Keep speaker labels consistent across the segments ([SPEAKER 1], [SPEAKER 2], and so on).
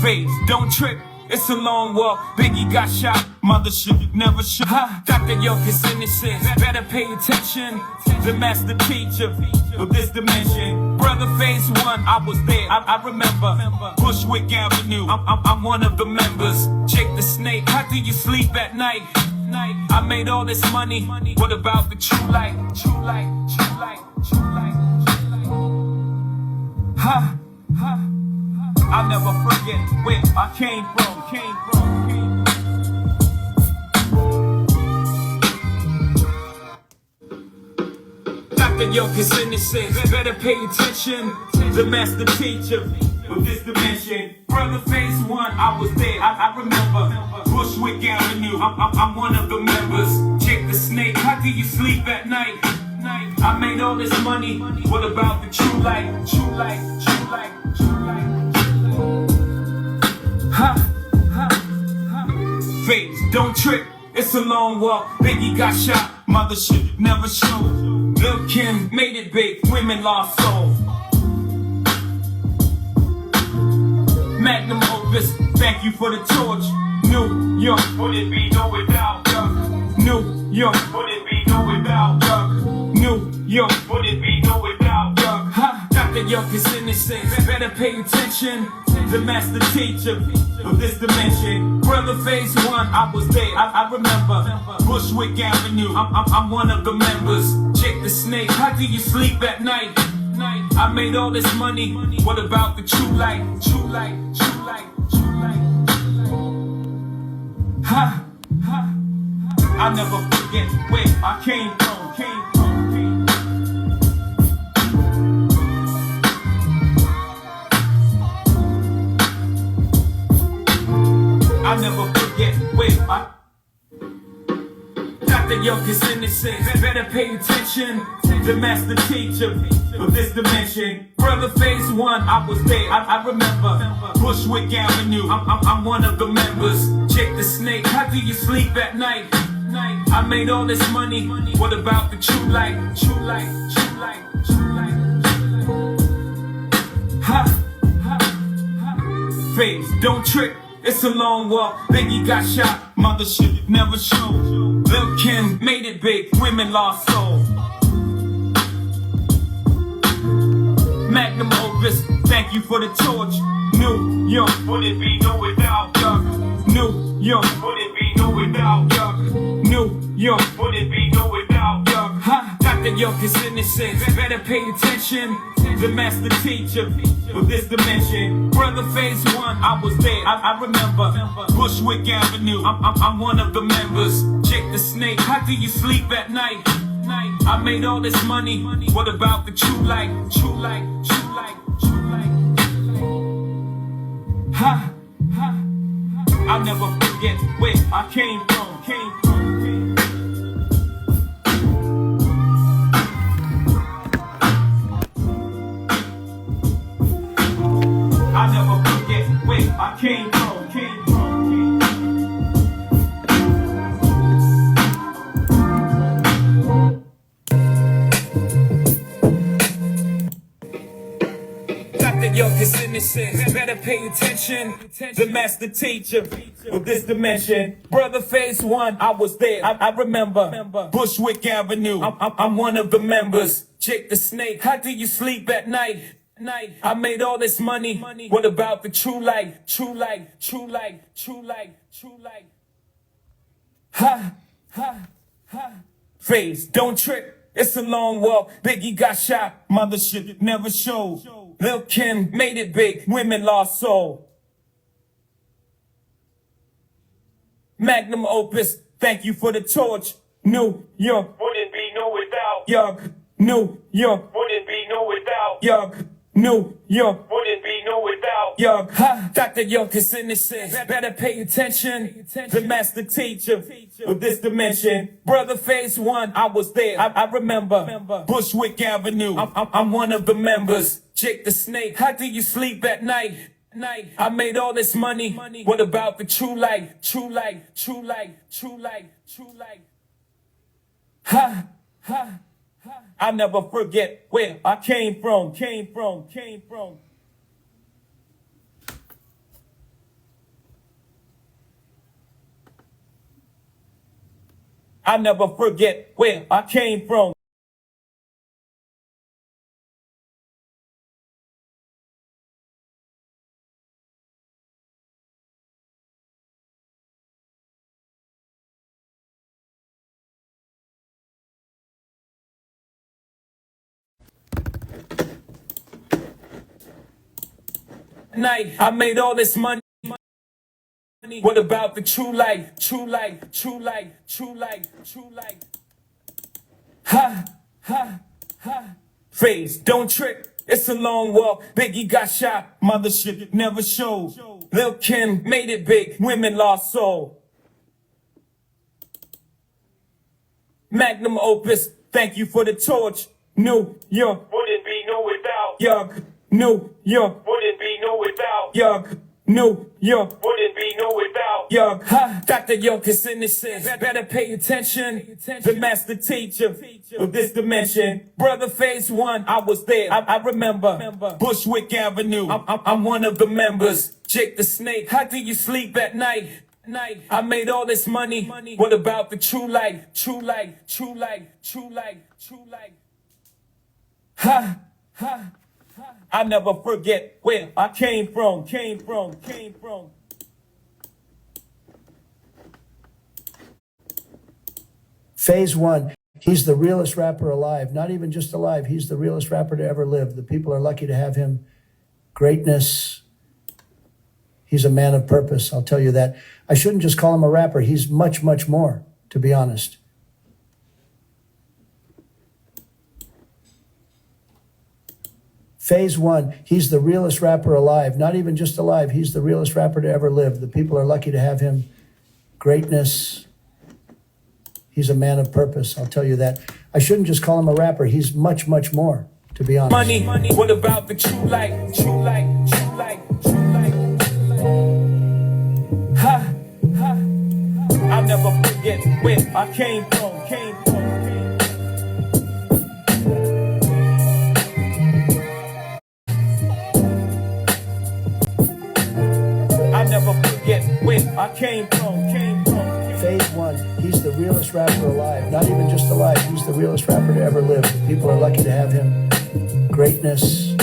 [SPEAKER 1] Faise, don't trip. It's a long walk. Biggie got shot. Mother should never should. Dr. Yoke is innocent. Better pay attention. The master teacher of this dimension. Brother Faise One, I was there. I remember. Bushwick Avenue. I'm one of the members. Jake the Snake. How do you sleep at night? I made all this money. What about the true light? True light. True light. True light. I'll never forget where I came from. Dr. Yoke is innocent. Better pay attention. The master teacher of this dimension. Brother Faise One, I was there. I remember. Bushwick Avenue. I'm one of the members. Jake the Snake. How do you sleep at night? I made all this money. What about the true light? True light. True light. True light. Faise, don't trip, it's a long walk. Biggie got shot, mother should never show. Lil' Kim made it big, women lost soul. Magnum opus, thank you for the torch. New York, would it be no without you? New York, would it be no without you? New York, would it be no without you? Dr. Yoke is innocent, better pay attention. The master teacher of this dimension. Brother Faise One, I was there. I remember. Bushwick Avenue. I'm one of the members. Jake the Snake. How do you sleep at night? I made all this money. What about the true light? True light. True light. True light. I'll never forget where I came from. I'll never forget where I. Dr. Yoke is innocent. Better pay attention. The master teacher of this dimension. Brother Faise One, I was there. I remember. Bushwick Avenue. I'm one of the members. Jake the Snake. How do you sleep at night? I made all this money. What about the true light? True light. True light. True light. Faise, don't trip. It's a long walk. Biggie got shot. Mother should never show. Lil' Kim made it big. Women lost soul. Magnum opus. Thank you for the torch. New York. Would it be no without you? New York. Would it be no without you? New York. Would it be no without you? Dr. Yoke is innocent. Better pay attention. The master teacher of this dimension. Brother Faise One, I was there. I remember. Bushwick Avenue. I'm one of the members. Jake the Snake. How do you sleep at night? I made all this money. What about the true light? True light. True light. True light. I'll never forget where I came from. I'll never forget where I came from. Dr. Yoke is innocent. Better pay attention. The master teacher of this dimension. Brother Faise One, I was there. I remember. Bushwick Avenue. I'm one of the members. Jake the Snake. How do you sleep at night? I made all this money. What about the true light? True light. True light. True light. True light. Faise, don't trip. It's a long walk. Biggie got shot. Mother should never show. Lil' Kim made it big. Women lost soul. Magnum opus. Thank you for the torch. New York. Would it be no without York? New York. Would it be no without York? New York. Would it be no without York? Dr. Yoke is innocent. Better pay attention. The master teacher of this dimension. Brother Faise One, I was there. I remember. Bushwick Avenue. I'm one of the members. Jake the Snake. How do you sleep at night? I made all this money. What about the true light? True light. True light. True light. True light. I'll never forget where I came from. I never forget where I came from. Night, I made all this money. What about the true life? True life, true life, true life, true life. Ha, ha, ha. Faise, don't trip. It's a long walk. Biggie got shot. Mothership never showed. Lil' Kim made it big. Women lost soul. Magnum opus. Thank you for the torch. New York wouldn't be no without York. New York wouldn't be no without York. New York wouldn't be no without York. Ha, Dr. York is innocent. Better pay attention. The master teacher of this dimension. Brother Faise One, I was there. I remember. Bushwick Avenue. I'm one of the members. Jake the Snake. How do you sleep at night? I made all this money. What about the true life? True life, true life, true life, true life. Ha, ha. I never forget where I came from.
[SPEAKER 2] Faise One, he's the realest rapper alive. Not even just alive, he's the realest rapper to ever live. The people are lucky to have him. Greatness. He's a man of purpose, I'll tell you that. I shouldn't just call him a rapper. He's much, much more, to be honest. Faise One, he's the realest rapper alive. Not even just alive, he's the realest rapper to ever live. The people are lucky to have him. Greatness. He's a man of purpose, I'll tell you that. I shouldn't just call him a rapper. He's much, much more, to be honest.
[SPEAKER 1] Money, what about the true life? True life, true life, true life. Ha, ha. I'll never forget where I came from. I'll never forget where I came from.
[SPEAKER 2] Faise One, he's the realest rapper alive. Not even just alive, he's the realest rapper to ever live. The people are lucky to have him. Greatness.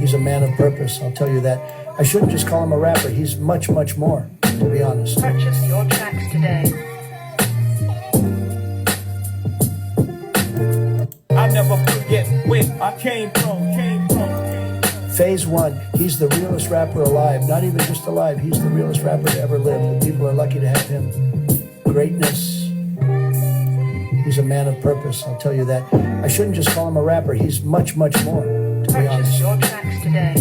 [SPEAKER 2] He's a man of purpose, I'll tell you that. I shouldn't just call him a rapper. He's much, much more, to be honest.
[SPEAKER 3] Purchase your tracks today.
[SPEAKER 1] I'll never forget where I came from.
[SPEAKER 2] Faise One, he's the realest rapper alive. Not even just alive, he's the realest rapper to ever live. The people are lucky to have him. Greatness. He's a man of purpose, I'll tell you that. I shouldn't just call him a rapper. He's much, much more, to be honest.
[SPEAKER 3] Purchase your tracks today.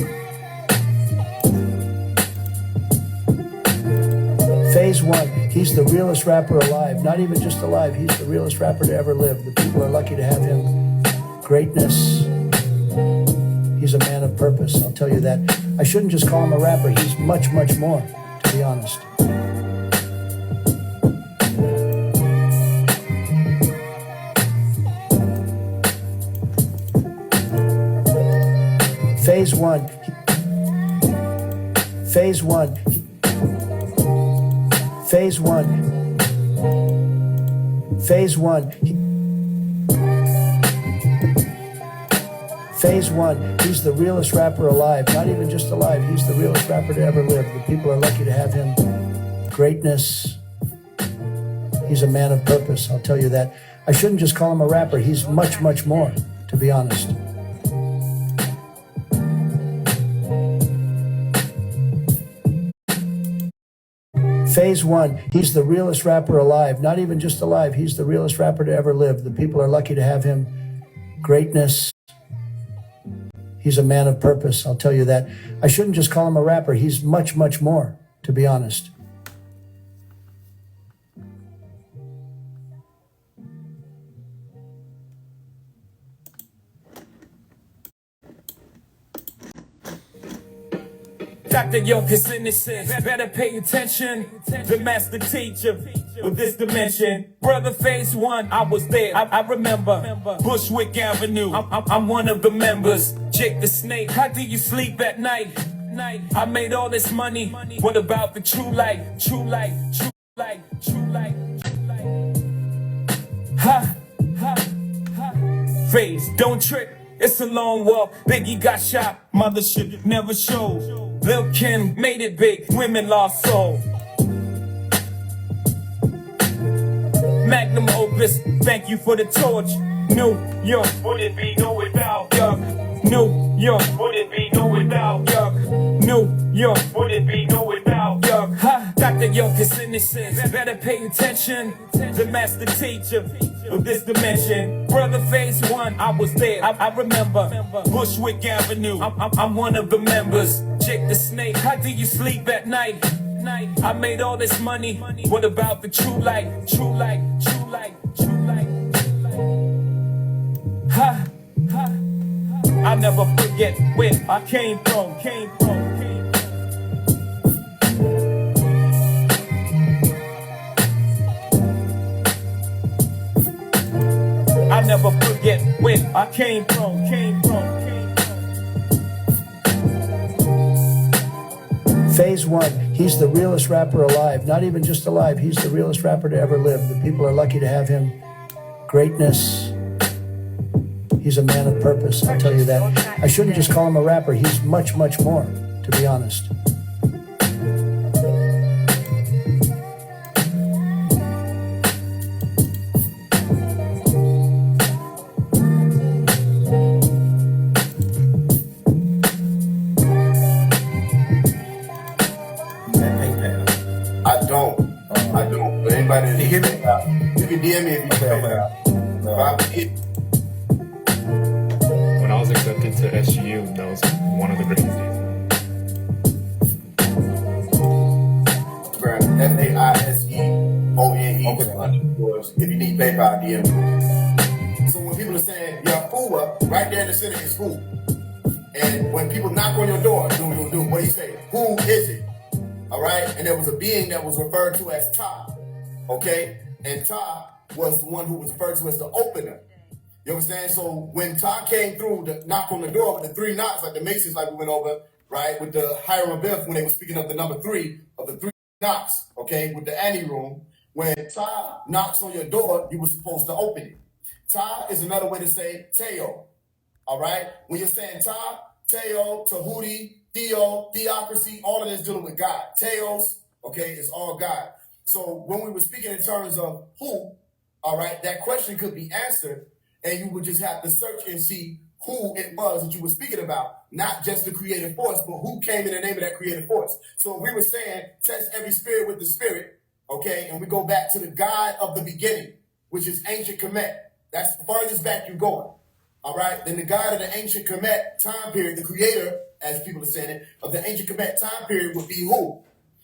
[SPEAKER 2] Faise One, he's the realest rapper alive. Not even just alive, he's the realest rapper to ever live. The people are lucky to have him. Greatness. He's a man of purpose, I'll tell you that. I shouldn't just call him a rapper. He's much, much more, to be honest. Faise One. Faise One. Faise One. Faise One. Faise One, he's the realest rapper alive. Not even just alive, he's the realest rapper to ever live. The people are lucky to have him. Greatness. He's a man of purpose, I'll tell you that. I shouldn't just call him a rapper. He's much, much more, to be honest. Faise One, he's the realest rapper alive. Not even just alive, he's the realest rapper to ever live. The people are lucky to have him. Greatness. He's a man of purpose, I'll tell you that. I shouldn't just call him a rapper. He's much, much more, to be honest.
[SPEAKER 1] Dr. York is innocent. Better pay attention. The master teacher of this dimension. Brother Faise One, I was there. I remember. Bushwick Avenue. I'm one of the members. Jake the Snake. How do you sleep at night? I made all this money. What about the true life? True life, true life, true life, true life. Ha, ha, ha. Faise, don't trip. It's a long walk. Biggie got shot. Mothership never showed. Lil' Kim made it big. Women lost soul. Magnum opus, thank you for the torch. New York, would it be no without York? New York, would it be no without York? New York, would it be no without York? Ha, Dr. York is innocent. Better pay attention. The master teacher of this dimension. Brother Faise One, I was there. I remember Bushwick Avenue. I'm one of the members. Jake the Snake, how do you sleep at night? I made all this money. What about the true light? True light, true light, true light. Ha, ha. I'll never forget where I came from. I'll never forget where I came from.
[SPEAKER 2] Faise One, he's the realest rapper alive. Not even just alive, he's the realest rapper to ever live. The people are lucky to have him. Greatness. He's a man of purpose, I'll tell you that. I shouldn't just call him a rapper. He's much, much more, to be honest.
[SPEAKER 4] I don't. But anybody that hear me, you can DM me if you can.
[SPEAKER 5] When I was accepted to SGU, that was one of the greatest days.
[SPEAKER 4] FAISEONE. If you need PayPal, DM me. So when people are saying, Yahuwah, right there in the center is who? And when people knock on your door, what do you say? Who is it? All right? And there was a being that was referred to as Ta. Okay? And Ta was the one who was referred to as the opener. You understand? So when Ta came through to knock on the door with the three knocks, like the Masons, like we went over, right? With the Hiram Abiff, when they were speaking of the number 3, of the 3 knocks, okay, with the ante room, when Ta knocks on your door, you were supposed to open it. Ta is another way to say Teo. All right? When you're saying Ta, Teo, Tahuti, Theo, theocracy, all of this dealing with God. Theos, okay, it's all God. So when we were speaking in terms of who, all right, that question could be answered, and you would just have to search and see who it was that you were speaking about, not just the creative force, but who came in the name of that creative force. So we were saying, test every spirit with the spirit, okay, and we go back to the God of the beginning, which is ancient Kemet. That's the farthest back you're going. All right, then the God of the ancient Kemet time period, the creator, as people are saying it, of the ancient Kemet time period would be who?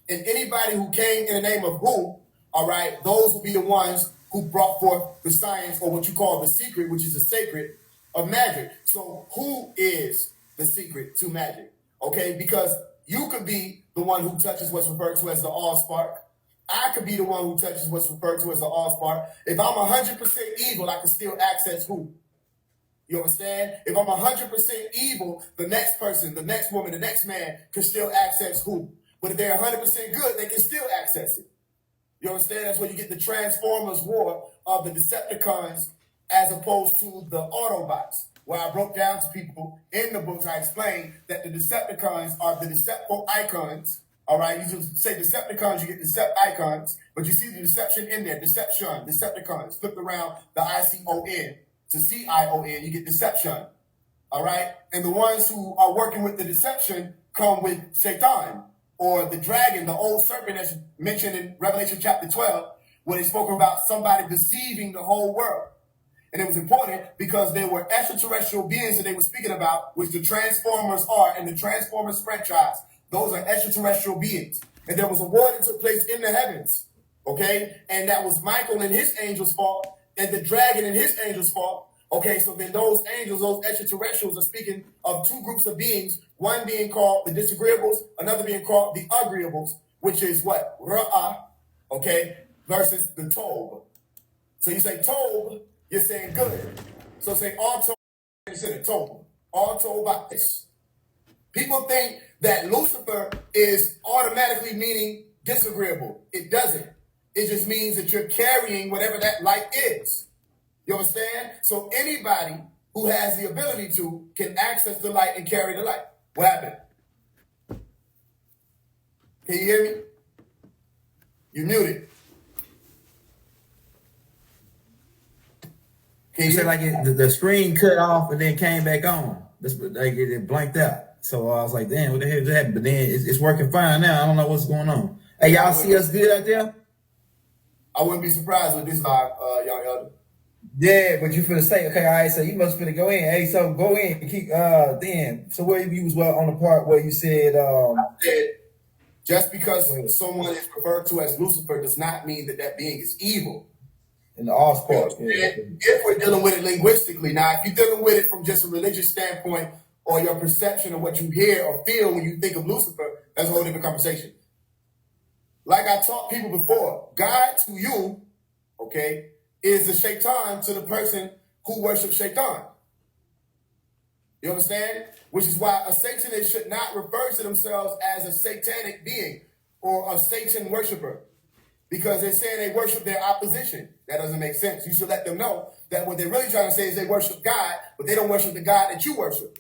[SPEAKER 4] And anybody who came in the name of who, all right, those will be the ones who brought forth the science, or what you call the secret, which is the sacred of magic. So who is the secret to magic? Okay, because you could be the one who touches what's referred to as the all-spark. I could be the one who touches what's referred to as the all-spark. If I'm 100% evil, I can still access who? You understand? If I'm 100% evil, the next person, the next woman, the next man can still access who? But if they're 100% good, they can still access it. You understand? That's where you get the Transformers war of the Decepticons as opposed to the Autobots. Where I broke down to people in the books, I explained that the Decepticons are the Deceptful icons. All right? You just say Decepticons, you get Decept icons, but you see the deception in there. Deception, Decepticons. Flip around the ICON to CION, you get deception. All right? And the ones who are working with the deception come with Satan, or the dragon, the old serpent that's mentioned in Revelation chapter 12, where they spoke about somebody deceiving the whole world. And it was important because there were extraterrestrial beings that they were speaking about, which the Transformers are, and the Transformers franchise. Those are extraterrestrial beings. And there was a war that took place in the heavens, okay? And that was Michael and his angels' fault, and the dragon and his angels' fault. Okay, so then those angels, those extraterrestrials are speaking of two groups of beings, one being called the disagreeables, another being called the agreeables, which is what? Ra'ah, okay, versus the Tob. So you say Tob, you're saying good. So say all Tob, instead of Tob. All Tobatis. People think that Lucifer is automatically meaning disagreeable. It doesn't. It just means that you're carrying whatever that light is. You understand? So anybody who has the ability to can access the light and carry the light. What happened? Can you hear me? You muted. Can
[SPEAKER 6] You
[SPEAKER 4] you
[SPEAKER 6] said
[SPEAKER 4] hear
[SPEAKER 6] like the screen cut off and then came back on. That's like it blanked out. So I was like, damn, what the hell just happened? But then it's working fine now. I don't know what's going on. Hey, y'all see us good out there?
[SPEAKER 4] I wouldn't be surprised with this live, young elder.
[SPEAKER 6] Yeah, but you finna say, okay, all right, so you must finna go in. Hey, so go in and keep then. So where you was on the part where you said
[SPEAKER 4] I said, just because someone is referred to as Lucifer does not mean that that being is evil.
[SPEAKER 6] in the off part.
[SPEAKER 4] If we're dealing with it linguistically, now if you're dealing with it from just a religious standpoint or your perception of what you hear or feel when you think of Lucifer, that's a whole different conversation. Like I taught people before, God to you, okay, is the shaitan to the person who worships shaitan. You understand? Which is why a Satanist should not refer to themselves as a satanic being or a Satan worshiper, because they're saying they worship their opposition. That doesn't make sense. You should let them know that what they're really trying to say is they worship God, but they don't worship the God that you worship.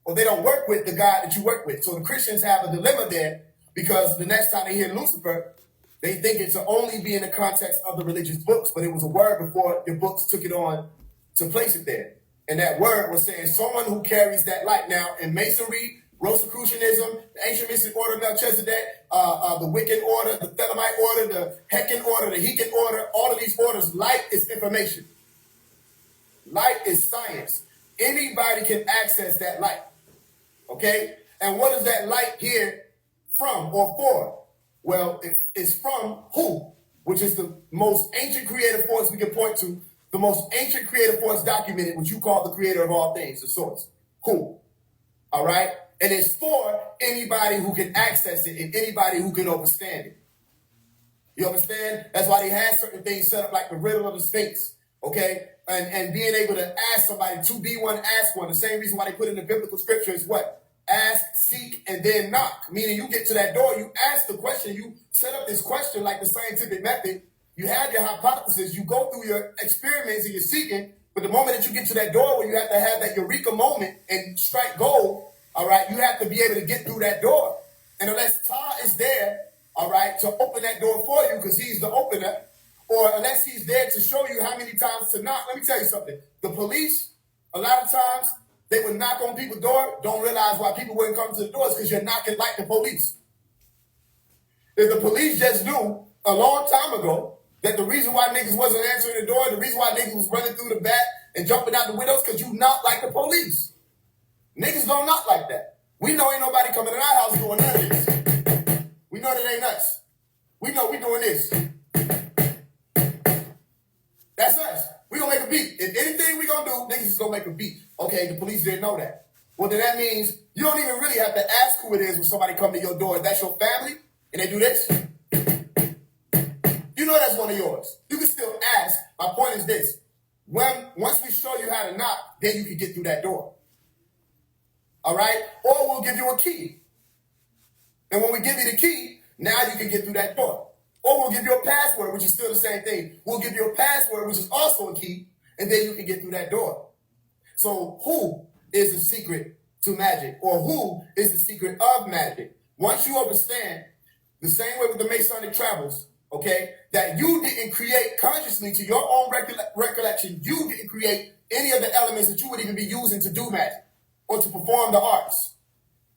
[SPEAKER 4] Or they don't work with the God that you work with. So the Christians have a dilemma there, because the next time they hear Lucifer, they think it to only be in the context of the religious books, but it was a word before your books took it on to place it there. And that word was saying someone who carries that light. Now, in Masonry, Rosicrucianism, the ancient mystic order of Melchizedek, the Wiccan order, the Thelemite order, the Heckin order, the Hekin order, all of these orders, light is information. Light is science. Anybody can access that light. Okay? And what is that light here from or for? Well, it's from who? Which is the most ancient creative force we can point to, the most ancient creative force documented, which you call the creator of all things, the source. Who? All right? And it's for anybody who can access it and anybody who can understand it. You understand? That's why they have certain things set up like the riddle of the Sphinx, okay? And being able to ask somebody to be one, ask one. The same reason why they put in the biblical scripture is what? Ask, seek, and then knock. Meaning you get to that door, you ask the question, you set up this question like the scientific method, you have your hypothesis, you go through your experiments and you're seeking, but the moment that you get to that door where you have to have that eureka moment and strike gold, all right, you have to be able to get through that door. And unless Ta is there, all right, to open that door for you because he's the opener, or unless he's there to show you how many times to knock, let me tell you something. The police, a lot of times, they would knock on people's door, don't realize why people wouldn't come to the doors because you're knocking like the police. If the police just knew a long time ago that the reason why niggas wasn't answering the door, the reason why niggas was running through the back and jumping out the windows, because you knock like the police. Niggas don't knock like that. We know ain't nobody coming in our house doing none of this. We know that ain't us. We know we doing this. That's us. We gonna make a beat. If anything we gonna do, niggas is gonna make a beat. Okay, the police didn't know that. Well, then that means you don't even really have to ask who it is when somebody come to your door. If that's your family and they do this, you know that's one of yours. You can still ask. My point is this. Once we show you how to knock, then you can get through that door. All right? Or we'll give you a key. And when we give you the key, now you can get through that door. Or we'll give you a password, which is still the same thing. We'll give you a password, which is also a key, and then you can get through that door. So who is the secret to magic? Or who is the secret of magic? Once you understand, the same way with the Masonic travels, okay, that you didn't create consciously to your own recollection, you didn't create any of the elements that you would even be using to do magic or to perform the arts.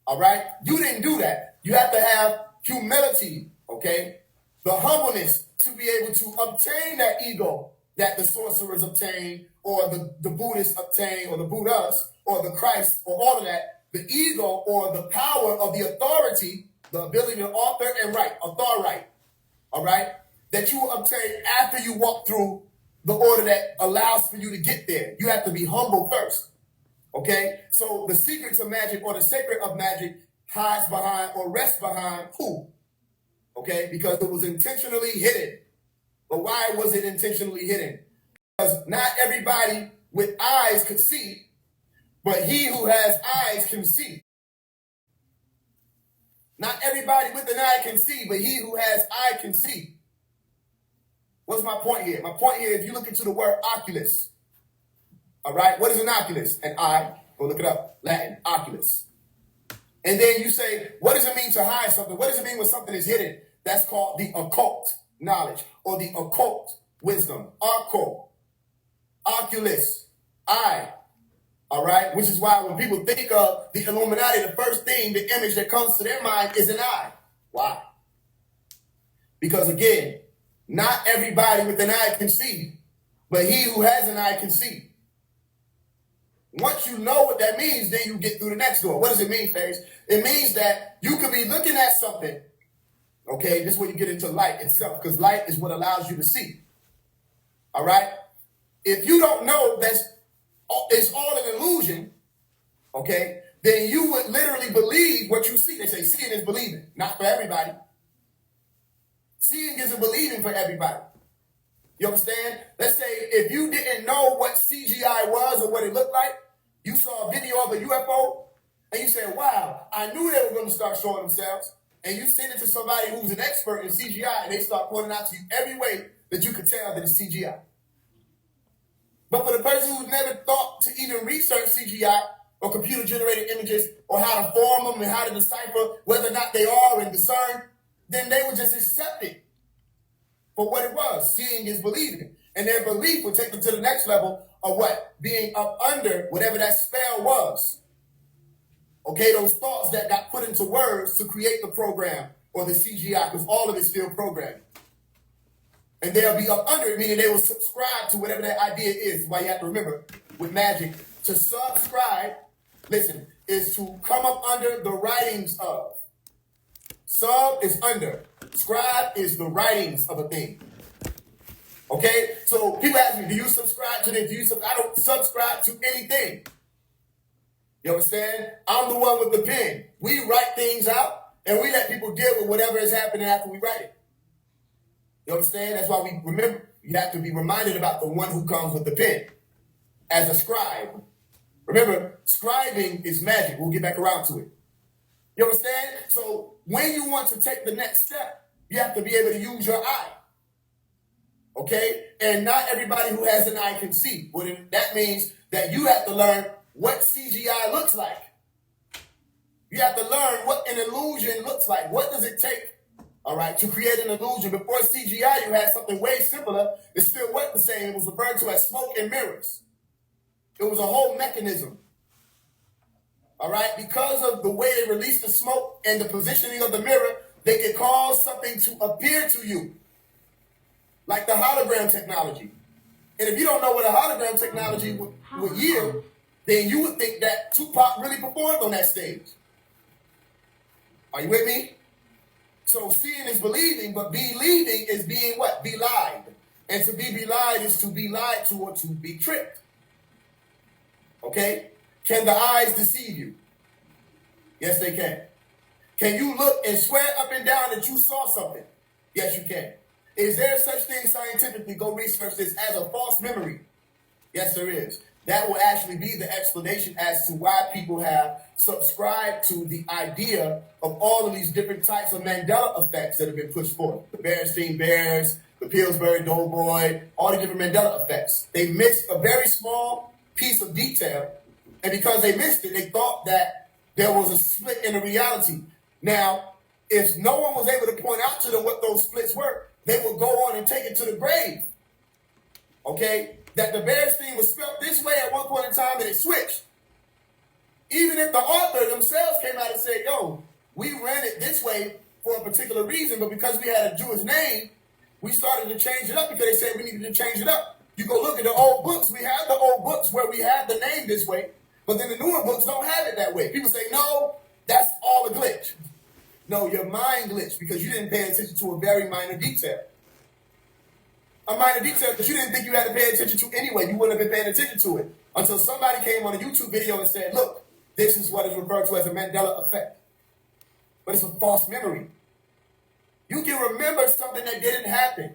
[SPEAKER 4] All right? You didn't do that. You have to have humility, okay? The humbleness to be able to obtain that ego that the sorcerers obtain, or the Buddhists obtain, or the Buddhas, or the Christ, or all of that. The ego or the power of the authority, the ability to author and write, author-write, all right? That you will obtain after you walk through the order that allows for you to get there. You have to be humble first, okay? So the secrets of magic or the secret of magic hides behind or rests behind who? Okay, because it was intentionally hidden. But why was it intentionally hidden? Because not everybody with eyes could see, but he who has eyes can see. Not everybody with an eye can see, but he who has eye can see. What's my point here? My point here, if you look into the word oculus, all right, what is an oculus? An eye, go look it up, Latin, oculus. And then you say, what does it mean to hide something? What does it mean when something is hidden? That's called the occult knowledge or the occult wisdom. Occult, oculus, eye. All right, which is why when people think of the Illuminati, the first thing, the image that comes to their mind is an eye. Why? Because again, not everybody with an eye can see, but he who has an eye can see. Once you know what that means, then you get through the next door. What does it mean, Faise? It means that you could be looking at something. Okay, this is where you get into light itself, because light is what allows you to see. All right? If you don't know it's all an illusion, okay, then you would literally believe what you see. They say seeing is believing, not for everybody. Seeing isn't believing for everybody. You understand? Let's say if you didn't know what CGI was or what it looked like, you saw a video of a UFO, and you said, wow, I knew they were going to start showing themselves, and you send it to somebody who's an expert in CGI, and they start pointing out to you every way that you could tell that it's CGI. But for the person who's never thought to even research CGI or computer-generated images or how to form them and how to decipher whether or not they are and discern, then they would just accept it for what it was. Seeing is believing. And their belief would take them to the next level of what? Being up under whatever that spell was. Okay, those thoughts that got put into words to create the program or the CGI, because all of it's still programming. And they'll be up under it, meaning they will subscribe to whatever that idea is. Why you have to remember, with magic, to subscribe, listen, is to come up under the writings of. Sub is under. Scribe is the writings of a thing. Okay? So people ask me, do you subscribe to this? I don't subscribe to anything. You understand? I'm the one with the pen. We write things out, and we let people deal with whatever is happening after we write it. You understand? That's why we remember, you have to be reminded about the one who comes with the pen as a scribe. Remember, scribing is magic. We'll get back around to it. You understand? So when you want to take the next step, you have to be able to use your eye. Okay? And not everybody who has an eye can see. Well, that means that you have to learn what CGI looks like. You have to learn what an illusion looks like. What does it take? All right, to create an illusion. Before CGI, you had something way simpler. It still worked the same. It was referred to as smoke and mirrors. It was a whole mechanism. All right, because of the way they released the smoke and the positioning of the mirror, they could cause something to appear to you, like the hologram technology. And if you don't know what a hologram technology would yield, then you would think that Tupac really performed on that stage. Are you with me? So seeing is believing, but believing is being what? Belied. And to be belied is to be lied to or to be tricked. Okay? Can the eyes deceive you? Yes, they can. Can you look and swear up and down that you saw something? Yes, you can. Is there such thing scientifically, go research this, as a false memory? Yes, there is. That will actually be the explanation as to why people have subscribed to the idea of all of these different types of Mandela effects that have been pushed forth. The Berenstain Bears, the Pillsbury Doughboy, all the different Mandela effects. They missed a very small piece of detail, and because they missed it, they thought that there was a split in the reality. Now, if no one was able to point out to them what those splits were, they would go on and take it to the grave. Okay? That the Berenstain was spelled this way at one point in time and it switched. Even if the author themselves came out and said, yo, we ran it this way for a particular reason, but because we had a Jewish name, we started to change it up because they said we needed to change it up. You go look at the old books. We have the old books where we have the name this way, but then the newer books don't have it that way. People say, no, that's all a glitch. No, your mind glitched because you didn't pay attention to a very minor detail. A minor detail that you didn't think you had to pay attention to anyway. You wouldn't have been paying attention to it until somebody came on a YouTube video and said, look, this is what is referred to as a Mandela effect. But it's a false memory. You can remember something that didn't happen.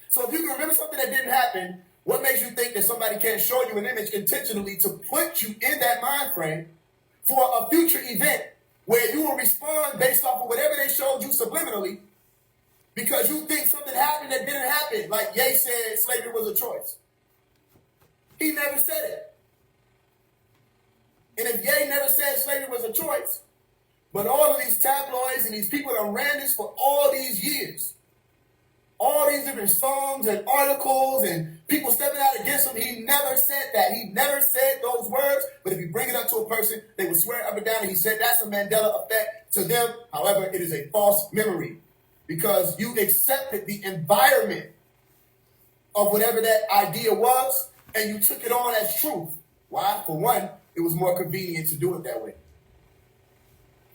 [SPEAKER 4] So if you can remember something that didn't happen, what makes you think that somebody can't show you an image intentionally to put you in that mind frame for a future event where you will respond based off of whatever they showed you subliminally, because you think something happened that didn't happen. Like Ye said slavery was a choice. He never said it. And if Ye never said slavery was a choice, but all of these tabloids and these people that ran this for all these years, all these different songs and articles and people stepping out against him, he never said that. He never said those words. But if you bring it up to a person, they would swear up and down, and he said that's a Mandela effect to them. However, it is a false memory because you accepted the environment of whatever that idea was, and you took it on as truth. Why? For one, it was more convenient to do it that way.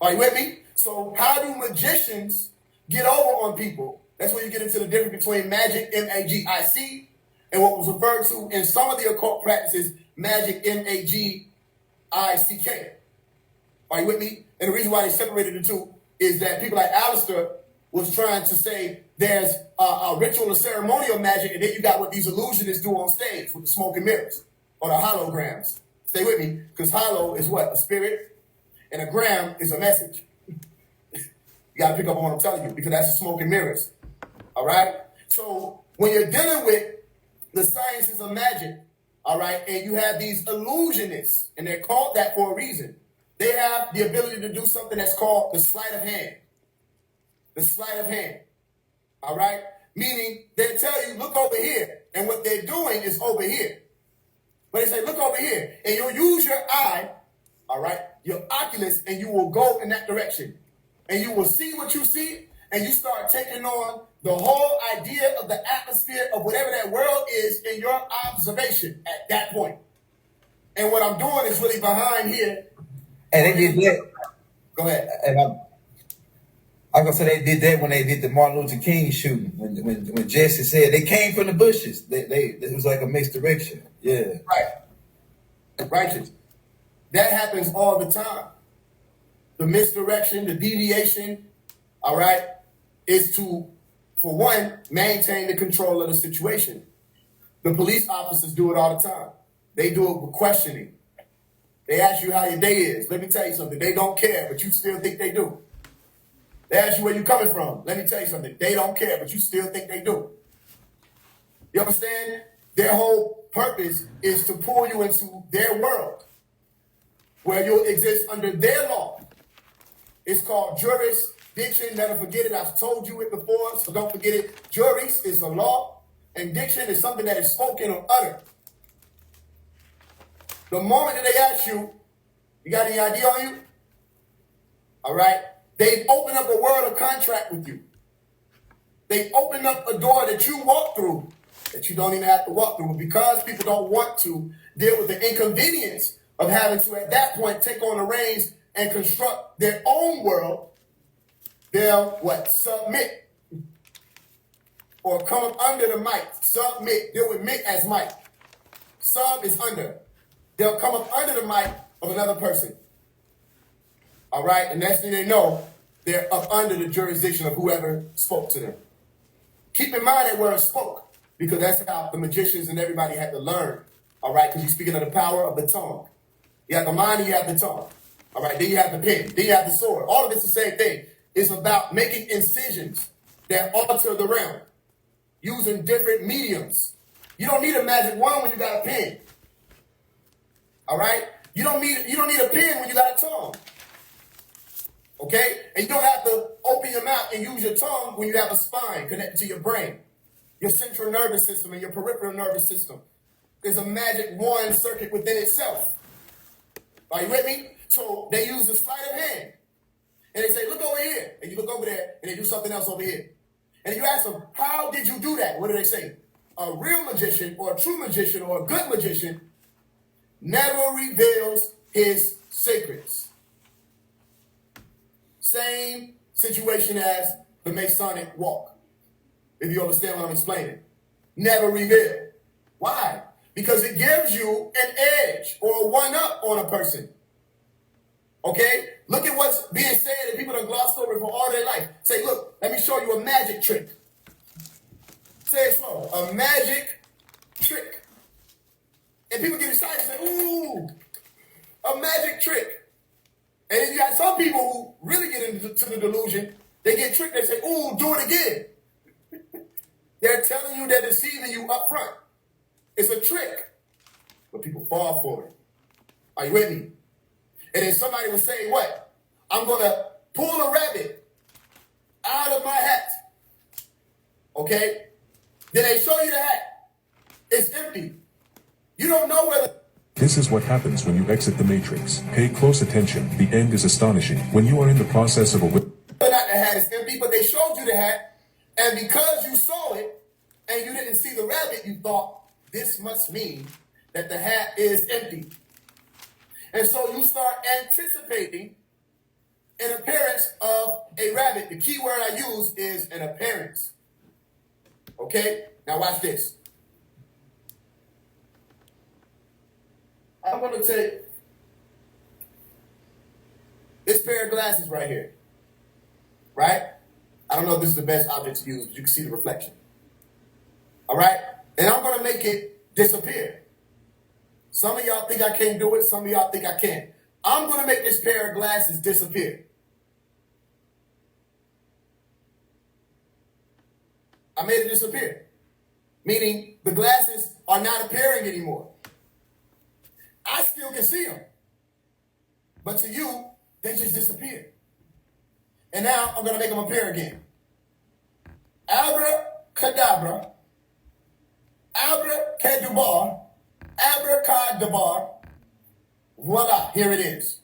[SPEAKER 4] Are you with me? So how do magicians get over on people? That's where you get into the difference between magic, M-A-G-I-C, and what was referred to in some of the occult practices, magic, M-A-G-I-C-K. Are you with me? And the reason why they separated the two is that people like Alistair was trying to say there's a ritual or ceremonial magic, and then you got what these illusionists do on stage with the smoke and mirrors or the holograms. Stay with me, because hollow is what? A spirit, and a gram is a message. You got to pick up on what I'm telling you, because that's the smoke and mirrors. All right? So when you're dealing with the sciences of magic, all right, and you have these illusionists, and they're called that for a reason. They have the ability to do something that's called the sleight of hand. The sleight of hand. All right? Meaning they tell you, look over here. And what they're doing is over here. But they say, look over here. And you'll use your eye, all right, your oculus, and you will go in that direction. And you will see what you see, and you start taking on the whole idea of the atmosphere of whatever that world is in your observation at that point. And what I'm doing is really behind here.
[SPEAKER 6] And they did that.
[SPEAKER 4] Go ahead.
[SPEAKER 6] And I'm gonna say they did that when they did the Martin Luther King shooting. When Jesse said they came from the bushes. It was like a misdirection. Yeah.
[SPEAKER 4] Right. Righteous. That happens all the time. The misdirection, the deviation, all right, is to, for one, maintain the control of the situation. The police officers do it all the time. They do it with questioning. They ask you how your day is. Let me tell you something. They don't care, but you still think they do. They ask you where you're coming from. Let me tell you something. They don't care, but you still think they do. You understand? Their whole purpose is to pull you into their world, where you'll exist under their law. It's called jurisdiction. Never forget it. I've told you it before, so don't forget it. Juris is a law, and diction is something that is spoken or uttered. The moment that they ask you, you got any ID on you? All right? They've opened up a world of contract with you. They've opened up a door that you walk through that you don't even have to walk through. But because people don't want to deal with the inconvenience of having to, at that point, take on the reins and construct their own world, they'll what? Submit. Or come up under the mic. Submit. Deal with mic as mic. Sub is under. They'll come up under the mic of another person. All right? And next thing they know, they're up under the jurisdiction of whoever spoke to them. Keep in mind that word spoke, because that's how the magicians and everybody had to learn. All right? Because you're speaking of the power of the tongue. You have the mind and you have the tongue. All right? Then you have the pen. Then you have the sword. All of it's the same thing. It's about making incisions that alter the realm, using different mediums. You don't need a magic wand when you got a pen. All right? You don't need a pen when you got a tongue. Okay? And you don't have to open your mouth and use your tongue when you have a spine connected to your brain, your central nervous system and your peripheral nervous system. There's a magic wand circuit within itself. Are you with me? So they use the sleight of hand. And they say, look over here. And you look over there and they do something else over here. And you ask them, how did you do that? What do they say? A real magician or a true magician or a good magician never reveals his secrets. Same situation as the Masonic walk, if you understand what I'm explaining. Never reveal. Why? Because it gives you an edge or a one-up on a person. Okay? Look at what's being said and people have glossed over for all their life. Say, look, let me show you a magic trick. Say it slow. A magic trick. And people get excited and say, ooh, a magic trick. And then you got some people who really get into the delusion. They get tricked. They say, ooh, do it again. They're telling you they're deceiving you up front. It's a trick, but people fall for it. Are you with me? And then somebody will say, what? I'm going to pull a rabbit out of my hat. Okay? Then they show you the hat. It's empty. You don't know whether...
[SPEAKER 7] This is what happens when you exit the matrix. Pay close attention. The end is astonishing. When you are in the process of a...
[SPEAKER 4] not the hat is empty, but they showed you the hat. And because you saw it and you didn't see the rabbit, you thought, this must mean that the hat is empty. And so you start anticipating an appearance of a rabbit. The key word I use is an appearance. Okay? Now watch this. I'm going to take this pair of glasses right here. Right? I don't know if this is the best object to use, but you can see the reflection. All right? And I'm going to make it disappear. Some of y'all think I can't do it. Some of y'all think I can. I'm going to make this pair of glasses disappear. I made it disappear. Meaning the glasses are not appearing anymore. I still can see them. But to you, they just disappeared. And now I'm going to make them appear again. Abracadabra. Abracadabra. Abracadabra. Voila, here it is.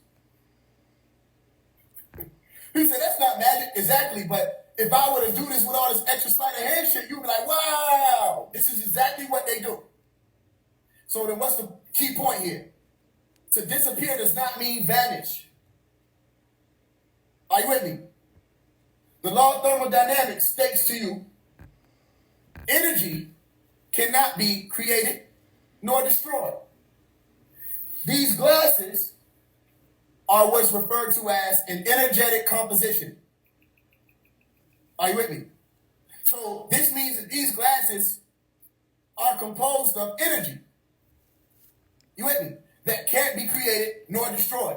[SPEAKER 4] He said, that's not magic. Exactly, but if I were to do this with all this extra sleight of hand shit, you'd be like, wow, this is exactly what they do. So then what's the key point here? To disappear does not mean vanish. Are you with me? The law of thermodynamics states to you, energy cannot be created nor destroyed. These glasses are what's referred to as an energetic composition. Are you with me? So this means that these glasses are composed of energy. You with me? That can't be created nor destroyed.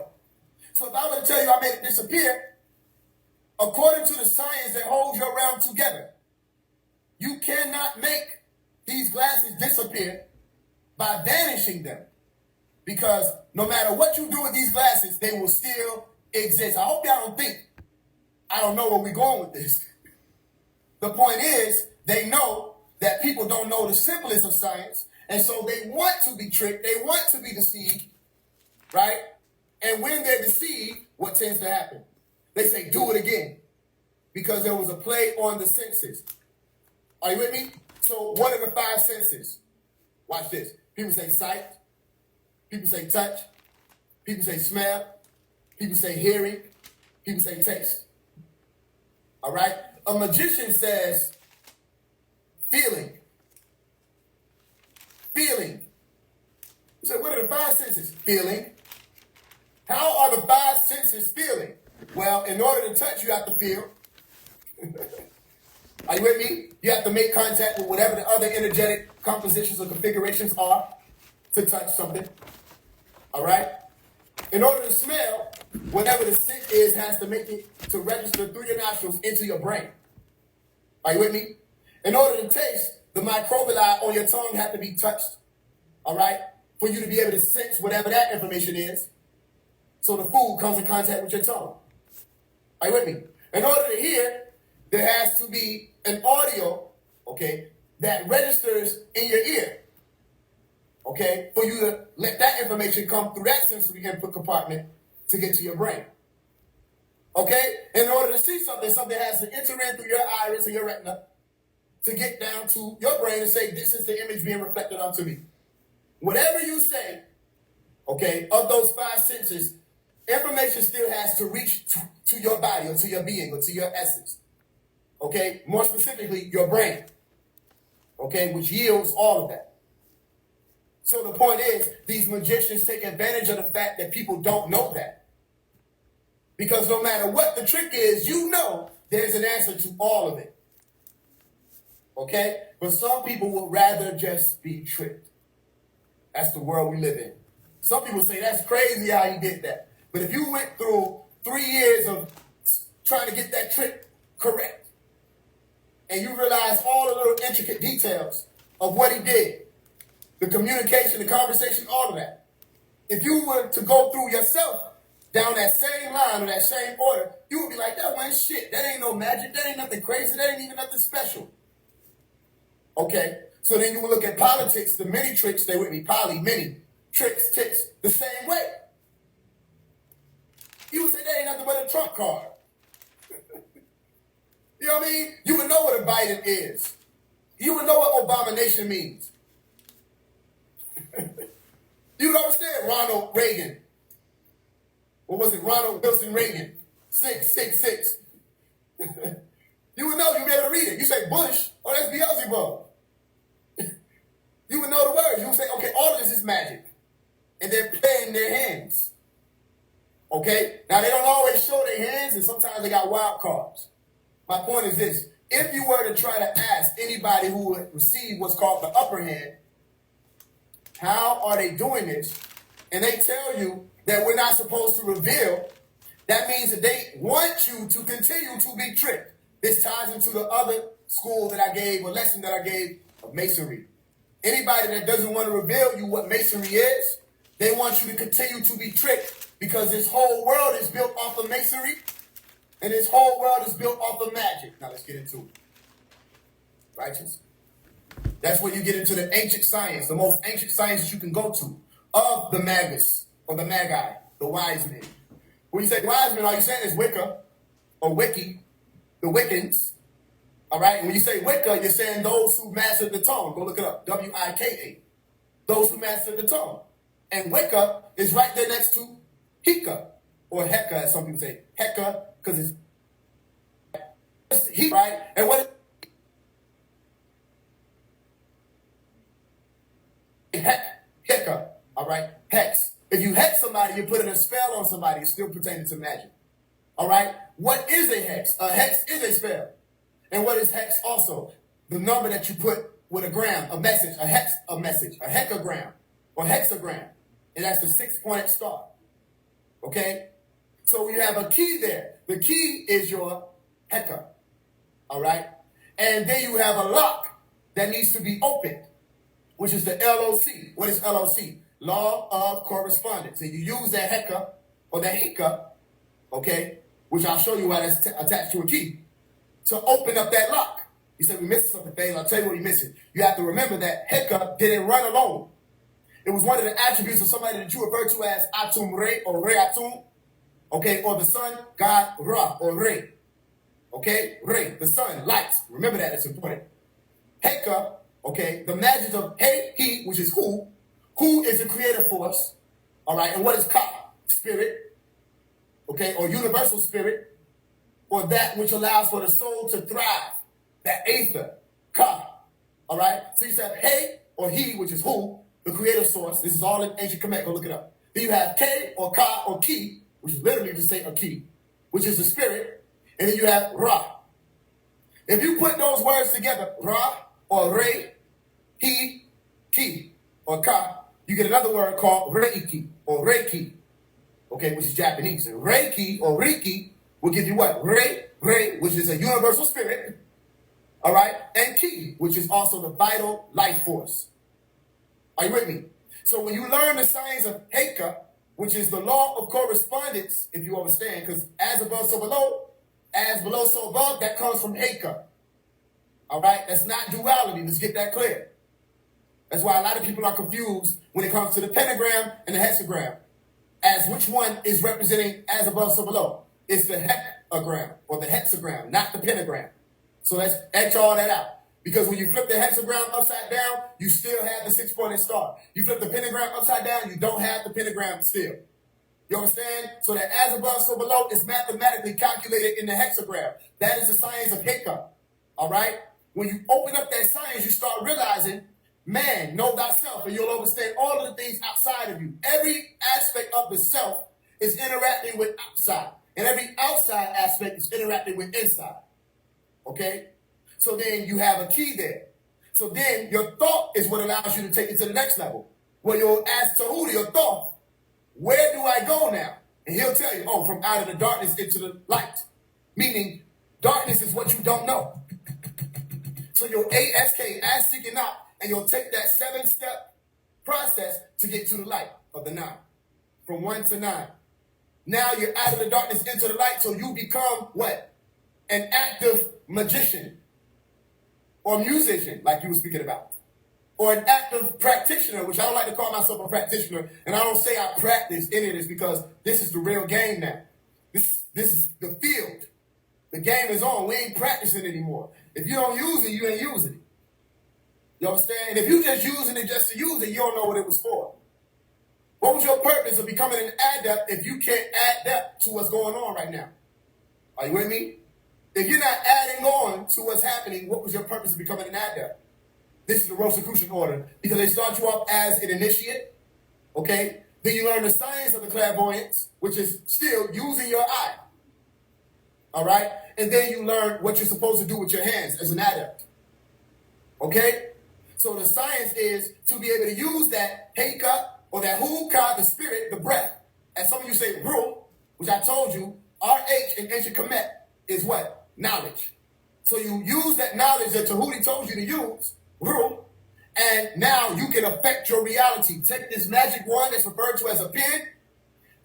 [SPEAKER 4] So if I were to tell you I made it disappear, according to the science that holds your realm together, you cannot make these glasses disappear by vanishing them. Because no matter what you do with these glasses, they will still exist. I hope y'all don't think I don't know where we're going with this. The point is, they know that people don't know the simplest of science, and so they want to be tricked, they want to be deceived, right? And when they're deceived, what tends to happen? They say, do it again, because there was a play on the senses. Are you with me? So what are the five senses? Watch this. People say sight. People say touch. People say smell. People say hearing. People say taste. All right? A magician says feeling. Feeling. You say, what are the five senses? Feeling. How are the five senses feeling? Well, in order to touch, you have to feel. Are you with me? You have to make contact with whatever the other energetic compositions or configurations are to touch something. All right? In order to smell, whatever the scent is has to make it to register through your nostrils into your brain. Are you with me? In order to taste, the microvilli on your tongue have to be touched. All right? For you to be able to sense whatever that information is. So the food comes in contact with your tongue. Are you with me? In order to hear, there has to be an audio, okay, that registers in your ear. Okay, for you to let that information come through that sensory input compartment to get to your brain. Okay, in order to see something, something has to enter in through your iris or your retina to get down to your brain and say, this is the image being reflected onto me. Whatever you say, okay, of those five senses, information still has to reach to your body or to your being or to your essence. Okay, more specifically, your brain. Okay, which yields all of that. So the point is, these magicians take advantage of the fact that people don't know that. Because no matter what the trick is, you know there's an answer to all of it. Okay? But some people would rather just be tricked. That's the world we live in. Some people say, that's crazy how you did that. But if you went through 3 years of trying to get that trick correct, and you realize all the little intricate details of what he did, the communication, the conversation, all of that. If you were to go through yourself down that same line or that same order, you would be like, that ain't shit. That ain't no magic. That ain't nothing crazy. That ain't even nothing special. Okay? So then you would look at politics, the many tricks, stay with me, poly, many, tricks, ticks, the same way. You would say that ain't nothing but a trump card. You know what I mean? You would know what a Biden is. You would know what abomination means. You would understand Ronald Reagan. What was it? Ronald Wilson Reagan. 666. You would know. You'd be able to read it. You say Bush. Oh, that's Beelzebub. You would know the words. You would say, okay, all of this is magic. And they're playing their hands. Okay? Now, they don't always show their hands, and sometimes they got wild cards. My point is this. If you were to try to ask anybody who would receive what's called the upper hand, how are they doing this? And they tell you that we're not supposed to reveal, that means that they want you to continue to be tricked. This ties into the other school that I gave, or lesson that I gave of masonry. Anybody that doesn't want to reveal you what masonry is, they want you to continue to be tricked because this whole world is built off of masonry and this whole world is built off of magic. Now let's get into it. Righteous? That's where you get into the ancient science, the most ancient science that you can go to, of the magus, or the magi, the wise men. When you say wise men, all you're saying is Wicca, or Wiki, the Wiccans. All right? And when you say Wicca, you're saying those who mastered the tongue. Go look it up, W-I-K-A. Those who mastered the tongue. And Wicca is right there next to Heka, or Heka, as some people say. Heka, because it's he, right? And what Heka, all right? Hex. If you hex somebody, you're putting a spell on somebody. It's still pertaining to magic. All right? What is a hex? A hex is a spell. And what is hex also? The number that you put with a gram, a message, a hex, a message, a hecagram, or hexagram. And that's the 6-pointed star. Okay? So you have a key there. The key is your Heka. All right? And then you have a lock that needs to be opened, which is the LOC. What is LOC? Law of correspondence. And you use that Heka or that Heka, okay, which I'll show you why that's attached to a key, to open up that lock. You said we're missing something, Faise. I'll tell you what you're missing. You have to remember that Heka didn't run alone. It was one of the attributes of somebody that you refer to as Atum Re or Re Atum, okay, or the sun, God Ra or Re. Okay, Re, the sun, light. Remember that, it's important. Heka, okay, the magic of He, He, which is who is the creative force, all right, and what is Ka? Spirit, okay, or universal spirit, or that which allows for the soul to thrive, that aether, Ka, all right? So you have He or He, which is who, the creative source. This is all in ancient Kemet, go look it up. Then you have K or Ka or Ki, which is literally to say a key, which is the spirit, and then you have Ra. If you put those words together, Ra or Re, He, Ki, or Ka, you get another word called Reiki or Reiki, okay, which is Japanese. And Reiki or Reiki will give you what? Re, which is a universal spirit, all right, and Ki, which is also the vital life force. Are you with me? So when you learn the science of Heka, which is the law of correspondence, if you understand, because as above, so below, as below, so above, that comes from Heka. All right? That's not duality. Let's get that clear. That's why a lot of people are confused when it comes to the pentagram and the hexagram, as which one is representing as above, so below. It's the hecagram or the hexagram, not the pentagram. So let's etch all that out. Because when you flip the hexagram upside down, you still have the 6-pointed star. You flip the pentagram upside down, you don't have the pentagram still. You understand? So that as above, so below is mathematically calculated in the hexagram. That is the science of Heka. All right? When you open up that science, you start realizing, man, know thyself, and you'll understand all of the things outside of you. Every aspect of the self is interacting with outside. And every outside aspect is interacting with inside. Okay? So then you have a key there. So then your thought is what allows you to take it to the next level. Where you'll ask Tahuti, your thought, where do I go now? And he'll tell you, oh, from out of the darkness into the light. Meaning, darkness is what you don't know. So your ASK, ask, seek, and knock, and you'll take that 7-step process to get to the light of the 9, from 1 to 9. Now you're out of the darkness into the light, so you become what? An active magician or musician, like you were speaking about, or an active practitioner, which I don't like to call myself a practitioner, and I don't say I practice any of this because this is the real game now. This is the field. The game is on. We ain't practicing anymore. If you don't use it, you ain't using it. You understand? And if you just using it just to use it, you don't know what it was for. What was your purpose of becoming an adept if you can't adapt to what's going on right now? Are you with me? If you're not adding on to what's happening, what was your purpose of becoming an adept? This is the Rosicrucian order, because they start you off as an initiate, okay? Then you learn the science of the clairvoyance, which is still using your eye, all right? And then you learn what you're supposed to do with your hands as an adept, okay? So the science is to be able to use that heika, or that huka, the spirit, the breath. As some of you say, ruh, which I told you, RH in ancient Kemet is what? Knowledge. So you use that knowledge that Tahuti told you to use, ruh, and now you can affect your reality. Take this magic wand that's referred to as a pen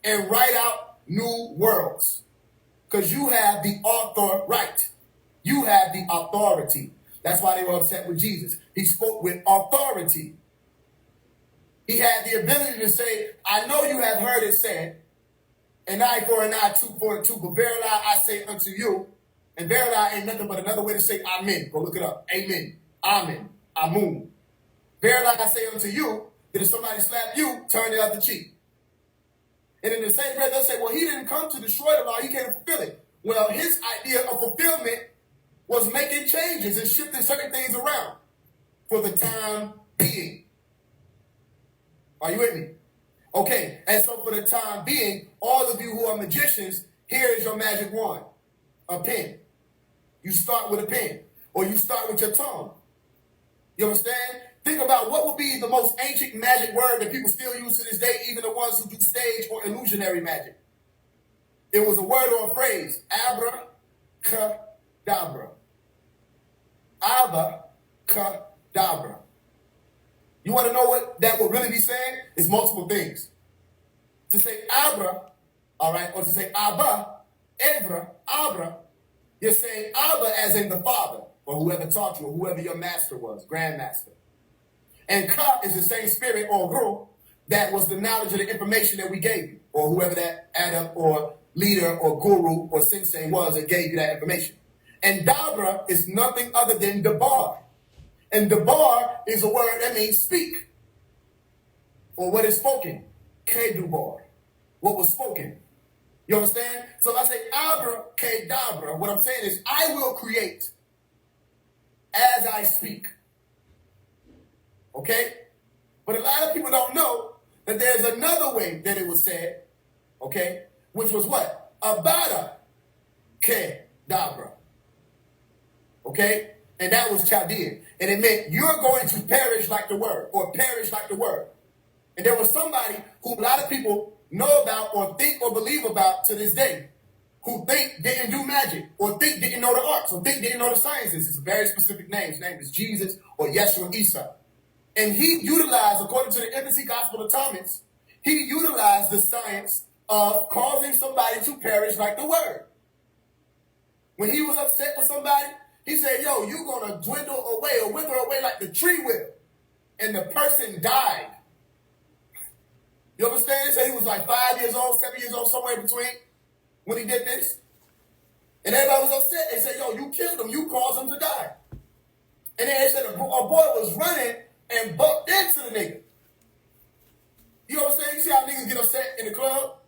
[SPEAKER 4] and write out new worlds. Because you have the author right. You have the authority. That's why they were upset with Jesus. He spoke with authority. He had the ability to say, I know you have heard it said, an eye for an eye, tooth for a tooth, but verily I say unto you, and verily ain't nothing but another way to say amen. Go look it up. Amen. Amen. Amun. Verily I say unto you, that if somebody slap you, turn the other cheek. And in the same breath, they'll say, well, he didn't come to destroy the law, he came to fulfill it. Well, his idea of fulfillment was making changes and shifting certain things around for the time being. Are you with me? Okay, and so for the time being, all of you who are magicians, here is your magic wand, a pen. You start with a pen, or you start with your tongue. You understand? Think about what would be the most ancient magic word that people still use to this day, even the ones who do stage or illusionary magic. It was a word or a phrase, abracadabra. Abracadabra. You want to know what that would really be saying? It's multiple things. To say abra, all right, or to say abba, abra, you're saying abba as in the father, or whoever taught you, or whoever your master was, grandmaster. And ka is the same spirit, or ru, that was the knowledge of the information that we gave you, or whoever that adept or leader or guru or sensei was that gave you that information. And dabra is nothing other than dabar. And dabar is a word that means speak, or what is spoken. Kedubar, what was spoken. You understand? So if I say abracadabra, what I'm saying is I will create as I speak. Okay? But a lot of people don't know that there's another way that it was said, okay, which was what? Abada kedabra. Okay? And that was Chaldean. And it meant you're going to perish like the word, or perish like the word. And there was somebody who a lot of people know about or think or believe about to this day, who think didn't do magic, or think didn't know the arts, or think didn't know the sciences. It's a very specific name. His name is Jesus or Yeshua Isa. And he utilized, according to the Infancy Gospel of Thomas, he utilized the science of causing somebody to perish like the word. When he was upset with somebody, he said, yo, you're going to dwindle away or wither away like the tree will. And the person died. You understand? He said he was like 5 years old, 7 years old, somewhere in between when he did this. And everybody was upset. They said, yo, you killed him. You caused him to die. And then they said a boy was running and bumped into the nigga. You understand? You see how niggas get upset in the club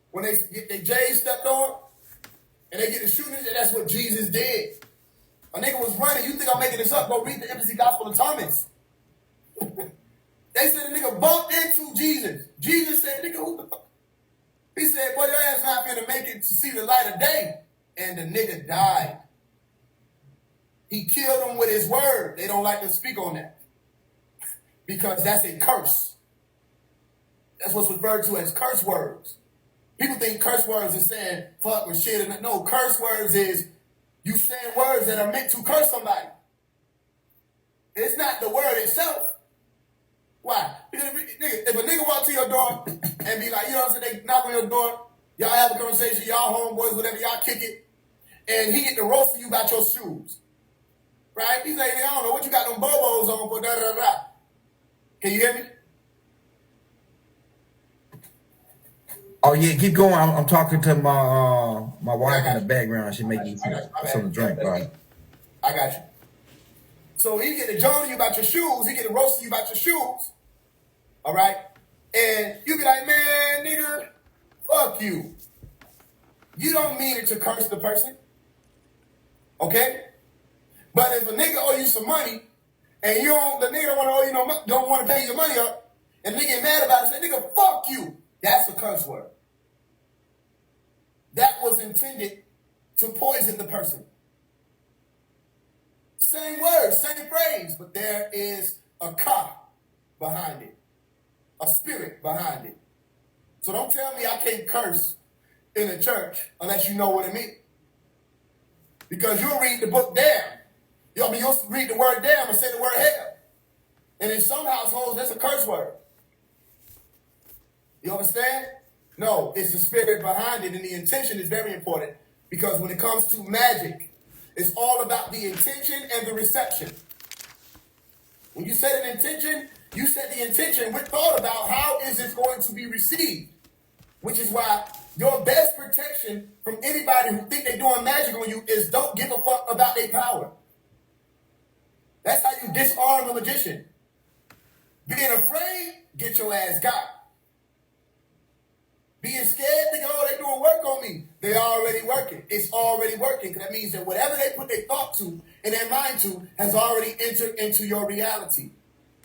[SPEAKER 4] when they get their J's stepped on and they get the shooting? And that's what Jesus did. A nigga was running. You think I'm making this up? Go read the Infancy Gospel of Thomas. They said the nigga bumped into Jesus. Jesus said, nigga, who the fuck? He said, boy, your ass not finna make it to see the light of day. And the nigga died. He killed him with his word. They don't like to speak on that, because that's a curse. That's what's referred to as curse words. People think curse words is saying fuck or shit. No, curse words is you saying words that are meant to curse somebody. It's not the word itself. Why? Because if a nigga walk to your door and be like, you know what I'm saying, they knock on your door, y'all have a conversation, y'all homeboys, whatever, y'all kick it, and he get to roasting you about your shoes. Right? He's like, I don't know what you got them bobos on for da da da. Can you hear me?
[SPEAKER 6] Oh yeah, keep going. I'm talking to my wife in the
[SPEAKER 4] you.
[SPEAKER 6] background. She making something to drink. All right.
[SPEAKER 4] I got you. So he get to joning you about your shoes. He get to roasting you about your shoes. All right? And you be like, man, nigga, fuck you. You don't mean it to curse the person. Okay? But if a nigga owe you some money, and the nigga don't want to owe you no money, don't want to pay your money up, and nigga get mad about it, say, nigga, fuck you. That's a curse word. That was intended to poison the person. Same word, same phrase, but there is a ka behind it, a spirit behind it. So don't tell me I can't curse in a church unless you know what it means. Because you'll read the book down. You'll read the word down and say the word hell. And in some households, that's a curse word. You understand? No, it's the spirit behind it, and the intention is very important because when it comes to magic, it's all about the intention and the reception. When you set an intention, you set the intention with thought about how is it going to be received, which is why your best protection from anybody who think they're doing magic on you is don't give a fuck about their power. That's how you disarm a magician. Being afraid, get your ass got. Being scared, think, oh, they doing work on me. They already working. It's already working. Because that means that whatever they put their thought to and their mind to has already entered into your reality.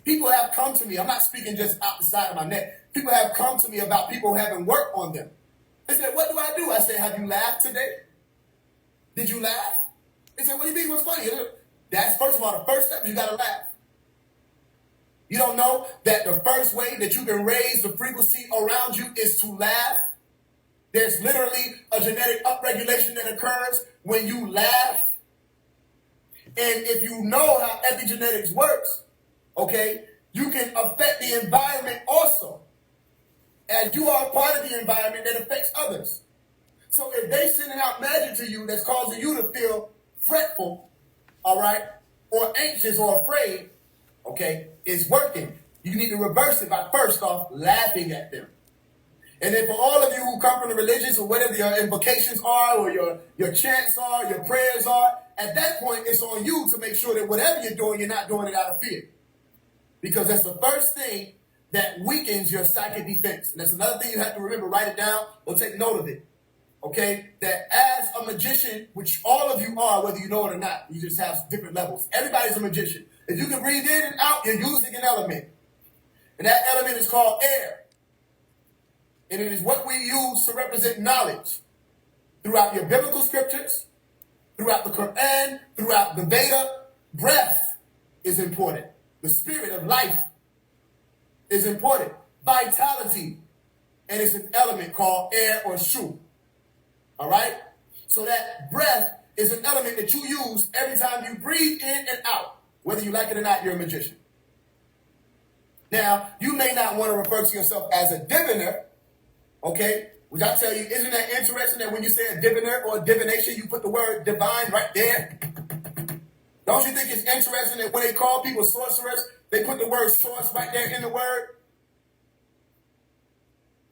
[SPEAKER 4] People have come to me. I'm not speaking just out the side of my neck. People have come to me about people having work on them. They said, what do I do? I said, have you laughed today? Did you laugh? They said, what do you think was funny? That's, first of all, the first step, you got to laugh. You don't know that the first way that you can raise the frequency around you is to laugh? There's literally a genetic upregulation that occurs when you laugh. And if you know how epigenetics works, okay, you can affect the environment also. As you are a part of the environment that affects others. So if they sending out magic to you that's causing you to feel fretful, all right, or anxious or afraid, okay, it's working. You need to reverse it by first off laughing at them. And then for all of you who come from the religious or whatever your invocations are or your chants are, your prayers are, at that point it's on you to make sure that whatever you're doing, you're not doing it out of fear. Because that's the first thing that weakens your psychic defense. And that's another thing you have to remember, write it down or take note of it. Okay? That as a magician, which all of you are, whether you know it or not, you just have different levels. Everybody's a magician. If you can breathe in and out, you're using an element. And that element is called air. And it is what we use to represent knowledge throughout your biblical scriptures, throughout the Quran, throughout the Veda. Breath is important. The spirit of life is important. Vitality. And it's an element called air or shu. All right? So that breath is an element that you use every time you breathe in and out. Whether you like it or not, you're a magician. Now, you may not want to refer to yourself as a diviner, okay? Which I tell you, isn't that interesting that when you say a diviner or a divination, you put the word divine right there? Don't you think it's interesting that when they call people sorcerers, they put the word source right there in the word?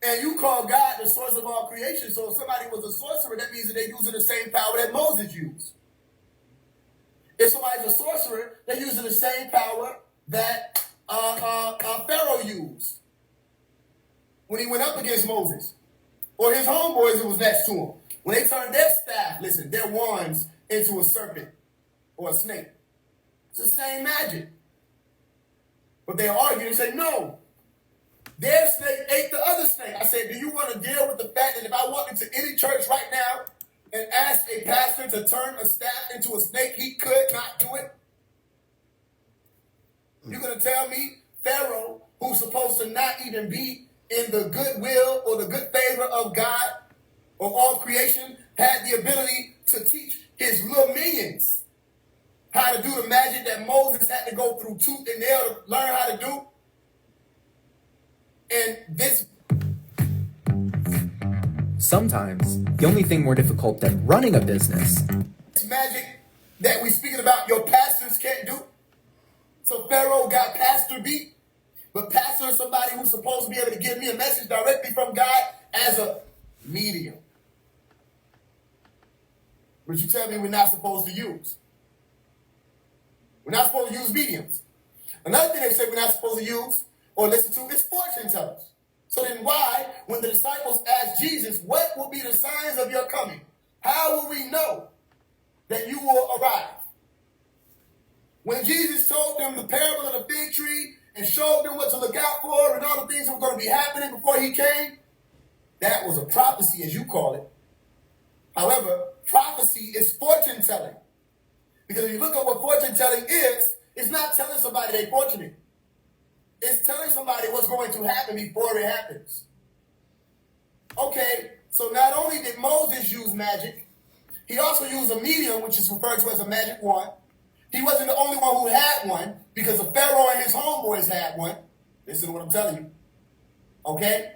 [SPEAKER 4] And you call God the source of all creation. So if somebody was a sorcerer, that means that they're using the same power that Moses used. If somebody's a sorcerer, they're using the same power that Pharaoh used when he went up against Moses. Or his homeboys who was next to him. When they turned their staff, listen, their wands into a serpent or a snake. It's the same magic. But they argue and say, no. Their snake ate the other snake. I said, do you want to deal with the fact that if I walk into any church right now and ask a pastor to turn a staff into a snake, he could not do it? You're going to tell me Pharaoh, who's supposed to not even be in the goodwill or the good favor of God or all creation, had the ability to teach his little minions how to do the magic that Moses had to go through tooth and nail to learn how to do. And this
[SPEAKER 8] Sometimes, the only thing more difficult than running a business
[SPEAKER 4] magic that we speaking about, your pastors can't do. So Pharaoh got pastor beat, but pastor is somebody who's supposed to be able to give me a message directly from God as a medium, which you tell me we're not supposed to use. We're not supposed to use mediums. Another thing they say we're not supposed to use or listen to is fortune tellers. So then why, when the disciples asked Jesus, what will be the signs of your coming? How will we know that you will arrive? When Jesus told them the parable of the fig tree and showed them what to look out for and all the things that were going to be happening before he came, that was a prophecy, as you call it. However, prophecy is fortune telling. Because if you look at what fortune telling is, it's not telling somebody they're fortunate. It's telling somebody what's going to happen before it happens. Okay, so not only did Moses use magic, he also used a medium, which is referred to as a magic wand. He wasn't the only one who had one, because the Pharaoh and his homeboys had one. Listen to what I'm telling you. Okay?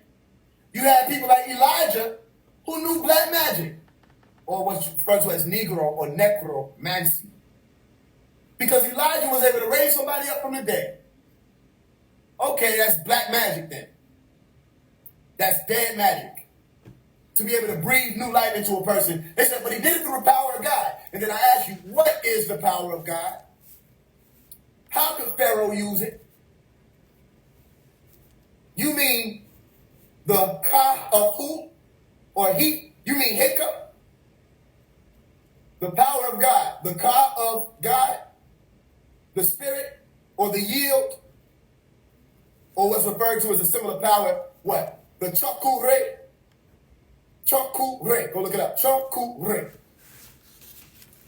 [SPEAKER 4] You had people like Elijah who knew black magic, or what's referred to as Negro or necromancy. Because Elijah was able to raise somebody up from the dead. Okay, that's black magic then. That's dead magic. To be able to breathe new life into a person. They said, but he did it through the power of God. And then I asked you, what is the power of God? How could Pharaoh use it? You mean the ka of who? Or he? You mean hiccup? The power of God. The ka of God? The spirit? Or the yield? Or what's referred to as a similar power, what? The chokure. Chokure. Go look it up. Chokure.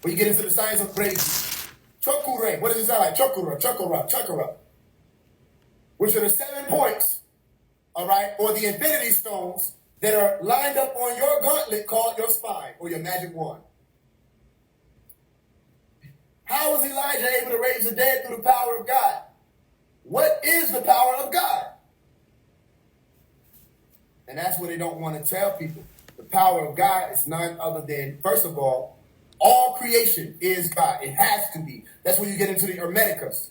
[SPEAKER 4] When you get into the science of Reiki. Chokure. What does it sound like? Chokura, chokura, chakra. Which are the 7 points, all right, or the infinity stones that are lined up on your gauntlet called your spine or your magic wand. How was Elijah able to raise the dead through the power of God? What is the power of God? And that's what they don't want to tell people. The power of God is none other than, first of all creation is God. It has to be. That's when you get into the Hermeticus,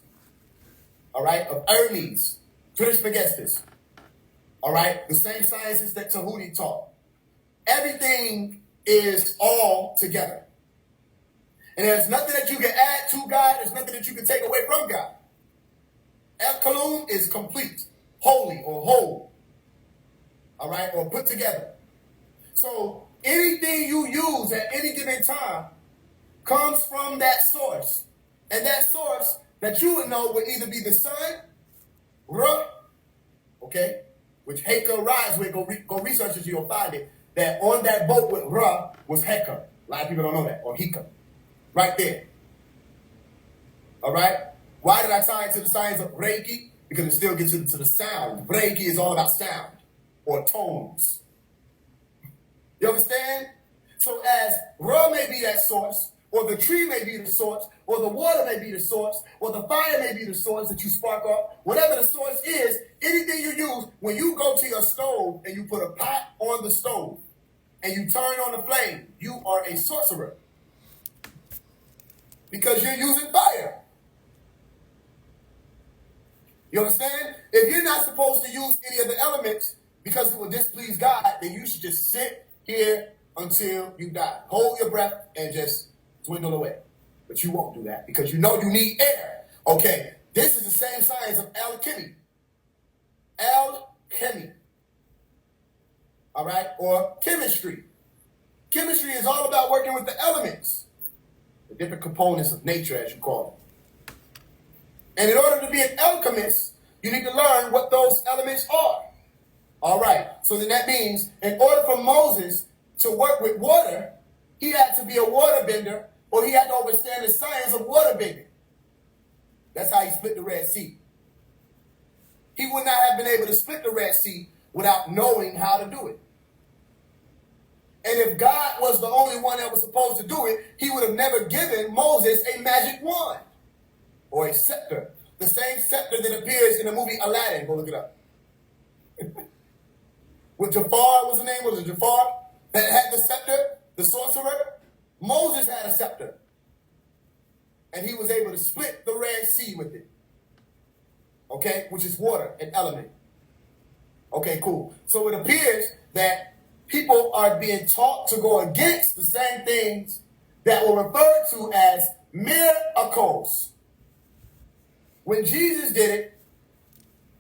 [SPEAKER 4] all right, of Hermes, Trismegistus, all right, the same sciences that Tahuti taught. Everything is all together. And there's nothing that you can add to God. There's nothing that you can take away from God. El Kalum is complete, holy or whole, all right, or put together. So anything you use at any given time comes from that source. And that source that you would know would either be the sun, Ra, okay, which Heka rides with, go research it, you'll find it, that on that boat with Ra was Heka. A lot of people don't know that, or Heka, right there. All right? Why did I tie it to the science of Reiki? Because it still gets into the sound. Reiki is all about sound or tones. You understand? So as Ra may be that source, or the tree may be the source, or the water may be the source, or the fire may be the source that you spark up, whatever the source is, anything you use, when you go to your stove and you put a pot on the stove and you turn on the flame, you are a sorcerer. Because you're using fire. You understand? If you're not supposed to use any of the elements because it will displease God, then you should just sit here until you die. Hold your breath and just dwindle away. But you won't do that because you know you need air. Okay, this is the same science of alchemy. Alchemy. All right, or chemistry. Chemistry is all about working with the elements, the different components of nature, as you call it. And in order to be an alchemist, you need to learn what those elements are. All right, so then that means in order for Moses to work with water, he had to be a water bender, or he had to understand the science of water bending. That's how he split the Red Sea. He would not have been able to split the Red Sea without knowing how to do it. And if God was the only one that was supposed to do it, he would have never given Moses a magic wand or a scepter. The same scepter that appears in the movie Aladdin. Go look it up. With Jafar, what's the name? Was it Jafar that had the scepter? The sorcerer? Moses had a scepter. And he was able to split the Red Sea with it. Okay? Which is water, an element. Okay, cool. So it appears that people are being taught to go against the same things that were referred to as miracles. When Jesus did it,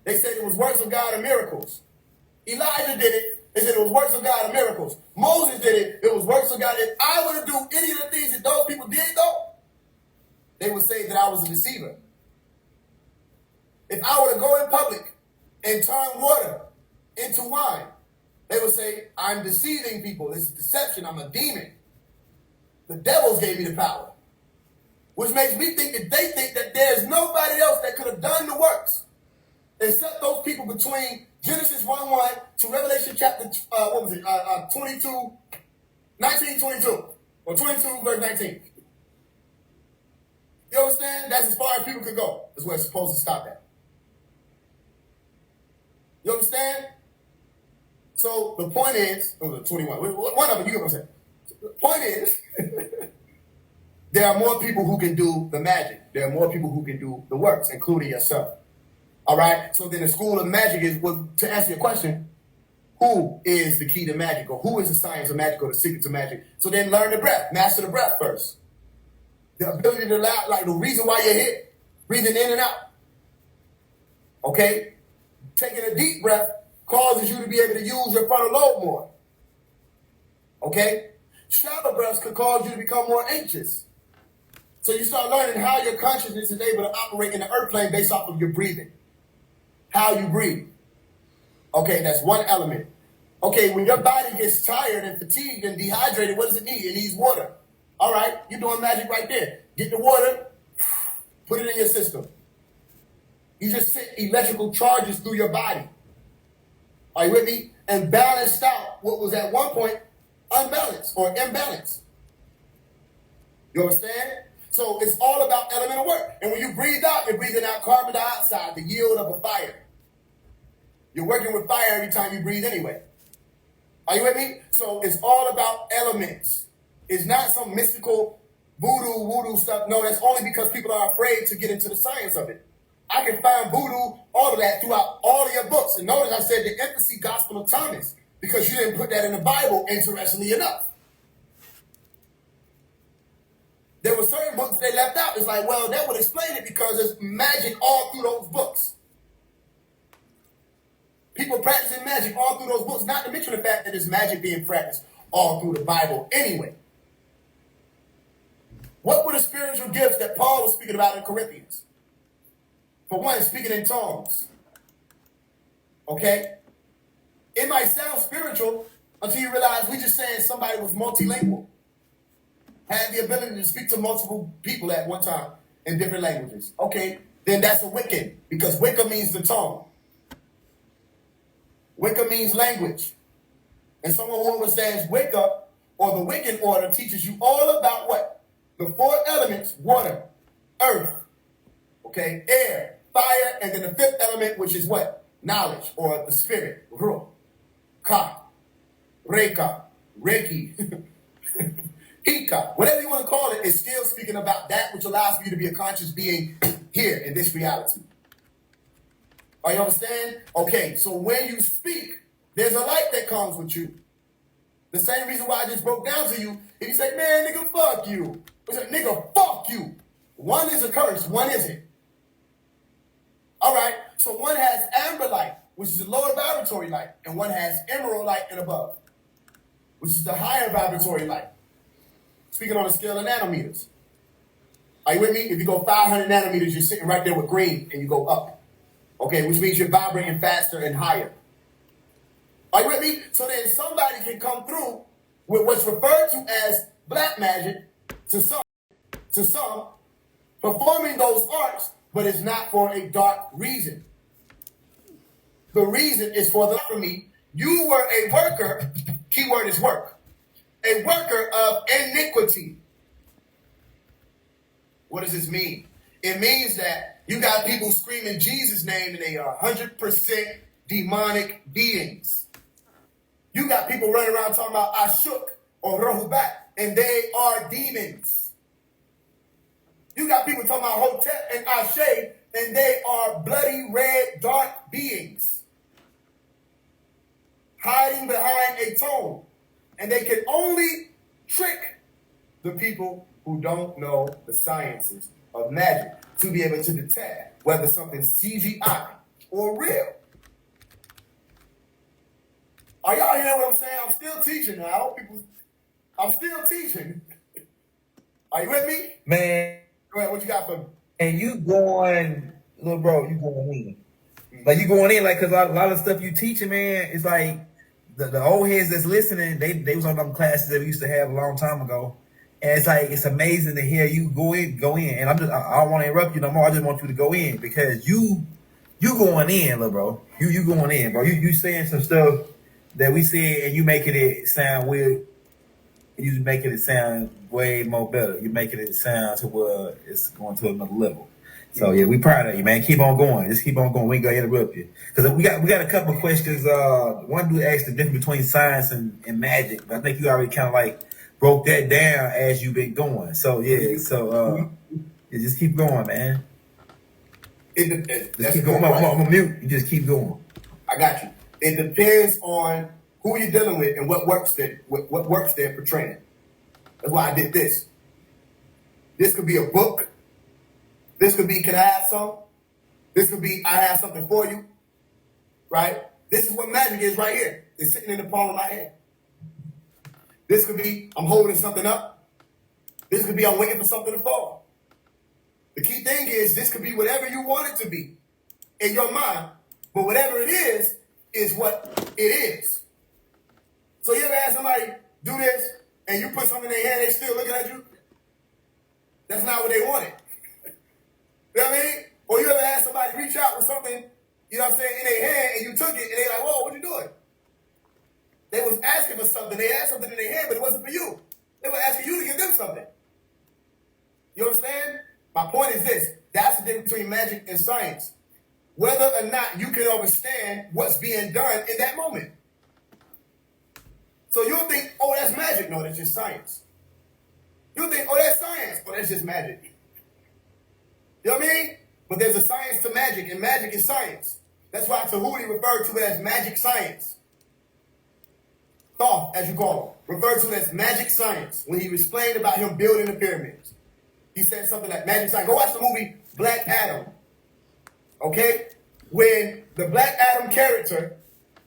[SPEAKER 4] they said it was works of God and miracles. Elijah did it, they said it was works of God and miracles. Moses did it, it was works of God. If I were to do any of the things that those people did, though, they would say that I was a deceiver. If I were to go in public and turn water into wine, they would say, I'm deceiving people. This is deception. I'm a demon. The devils gave me the power. Which makes me think that they think that there's nobody else that could have done the works except those people between Genesis 1:1 to Revelation chapter, 19:22, or 22 verse 19. You understand? That's as far as people could go. That's where it's supposed to stop at. You understand? So the point is, 21, one of them, you get what I'm saying. The point is, there are more people who can do the magic. There are more people who can do the works, including yourself. All right? So then the school of magic is, well, to answer your question, who is the key to magic, or who is the science of magic, or the secret to magic? So then learn the breath. Master the breath first. The ability to allow, like the reason why you're here, breathing in and out. Okay? Taking a deep breath causes you to be able to use your frontal lobe more. Okay? Shallow breaths could cause you to become more anxious. So you start learning how your consciousness is able to operate in the earth plane based off of your breathing. How you breathe. Okay, that's one element. Okay, when your body gets tired and fatigued and dehydrated, what does it need? It needs water. All right, you're doing magic right there. Get the water, put it in your system. You just sent electrical charges through your body. Are you with me? And balanced out what was at one point unbalanced or imbalanced. You understand? So it's all about elemental work. And when you breathe out, you're breathing out carbon dioxide, the yield of a fire. You're working with fire every time you breathe anyway. Are you with me? So it's all about elements. It's not some mystical voodoo stuff. No, that's only because people are afraid to get into the science of it. I can find voodoo, all of that, throughout all of your books. And notice I said the infancy gospel of Thomas, because you didn't put that in the Bible, interestingly enough. There were certain books they left out. It's like, well, that would explain it because there's magic all through those books. People practicing magic all through those books, not to mention the fact that there's magic being practiced all through the Bible anyway. What were the spiritual gifts that Paul was speaking about in Corinthians? For one, speaking in tongues. Okay? It might sound spiritual until you realize we're just saying somebody was multilingual. Had the ability to speak to multiple people at one time in different languages. Okay, then that's a Wiccan, because Wicca means the tongue. Wicca means language. And someone who understands Wicca, or the Wiccan order, teaches you all about what? The four elements: water, earth, okay, air, fire, and then the fifth element, which is what? Knowledge, or the spirit. Ruh, ka, reka, reiki, hika, whatever you want to call it, is still speaking about that which allows for you to be a conscious being here in this reality. Are you understand? Okay, so when you speak, there's a light that comes with you. The same reason why I just broke down to you. If you say, man, nigga, fuck you. I said, nigga, fuck you. One is a curse, one isn't. All right, so one has amber light, which is a lower vibratory light, and one has emerald light and above, which is the higher vibratory light. Speaking on a scale of nanometers. Are you with me? If you go 500 nanometers, you're sitting right there with green, and you go up. Okay, which means you're vibrating faster and higher. Are you with me? So then somebody can come through with what's referred to as black magic to some, performing those arts, but it's not for a dark reason. The reason is for me. You were a worker, keyword is work. a worker of iniquity. What does this mean? It means that you got people screaming Jesus' name and they are 100% demonic beings. You got people running around talking about Ashuk or Rahubat, and they are demons. You got people talking about Hotep and Ashe, and they are bloody red dark beings hiding behind a tone. And they can only trick the people who don't know the sciences of magic to be able to detect whether something's CGI or real. Are y'all hearing what I'm saying? I'm still teaching now. I hope people, I'm still teaching. Are you with me?
[SPEAKER 6] Man,
[SPEAKER 4] Go ahead, what you got for me?
[SPEAKER 6] and you going, little bro, you going in. Like you going in, like, cause a lot of stuff you teaching, man, it's like the old heads that's listening, they was on them classes that we used to have a long time ago. And it's like, it's amazing to hear you go in. And I don't want to interrupt you no more. I just want you to go in because you going in, little bro. You going in, bro. You saying some stuff that we said and you making it sound weird. You making it sound way more better. You making it sound to where it's going to another level. So yeah, we proud of you, man. Keep on going. Just keep on going. We ain't gonna interrupt you because we got a couple of questions. One dude asked the difference between science and magic, but I think you already kind of like broke that down as you've been going. So yeah, you just keep going, man. Just keep going. I'm gonna mute. You just keep going.
[SPEAKER 4] I got you. It depends on who you're dealing with and what works they're portraying. That's why I did this. This could be a book. This could be, can I have some? This could be, I have something for you. Right? This is what magic is right here. It's sitting in the palm of my hand. This could be, I'm holding something up. This could be, I'm waiting for something to fall. The key thing is, this could be whatever you want it to be in your mind. But whatever it is what it is. So you ever had somebody do this and you put something in their hand, they still looking at you? That's not what they wanted. You know what I mean? Or you ever had somebody reach out with something, you know what I'm saying, in their hand and you took it and they like, whoa, what you doing? They was asking for something. They had something in their hand, but it wasn't for you. They were asking you to give them something. You understand? My point is this. That's the difference between magic and science. Whether or not you can understand what's being done in that moment. So you'll think, oh, that's magic. No, that's just science. You'll think, oh, that's science. Oh, that's just magic. You know what I mean? But there's a science to magic, and magic is science. That's why Tahuti referred to it as magic science. Thoth, as you call him, referred to it as magic science when he explained about him building the pyramids. He said something like magic science. Go watch the movie Black Adam. Okay? When the Black Adam character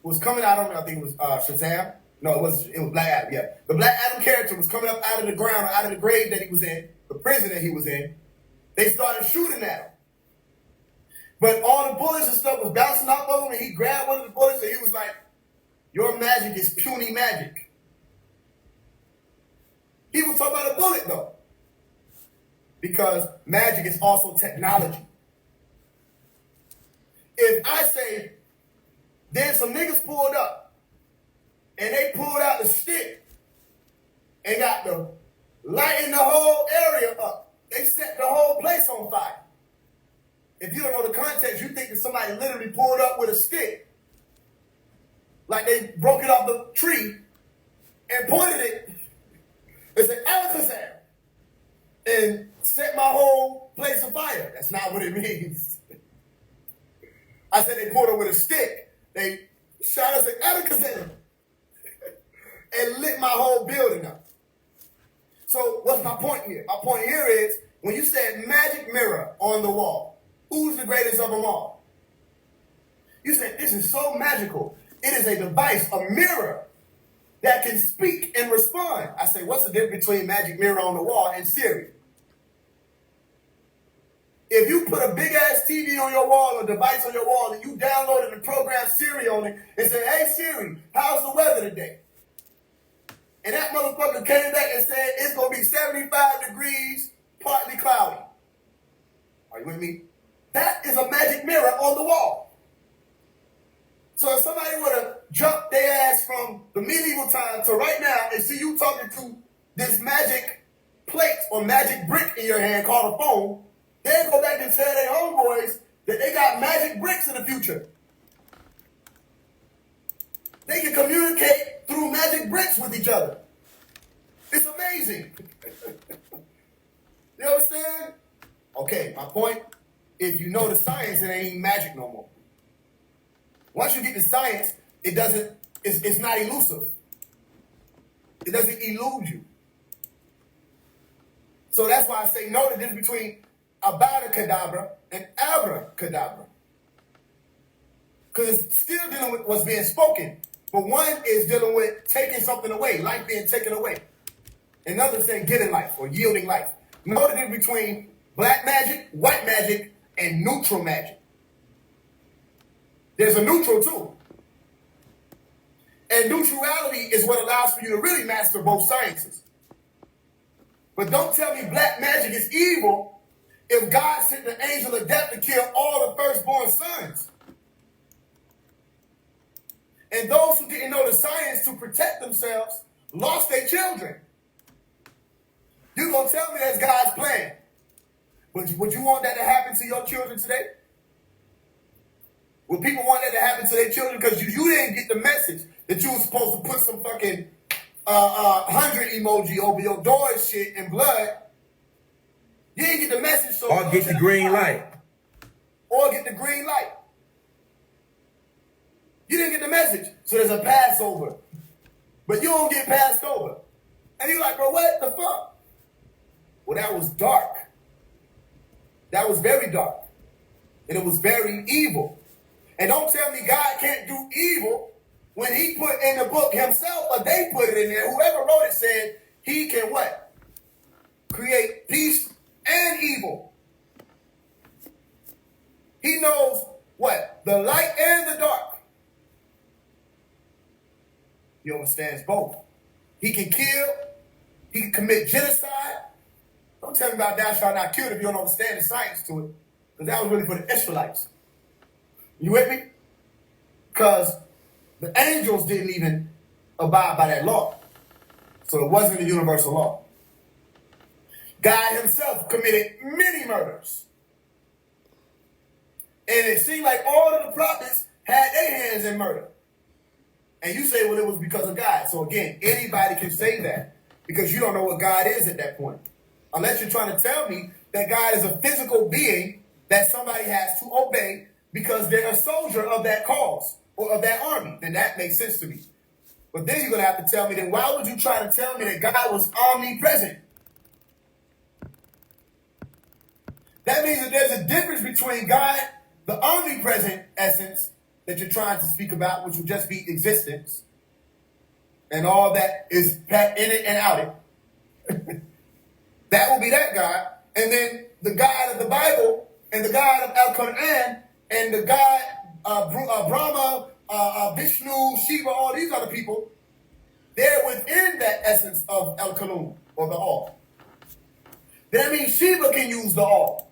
[SPEAKER 4] was coming out of, I think it was Shazam. No, it was Black Adam, yeah. The Black Adam character was coming up out of the ground, or out of the grave that he was in, the prison that he was in. They started shooting at him. But all the bullets and stuff was bouncing off of him, and he grabbed one of the bullets, and he was like, your magic is puny magic. He was talking about a bullet, though. Because magic is also technology. If I say, then some niggas pulled up, and they pulled out the stick, and got the lighting the whole area up. They set the whole place on fire. If you don't know the context, you think that somebody literally pulled up with a stick, like they broke it off the tree, and pointed it, and said, Alakazam, and set my whole place on fire. That's not what it means. I said they pulled it with a stick. They shot us at Alakazam and lit my whole building up. So what's my point here? My point here is, when you said magic mirror on the wall, who's the greatest of them all? You said, this is so magical. It is a device, a mirror, that can speak and respond. I say, what's the difference between magic mirror on the wall and Siri? If you put a big-ass TV on your wall, a device on your wall, and you downloaded the program Siri on it, and said, hey, Siri, how's the weather today? And that motherfucker came back and said, it's going to be 75 degrees, partly cloudy. Are you with me? That is a magic mirror on the wall. So if somebody would have jumped their ass from the medieval time to right now and see you talking to this magic plate or magic brick in your hand called a phone, they'll go back and tell their homeboys that they got magic bricks in the future. They can communicate through magic bricks with each other. It's amazing. You understand? Okay, my point, if you know the science, it ain't magic no more. Once you get the science, it's not elusive. It doesn't elude you. So that's why I say know the difference between abracadabra and abracadabra. Because it's still dealing with what's being spoken. But one is dealing with taking something away, life being taken away. Another is saying giving life or yielding life. Know the difference between black magic, white magic, and neutral magic. There's a neutral too. And neutrality is what allows for you to really master both sciences. But don't tell me black magic is evil if God sent the angel of death to kill all the firstborn sons. And those who didn't know the science to protect themselves lost their children. You're going to tell me that's God's plan. Would you want that to happen to your children today? Would people want that to happen to their children because you didn't get the message that you were supposed to put some fucking 100 emoji over your door and shit in blood? You didn't get the message. So
[SPEAKER 6] Or get the green light.
[SPEAKER 4] Or get the green light. You didn't get the message. So there's a Passover. But you don't get passed over. And you're like, bro, what the fuck? Well, that was dark. That was very dark. And it was very evil. And don't tell me God can't do evil when he put in the book himself, or they put it in there. Whoever wrote it said he can what? Create peace and evil. He knows what? The light and the dark. He understands both. He can kill. He can commit genocide. Don't tell me about thou shalt not kill if you don't understand the science to it. Because that was really for the Israelites. You with me? Because the angels didn't even abide by that law. So it wasn't a universal law. God himself committed many murders. And it seemed like all of the prophets had their hands in murder. And you say, well, it was because of God. So again, anybody can say that because you don't know what God is at that point. Unless you're trying to tell me that God is a physical being that somebody has to obey because they're a soldier of that cause or of that army, then that makes sense to me. But then you're going to have to tell me, then why would you try to tell me that God was omnipresent? That means that there's a difference between God, the omnipresent essence that you're trying to speak about, which would just be existence, and all that is in it and out it. That will be that God. And then the God of the Bible and the God of Al-Quran and the God Brahma, Vishnu, Shiva, all these other people, they're within that essence of El-Kanun or the all. That means Shiva can use the all.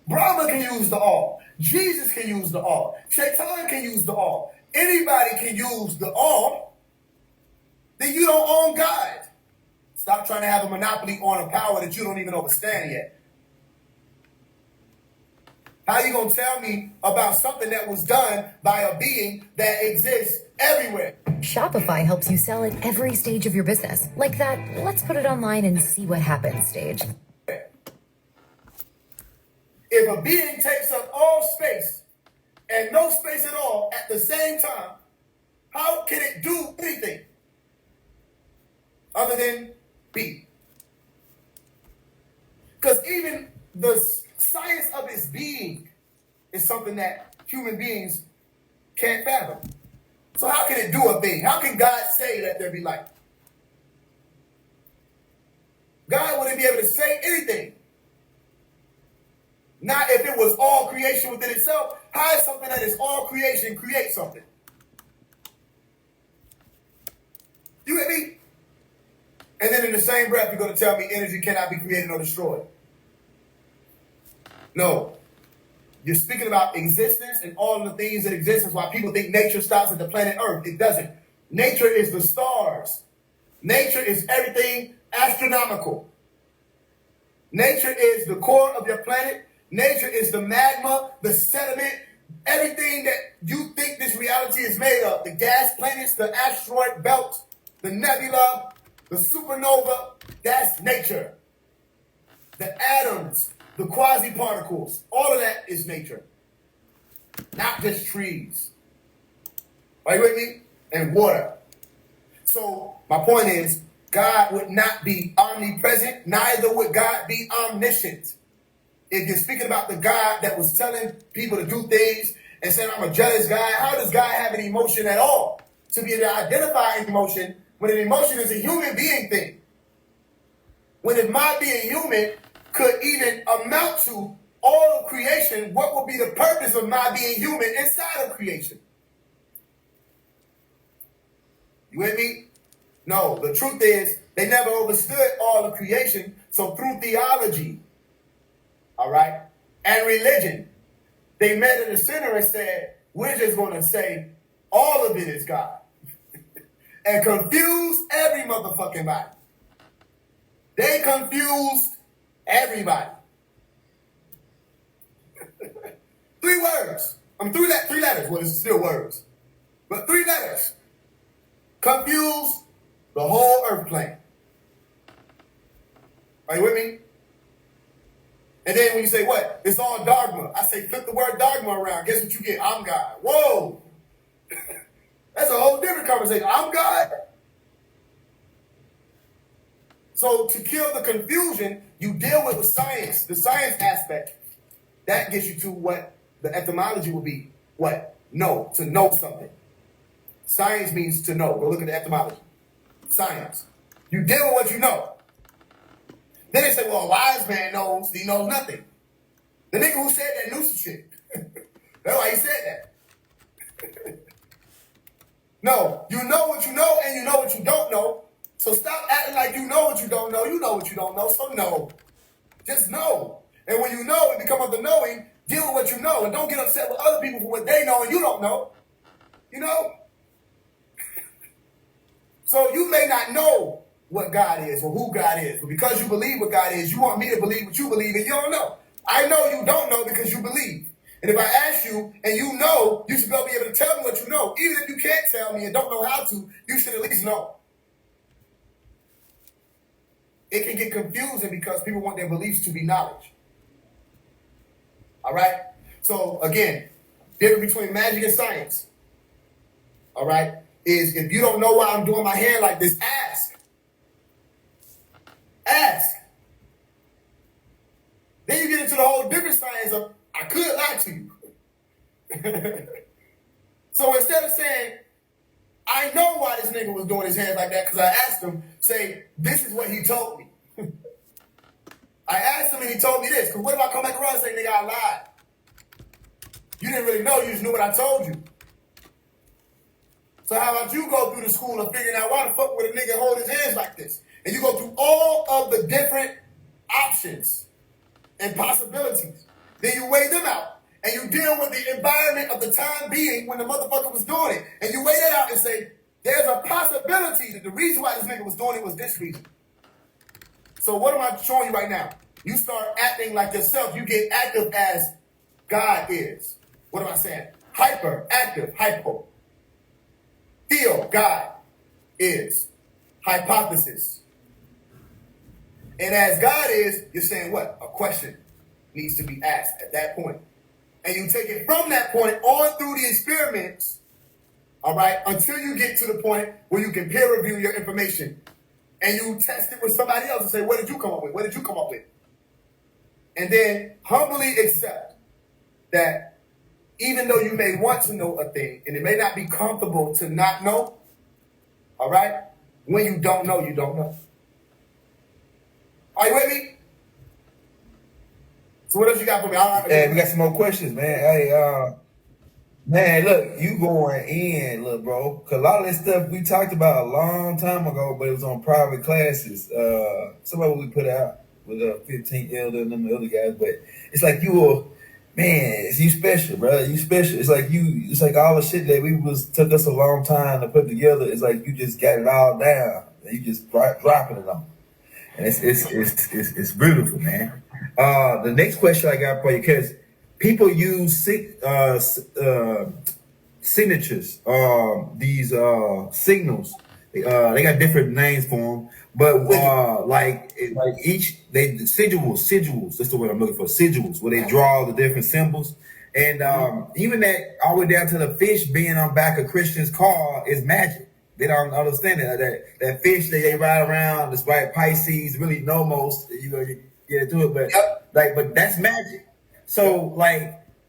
[SPEAKER 4] Brahma can use the all. Jesus can use the all. Shaitan can use the all. Anybody can use the all. Then you don't own God. Stop trying to have a monopoly on a power that you don't even understand yet. How are you going to tell me about something that was done by a being that exists everywhere?
[SPEAKER 9] Shopify helps you sell at every stage of your business. Like that, let's put it online and see what happens stage.
[SPEAKER 4] If a being takes up all space and no space at all at the same time, how can it do anything other than be? Because even the science of its being is something that human beings can't fathom. So how can it do a thing? How can God say let there be light? God wouldn't be able to say anything. Not if it was all creation within itself. How is something that is all creation create something? You with me? And then in the same breath, you're going to tell me energy cannot be created or destroyed. No. You're speaking about existence and all of the things that exist. That's why people think nature stops at the planet Earth. It doesn't. Nature is the stars. Nature is everything astronomical. Nature is the core of your planet. Nature is the magma, the sediment, everything that you think this reality is made of. The gas planets, the asteroid belt, the nebula, the supernova, that's nature. The atoms, the quasi-particles, all of that is nature. Not just trees. Are you with me? And water. So my point is, God would not be omnipresent, neither would God be omniscient. If you're speaking about the God that was telling people to do things and saying, I'm a jealous guy, how does God have an emotion at all? To be able to identify an emotion when an emotion is a human being thing. When if my being human could even amount to all of creation, what would be the purpose of my being human inside of creation? You with me? No, the truth is they never understood all of creation. So through theology, all right, and religion, they met in the center and said, we're just going to say all of it is God. And confuse every motherfucking body. They confused everybody. 3 words. Three letters. Well, it's still words. But 3 letters. Confuse the whole earth plane. Are you with me? And then when you say what? It's all dogma. I say flip the word dogma around. Guess what you get? I'm God. Whoa. That's a whole different conversation. I'm God. So to kill the confusion, you deal with the science, the science aspect. That gets you to what the etymology will be. What? Know. To know something. Science means to know. Go look at the etymology. Science. You deal with what you know. Then they say, well, a wise man knows he knows nothing. The nigga who said that knew some shit. That's why he said that. No, you know what you know and you know what you don't know. So stop acting like you know what you don't know. You know what you don't know, so no. Just know. And when you know and become of the knowing, deal with what you know. And don't get upset with other people for what they know and you don't know. You know? So you may not know what God is or who God is. But because you believe what God is, you want me to believe what you believe and you don't know. I know you don't know because you believe. And if I ask you and you know, you should be able to tell me what you know. Even if you can't tell me and don't know how to, you should at least know. It can get confusing because people want their beliefs to be knowledge. All right? So again, difference between magic and science, all right, is if you don't know why I'm doing my hair like this, ask. Ask. Then you get into the whole different science of, I could lie to you. So instead of saying, I know why this nigga was doing his hands like that because I asked him, say, this is what he told me. I asked him and he told me this. Because what if I come back around and say, nigga, I lied? You didn't really know, you just knew what I told you. So how about you go through the school of figuring out why the fuck would a nigga hold his hands like this? And you go through all of the different options and possibilities. Then you weigh them out. And you deal with the environment of the time being when the motherfucker was doing it. And you weigh that out and say, there's a possibility that the reason why this nigga was doing it was this reason. So what am I showing you right now? You start acting like yourself. You get active as God is. What am I saying? Hyper, active, hypo. Theo, God is. Hypothesis. And as God is, you're saying what? A question needs to be asked at that point. And you take it from that point on through the experiments, all right, until you get to the point where you can peer review your information. And you test it with somebody else and say, what did you come up with? What did you come up with? And then humbly accept that even though you may want to know a thing, and it may not be comfortable to not know, all right, when you don't know, you don't know. Are you with me? So what else you got for me?
[SPEAKER 6] Yeah, we got some more questions, man. Hey, man, look, you going in, look, bro. Cause a lot of this stuff we talked about a long time ago, but it was on private classes. Some of it we put out with 15 Elder and them other guys, but it's like you were, man, you special, bro. You special. It's like all the shit that took us a long time to put together. It's like you just got it all down. And you just dropping it on. And it's beautiful, man. The next question I got for you, because people use signatures, these signals. They got different names for them, but like each sigils. That's the word I'm looking for. Sigils, where they draw the different symbols, and even that all the way down to the fish being on back of Christian's car is magic. They don't understand it. That fish that they ride around, despite Pisces really know most. You get into it, but but that's magic. So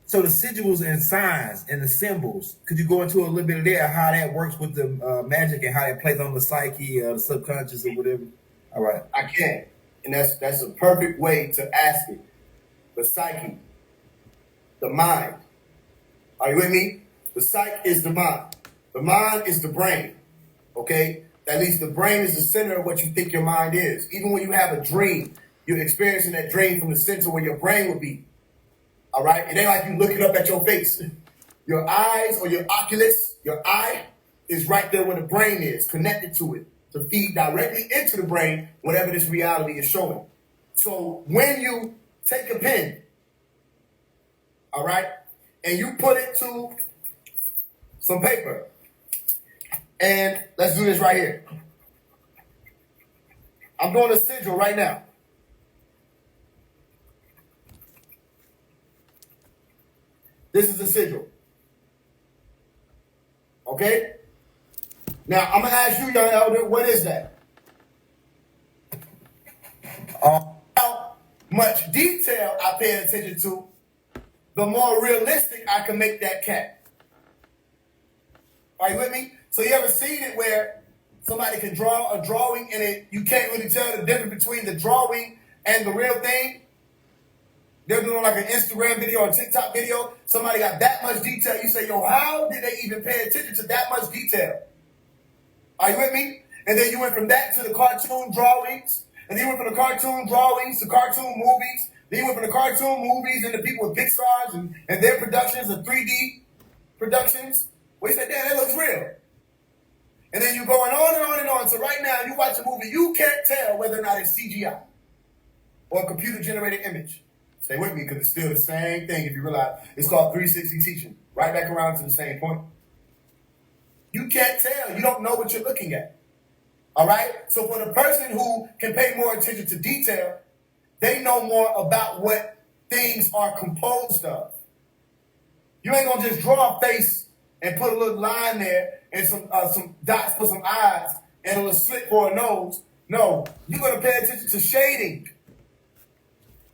[SPEAKER 6] so the sigils and signs and the symbols. Could you go into a little bit of there how that works with the magic and how it plays on the psyche, the subconscious, or whatever? All right,
[SPEAKER 4] I can, and that's a perfect way to ask it. The psyche, the mind. Are you with me? The psyche is the mind. The mind is the brain. Okay? At least the brain is the center of what you think your mind is. Even when you have a dream, you're experiencing that dream from the center where your brain would be. All right? It ain't like you looking up at your face. Your eyes or your oculus, your eye, is right there where the brain is, connected to it, to feed directly into the brain whatever this reality is showing. So when you take a pen, all right, and you put it to some paper, and let's do this right here. I'm doing a sigil right now. This is a sigil. Okay? Now, I'm going to ask you, young elder, what is that? How much detail I pay attention to, the more realistic I can make that cat. Are you with me? So you ever seen it where somebody can draw a drawing and you can't really tell the difference between the drawing and the real thing? They're doing like an Instagram video or TikTok video. Somebody got that much detail. You say, yo, how did they even pay attention to that much detail? Are you with me? And then you went from that to the cartoon drawings. And then you went from the cartoon drawings to cartoon movies. Then you went from the cartoon movies and the people with big stars and their productions of 3D productions. Well, you said, damn, that looks real. And then you're going on and on and on. So right now, you watch a movie, you can't tell whether or not it's CGI or a computer-generated image. Stay with me, because it's still the same thing if you realize it's called 360 teaching. Right back around to the same point. You can't tell. You don't know what you're looking at. All right? So for the person who can pay more attention to detail, they know more about what things are composed of. You ain't going to just draw a face and put a little line there and some dots for some eyes and a little slit for a nose. No, you're going to pay attention to shading.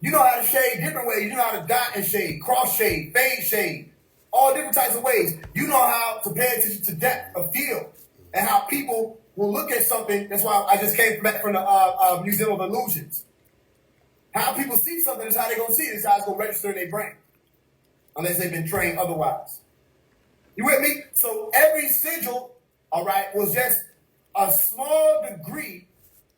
[SPEAKER 4] You know how to shade different ways. You know how to dot and shade, cross shade, fade shade, all different types of ways. You know how to pay attention to depth of field and how people will look at something. That's why I just came back from the Museum of Illusions. How people see something is how they're going to see it. It's how it's going to register in their brain, unless they've been trained otherwise. You with me? So every sigil, all right, was just a small degree,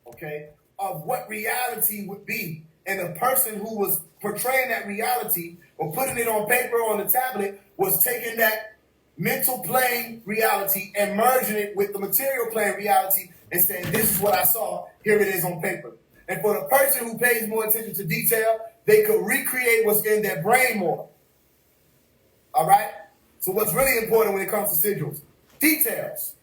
[SPEAKER 4] okay, of what reality would be. And the person who was portraying that reality or putting it on paper or on the tablet was taking that mental plane reality and merging it with the material plane reality and saying, this is what I saw, here it is on paper. And for the person who pays more attention to detail, they could recreate what's in their brain more. All right? So what's really important when it comes to sigils? Details.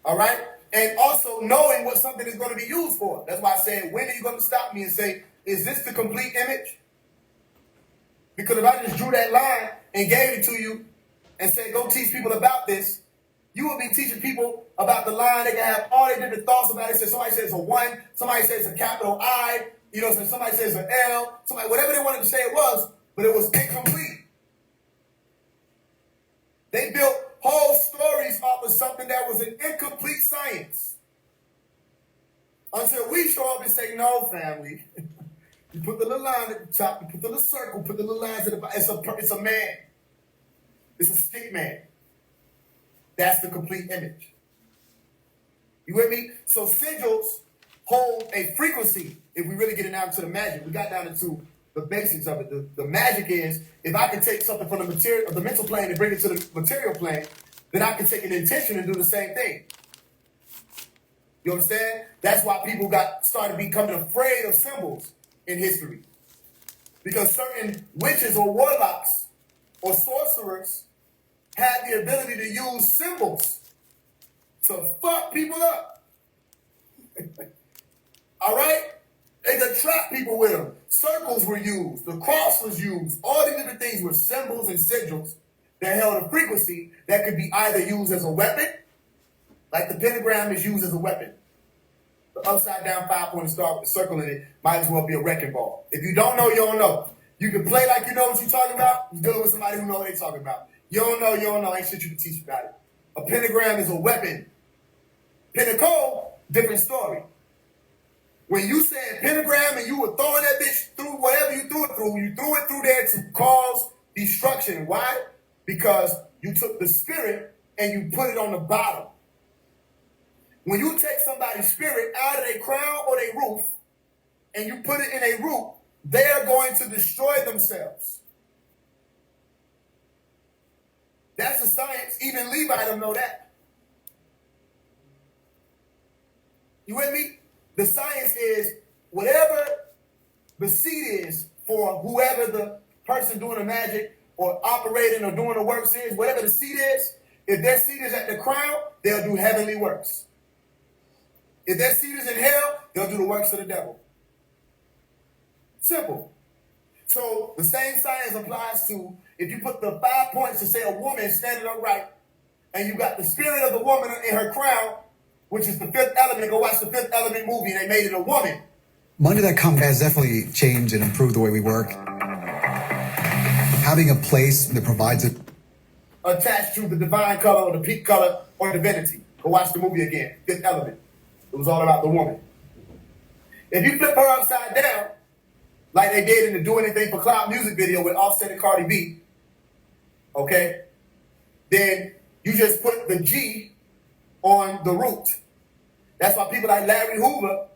[SPEAKER 4] All right? And also knowing what something is going to be used for. That's why I said, when are you going to stop me and say, is this the complete image? Because if I just drew that line and gave it to you and said, go teach people about this, you will be teaching people about the line. They can have all their different thoughts about it. So somebody says a 1, somebody says a capital I, you know, so somebody says an L, somebody, whatever they wanted to say it was, but it was incomplete. They built whole stories off of something that was an incomplete science. Until we show up and say, no, family. You put the little line at the top, you put the little circle, put the little lines at the bottom. It's a man. It's a stick man. That's the complete image. You with me? So sigils hold a frequency. If we really get it down to the magic, we got down into the basics of it. The magic is, if I can take something from the mental plane and bring it to the material plane, then I can take an intention and do the same thing. You understand? That's why people started becoming afraid of symbols in history. Because certain witches or warlocks or sorcerers had the ability to use symbols to fuck people up. All right? They could trap people with them. Circles were used. The cross was used. All these different things were symbols and sigils that held a frequency that could be either used as a weapon, like the pentagram is used as a weapon. The upside down 5-pointed star with the circle in it might as well be a wrecking ball. If you don't know, you don't know. You can play like you know what you're talking about. You're dealing with somebody who knows what they're talking about. You don't know, you don't know. Ain't shit you can teach about it. A pentagram is a weapon. Pentacle, different story. When you said pentagram and you were throwing that bitch through whatever you threw it through there to cause destruction. Why? Because you took the spirit and you put it on the bottom. When you take somebody's spirit out of their crown or their roof and you put it in a root, they are going to destroy themselves. That's the science. Even Levi don't know that. You with me? The science is whatever the seed is for whoever the person doing the magic or operating or doing the works is, whatever the seed is, if their seed is at the crown, they'll do heavenly works. If their seed is in hell, they'll do the works of the devil. Simple. So the same science applies to if you put the 5 points to say a woman standing upright and you got the spirit of the woman in her crown, which is the Fifth Element. Go watch the Fifth Element movie and they made it a woman.
[SPEAKER 10] Monday.com has definitely changed and improved the way we work. Having a place that provides it.
[SPEAKER 4] Attached to the divine color or the peak color or divinity. Go watch the movie again. Fifth Element. It was all about the woman. If you flip her upside down, like they did in the Do Anything for Cloud music video with Offset and Cardi B, okay, then you just put the G on the root. That's why people like Larry Hoover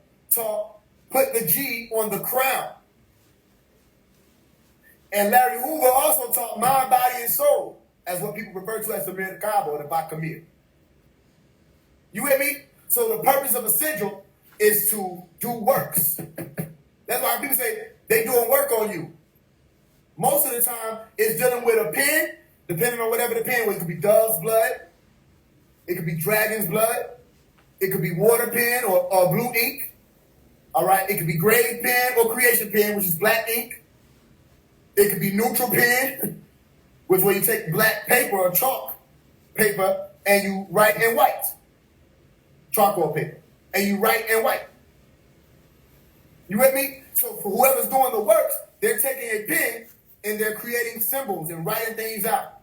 [SPEAKER 4] put the G on the crown. And Larry Hoover also taught mind, body, and soul as what people refer to as the Mirkaba or the Bakamir. You with me? So the purpose of a sigil is to do works. That's why people say they doing work on you. Most of the time, it's dealing with a pen, depending on whatever the pen was. It could be dove's blood. It could be dragon's blood. It could be water pen or blue ink. All right. It could be grade pen or creation pen, which is black ink. It could be neutral pen, which is where you take black paper or chalk paper and you write in white. Charcoal paper. And you write in white. You with me? So for whoever's doing the works, they're taking a pen and they're creating symbols and writing things out.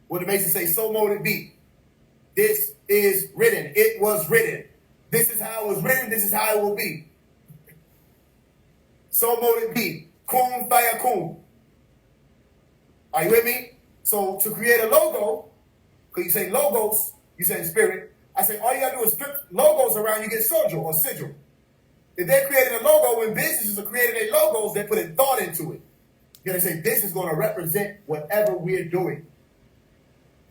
[SPEAKER 4] What it makes it say, so mote it be. This is written. It was written. This is how it was written. This is how it will be. So mote it be. Kun fayakun. Are you with me? So to create a logo, because you say logos, you say spirit. I say all you gotta do is flip logos around, you get sigil or sigil. If they're creating a logo, when businesses are creating their logos, they're putting thought into it. You're gonna say this is gonna represent whatever we're doing.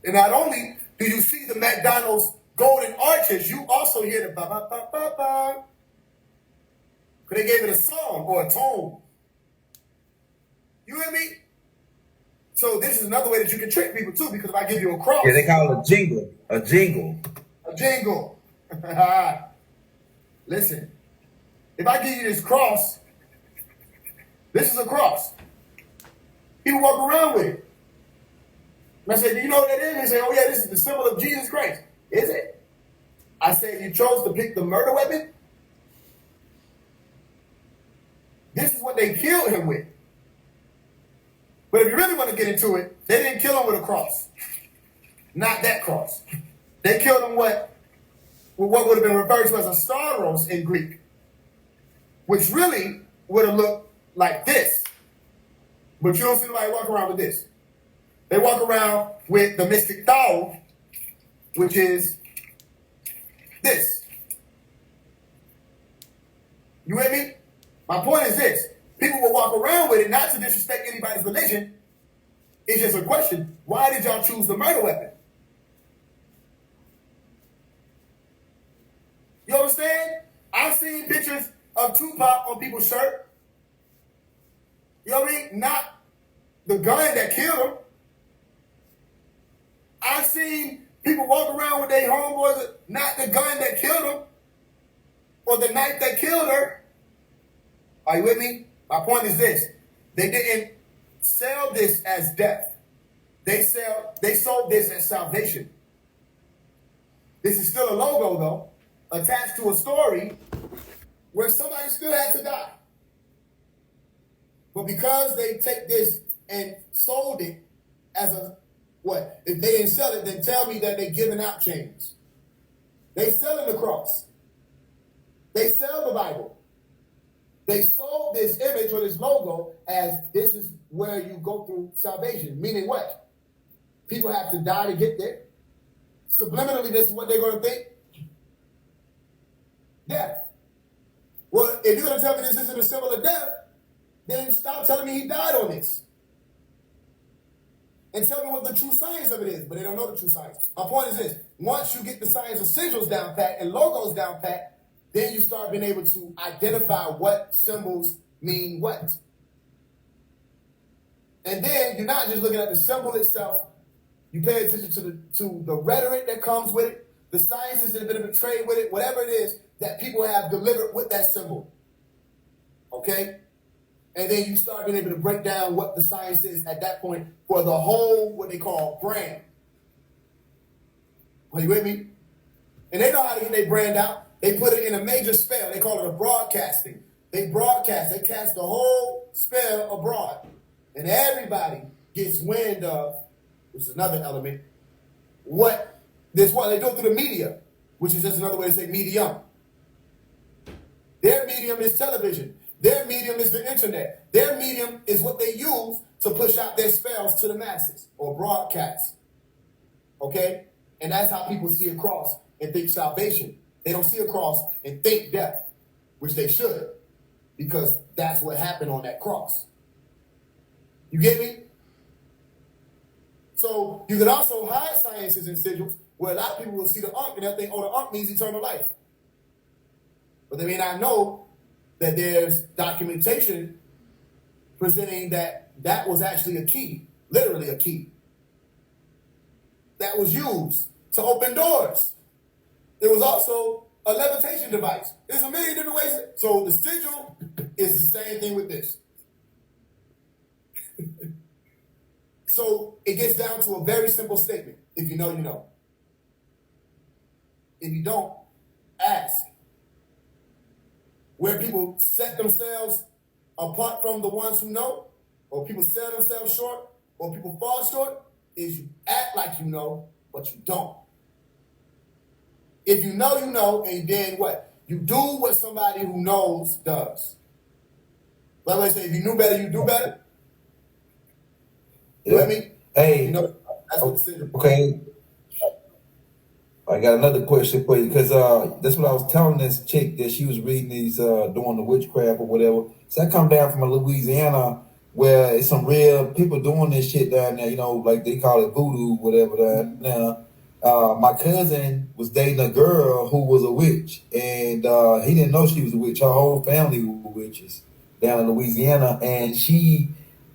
[SPEAKER 4] And not only do you see the McDonald's golden arches, you also hear the ba-ba-ba-ba-ba. Because they gave it a song or a tone. You hear me? So this is another way that you can trick people too, because if I give you a cross.
[SPEAKER 6] Yeah, they call it a jingle. A jingle.
[SPEAKER 4] A jingle. Listen, if I give you this cross, this is a cross. People walk around with it. And I say, do you know what that is? They say, oh yeah, this is the symbol of Jesus Christ. Is it? I say, you chose to pick the murder weapon? This is what they killed him with. But if you really want to get into it, they didn't kill him with a cross. Not that cross. They killed him with what would have been referred to as a staros in Greek, which really would have looked like this. But you don't see nobody walk around with this. They walk around with the mystic Tao, which is this. You with me? My point is this. People will walk around with it, not to disrespect anybody's religion. It's just a question. Why did y'all choose the murder weapon? of Tupac on people's shirt. You know what I mean? Not the gun that killed him. I've seen people walk around with their homeboys, not the gun that killed him or the knife that killed her. Are you with me? My point is this. They didn't sell this as death. They sold this as salvation. This is still a logo, though, attached to a story where somebody still had to die. But because they take this and sold it as a, what? If they didn't sell it, then tell me that they're giving out chains. They selling the cross. They sell the Bible. They sold this image or this logo as this is where you go through salvation. Meaning what? People have to die to get there. Subliminally, this is what they're going to think. Death. Well, if you're going to tell me this isn't a symbol of death, then stop telling me he died on this. And tell me what the true science of it is. But they don't know the true science. My point is this. Once you get the science of sigils down pat and logos down pat, then you start being able to identify what symbols mean what. And then you're not just looking at the symbol itself. You pay attention to the rhetoric that comes with it, the sciences that have been portrayed with it, whatever it is that people have delivered with that symbol. Okay? And then you start being able to break down what the science is at that point for the whole, what they call brand. Are you with me? And they know how to get their brand out. They put it in a major spell. They call it a broadcasting. They broadcast. They cast the whole spell abroad. And everybody gets wind of, which is another element, what this what they do it through the media, which is just another way to say medium. Their medium is television. Their medium is the internet. Their medium is what they use to push out their spells to the masses or broadcast. Okay? And that's how people see a cross and think salvation. They don't see a cross and think death, which they should, because that's what happened on that cross. You get me? So you can also hide sciences and sigils where a lot of people will see the Ankh and they'll think, oh, the Ankh means eternal life. But they may not know that there's documentation presenting that that was actually a key, literally a key, that was used to open doors. There was also a levitation device. There's a million different ways. So the sigil is the same thing with this. So it gets down to a very simple statement. If you know, you know. If you don't, ask. Where people set themselves apart from the ones who know, or people sell themselves short, or people fall short, is you act like you know, but you don't. If you know, and then what? You do what somebody who knows does. Like I say, if you knew better, you do better. You know what I mean?
[SPEAKER 11] Hey,
[SPEAKER 4] you know, that's what the syndrome.
[SPEAKER 11] Okay. I got another question for you because that's what I was telling this chick that she was reading these doing the witchcraft or whatever. So I come down from Louisiana where it's some real people doing this shit down there. You know, like they call it voodoo, whatever. That now, my cousin was dating a girl who was a witch, and he didn't know she was a witch. Her whole family were witches down in Louisiana, and she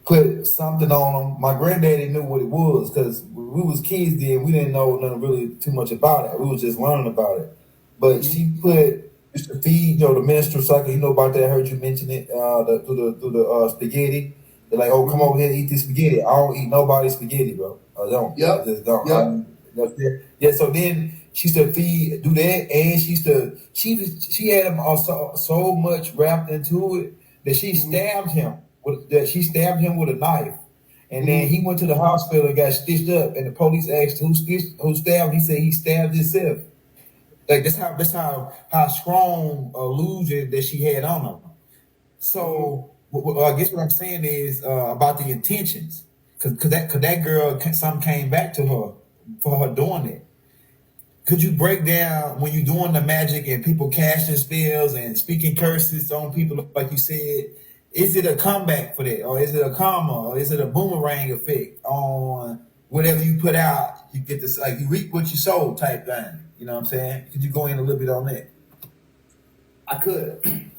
[SPEAKER 11] put something on them. My granddaddy knew what it was because we was kids then. We didn't know nothing really too much about it. We was just learning about it. But she used to feed, the menstrual cycle. You know about that? I heard you mention it through the spaghetti. They're like, oh, come over here and eat this spaghetti. I don't eat nobody's spaghetti, bro. I don't.
[SPEAKER 4] Yep.
[SPEAKER 11] I just don't.
[SPEAKER 4] Yep.
[SPEAKER 11] Yeah. So then she used to do that, and she had him so much wrapped into it that she stabbed him. She stabbed him with a knife, and then he went to the hospital and got stitched up. And the police asked who stabbed him. He said he stabbed himself. Like that's how strong illusion that she had on him. So I guess what I'm saying is about the intentions, because that girl something came back to her for her doing it. Could you break down when you're doing the magic and people casting spells and speaking curses on people, like you said? Is it a comeback for that, or is it a karma, or is it a boomerang effect on whatever you put out? You get this, like you reap what you sow type thing. You know what I'm saying? Could you go in a little bit on that?
[SPEAKER 4] I could.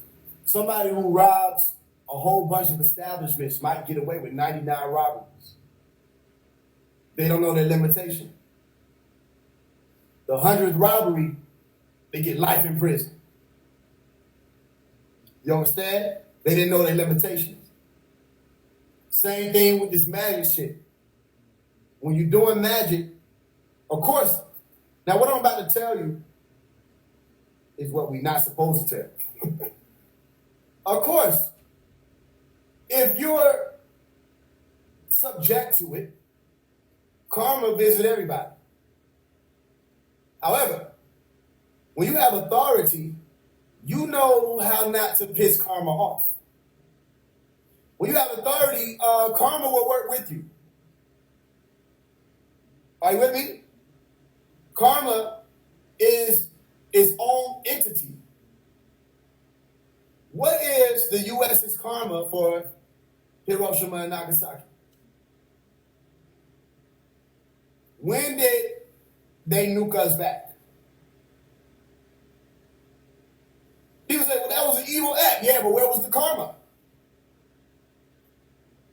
[SPEAKER 4] Somebody who robs a whole bunch of establishments might get away with 99 robberies. They don't know their limitation. The 100th robbery, they get life in prison. You understand? They didn't know their limitations. Same thing with this magic shit. When you're doing magic, of course, now what I'm about to tell you is what we're not supposed to tell. Of course, if you're subject to it, karma visit everybody. However, when you have authority, you know how not to piss karma off. When you have authority, karma will work with you. Are you with me? Karma is its own entity. What is the U.S.'s karma for Hiroshima and Nagasaki? When did they nuke us back? People say, well, that was an evil act. Yeah, but where was the karma?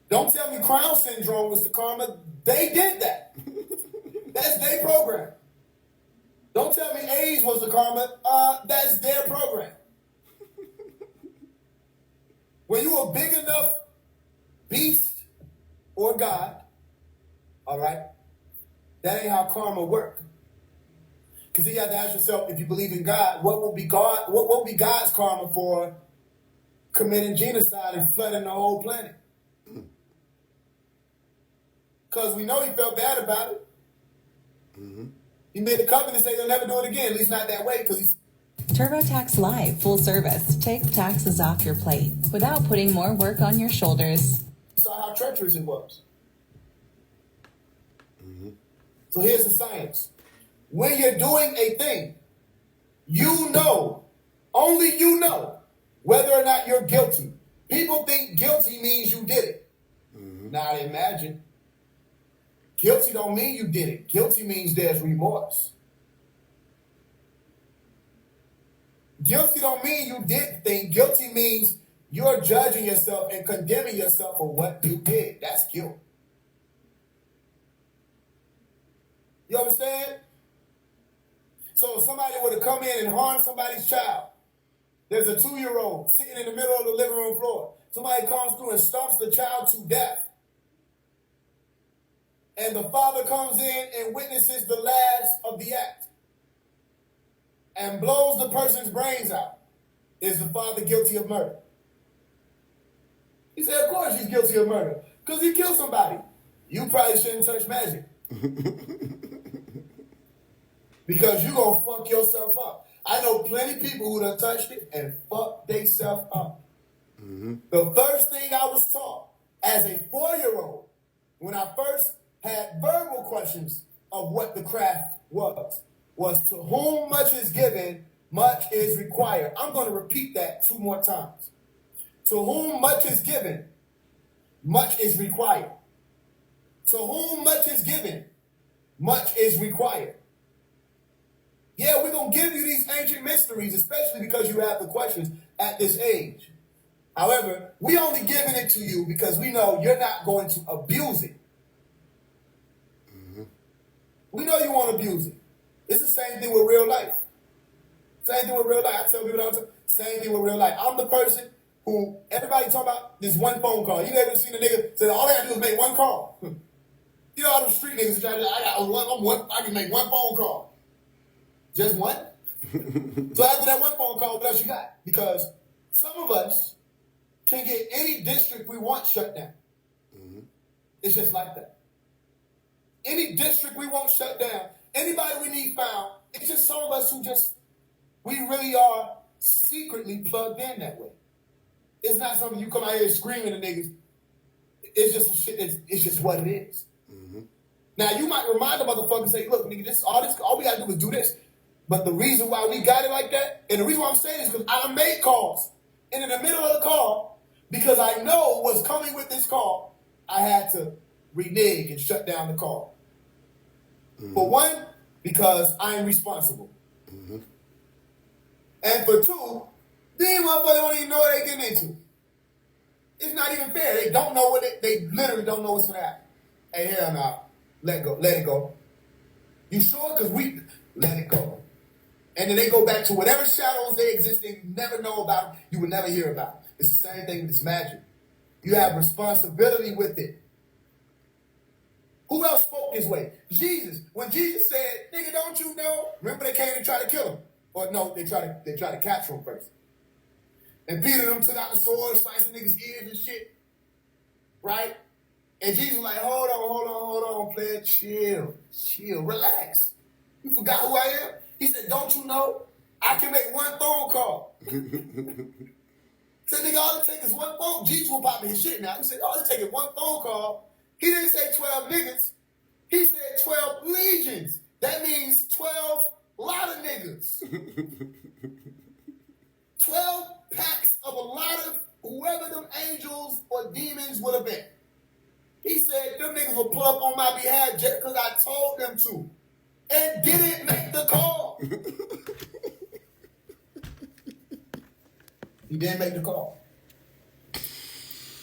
[SPEAKER 4] Don't tell me Crown Syndrome was the karma. They did that. That's their program. Don't tell me AIDS was the karma. That's their program. When you a big enough beast or God, all right, that ain't how karma work. Because you have to ask yourself, if you believe in God, what will be God's karma for committing genocide and flooding the whole planet? Because we know he felt bad about it. He made a covenant to say he'll never do it again, at least not that way, because he's
[SPEAKER 12] TurboTax Live full service. Take taxes off your plate without putting more work on your shoulders.
[SPEAKER 4] saw how treacherous it was. So here's the science. When you're doing a thing, you know, only you know, whether or not you're guilty. People think guilty means you did it. Now imagine. Guilty don't mean you did it. Guilty means there's remorse. Guilty don't mean you did the thing. Guilty means you're judging yourself and condemning yourself for what you did. That's guilt. You understand? So if somebody were to come in and harm somebody's child, there's a 2-year-old sitting in the middle of the living room floor. Somebody comes through and stomps the child to death. And the father comes in and witnesses the last of the act and blows the person's brains out. Is the father guilty of murder? He said, of course he's guilty of murder, because he killed somebody. You probably shouldn't touch magic. Because you're going to fuck yourself up. I know plenty of people who done touched it and fucked themselves up. The first thing I was taught as a 4-year-old, when I first had verbal questions of what the craft was to whom much is given, much is required. I'm going to repeat that 2 more times. To whom much is given, much is required. To whom much is given, much is required. Yeah, we're going to give you these ancient mysteries, especially because you have the questions at this age. However, we only giving it to you because we know you're not going to abuse it. We know you won't abuse it. It's the same thing with real life. Same thing with real life. I tell people all the time, same thing with real life. I'm the person who, everybody talking about this one phone call. You ever seen a nigga say, all I gotta do is make one call? You know all them street niggas trying to, I can make one phone call. Just one? So after that one phone call, what else you got? Because some of us can get any district we want shut down. It's just like that. Any district we want shut down, anybody we need found, it's just some of us who just, we really are secretly plugged in that way. It's not something you come out here screaming at niggas. It's just some shit, it's just what it is. Now you might remind the motherfucker and say, look, nigga, all we gotta do is do this. But the reason why we got it like that, and the reason why I'm saying this is because I done made calls. And in the middle of the call, because I know what's coming with this call, I had to renege and shut down the call. For one, because I am responsible. And for 2, These motherfuckers don't even know what they getting into. It's not even fair. They don't know what they literally don't know what's gonna happen. Hey, hell no. Let go. Let it go. You sure? Because we let it go. And then they go back to whatever shadows they exist in, you never know about, you would never hear about. It's the same thing with this magic. You have responsibility with it. Who else spoke this way? Jesus. When Jesus said, nigga, don't you know? Remember they came and tried to kill him. Or no, they tried to capture him first. And Peter them took out the sword, slicing niggas' ears and shit. Right? And Jesus was like, hold on, player. Chill, relax. You forgot who I am? He said, don't you know? I can make one phone call. Said, nigga, all it takes is one phone. Jesus will pop in his shit now. He said, all it takes is one phone call. He didn't say 12 niggas. He said 12 legions. That means 12 lot of niggas. 12 packs of a lot of whoever them angels or demons would have been. He said, them niggas will pull up on my behalf just because I told them to. And didn't make the call. He didn't make the call.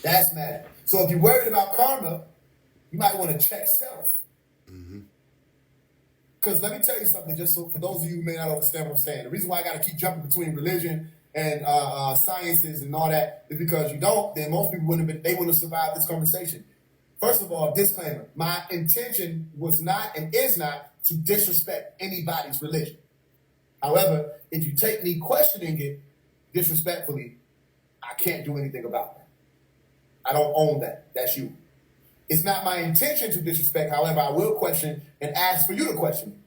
[SPEAKER 4] That's mad. So if you're worried about karma, you might want to check self. Because let me tell you something, just so for those of you who may not understand what I'm saying. The reason why I got to keep jumping between religion and sciences and all that is because you don't, then most people wouldn't have survived this conversation. First of all, disclaimer, my intention was not and is not to disrespect anybody's religion. However, if you take me questioning it disrespectfully, I can't do anything about that. I don't own that. That's you. It's not my intention to disrespect. However, I will question and ask for you to question